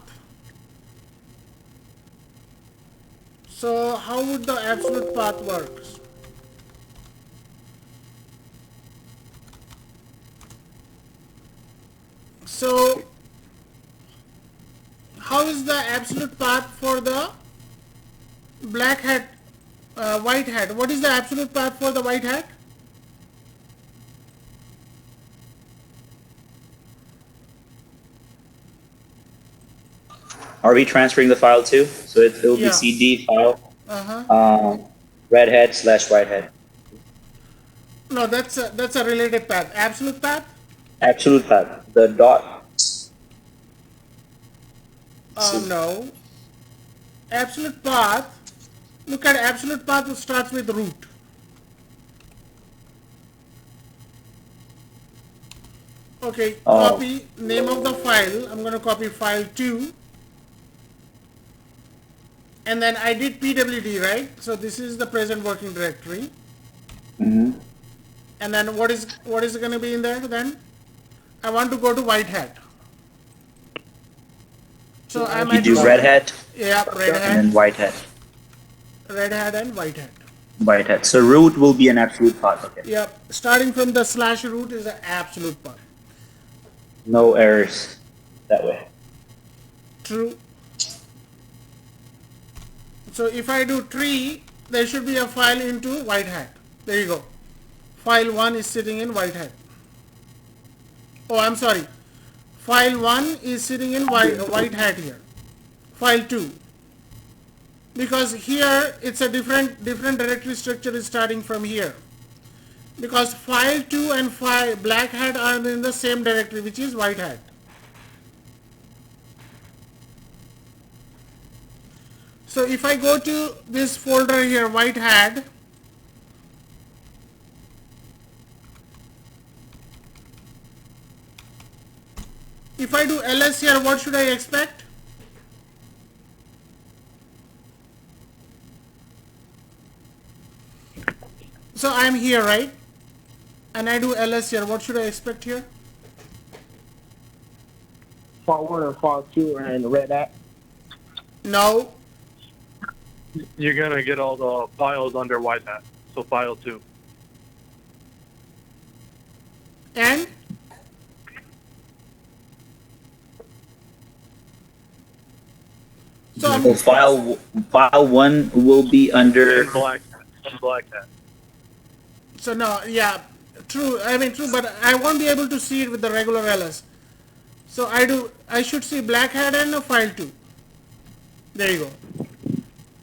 So how would the absolute path work? So how is the absolute path for the black hat, white hat? What is the absolute path for the white hat? Are we transferring the file too? So it will be Yeah. CD file, Uh-huh. red hat / white hat. No, that's a related path. Absolute path? Absolute path. The dot. No. Absolute path. Look at absolute path, starts with root. Okay, Oh. copy name of the file. I'm going to copy file 2. And then I did pwd, right? So this is the present working directory. Mm-hmm. And then what is going to be in there then? I want to go to white hat. So I'm You at do red hat. Yeah, red hat. And then white hat. Red hat and white hat. White hat. So root will be an absolute path. Okay. Yep. Starting from the /root is an absolute path. No errors that way. True. So if I do tree, there should be a file into white hat. There you go. File 1 is sitting in white hat. Oh, I'm sorry. File 1 is sitting in white hat here. File 2. Because here it's a different directory structure is starting from here. Because file 2 and file black hat are in the same directory, which is white hat. So if I go to this folder here, white hat, if I do ls here, what should I expect? So I'm here, right? And I do ls here, what should I expect here? File 1 and file 2 and red hat. No. You're gonna get all the files under white hat. So file 2. And? So I'm, So file 1 will be under Black hat. so no, yeah, true. I mean true, but I won't be able to see it with the regular ls. So I should see black hat and a file 2. There you go.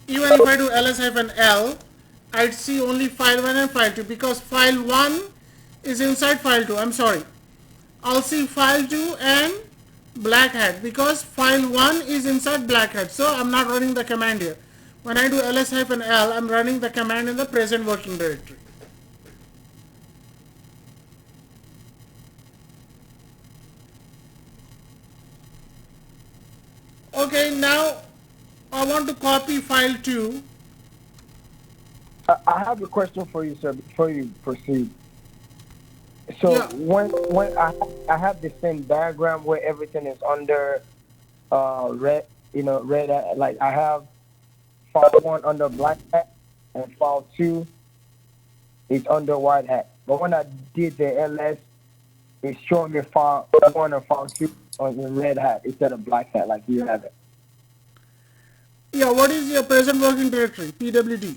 Even if I do ls-l, I'd see only file 1 and file 2 because file 1 is inside file 2. I'm sorry. I'll see file 2 and black hat because file 1 is inside black hat. So I'm not running the command here. When I do ls-l, I'm running the command in the present working directory. Okay, now I want to copy file 2. I have a question for you, sir, before you proceed. So Yeah. when I have the same diagram where everything is under red, red hat, like I have file 1 under black hat and file 2 is under white hat. But when I did the ls, it's showing me file 1 and file 2 on the red hat instead of black hat, like you have it. Yeah, what is your present working directory? pwd.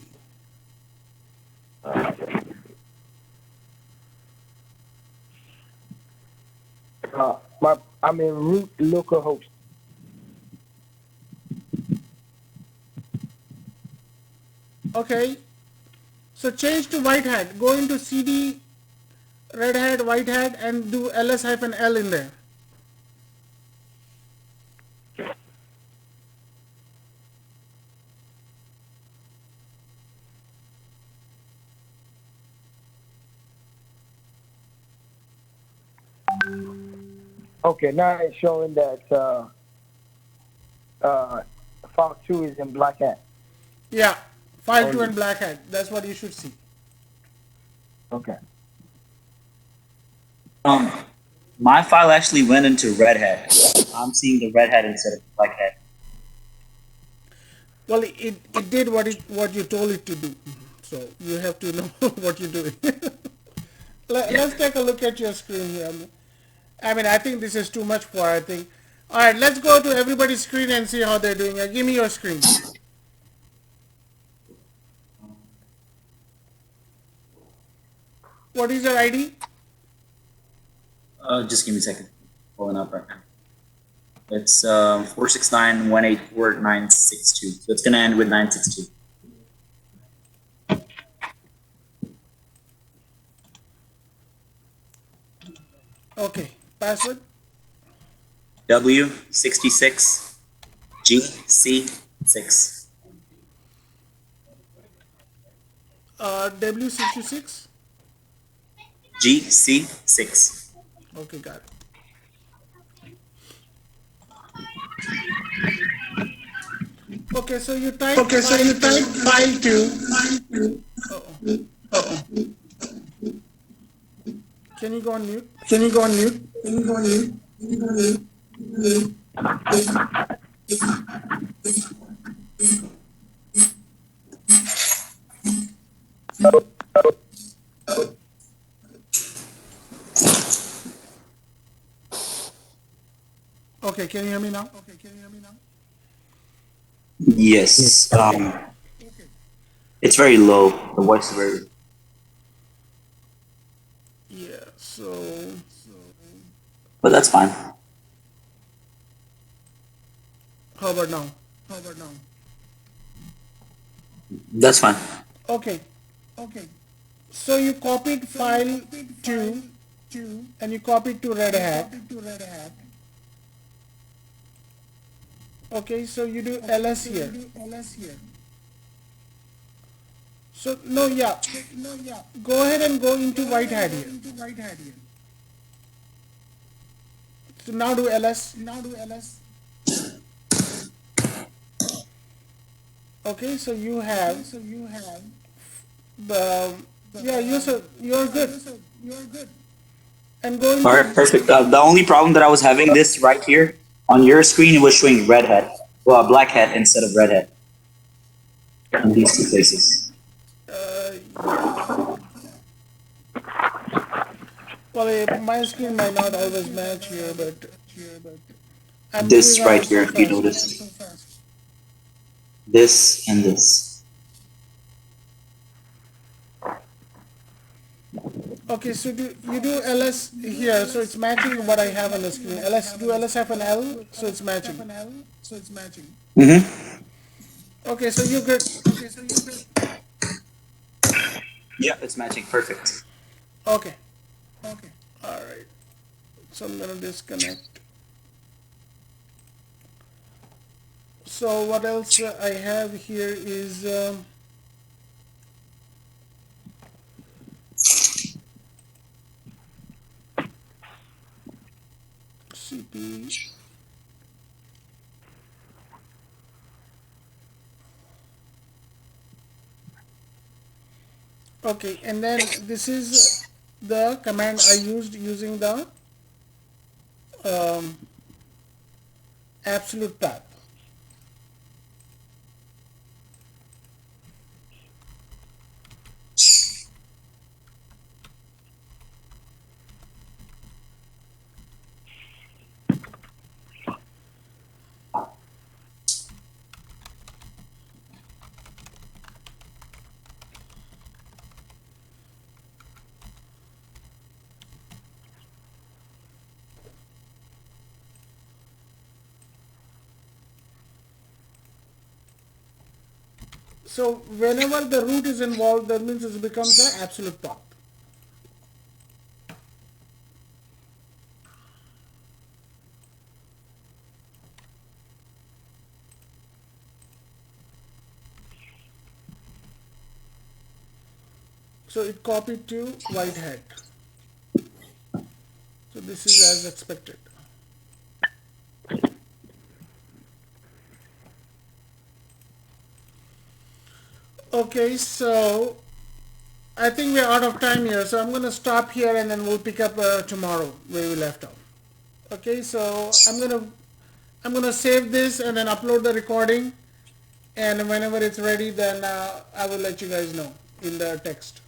I'm in root localhost. Okay, so change to white hat. Go into cd red hat white hat and do ls-l in there. Okay, now it's showing that file 2 is in black hat. Yeah, file 2 and black hat. That's what you should see. Okay. my file actually went into red hat. I'm seeing the red hat instead of black hat. Well, it did what you told it to do. So you have to know what you're doing. Let's take a look at your screen here. I mean, I think this is too much for, I think. All right, let's go to everybody's screen and see how they're doing. Give me your screen. What is your ID? Just give me a second. Pulling up right now. It's 469-184-962. So it's gonna end with 962. Okay, password? W66GC6. W66? GC6. Okay, got it. Okay, so you type file two. Uh-oh. Can you go on mute? Okay, can you hear me now? Yes. It's very low. The voice is very. Yeah, so But that's fine. how about now? That's fine. Okay. So you copied file 2 and you copied to Red Hat. Okay, so you do ls here. So no, yeah. Go ahead and go into White Hat here. So now do ls. Okay, so you have the yeah, you're good. And go All right, into perfect. The only problem that I was having this right here on your screen, it was showing red hat, well, black hat instead of red hat in these two places. yeah. Well, my screen might not always match here, but I'm This moving right around so here, if you fast. notice, this and this. Okay, so you do ls here, so it's matching what I have on the screen. ls have an L, so it's matching. Mm-hmm. Okay, so you're good. Yeah, it's matching. Perfect. Okay. All right. So I'm gonna disconnect. So what else I have here is CP. Okay, and then this is the command I used using the absolute path. So whenever the root is involved, that means it becomes an absolute path. So it copied to white hat. So this is as expected. Okay, so I think we're out of time here, so I'm going to stop here and then we'll pick up tomorrow where we left off. Okay, so I'm gonna save this and then upload the recording, and whenever it's ready, then I will let you guys know in the text.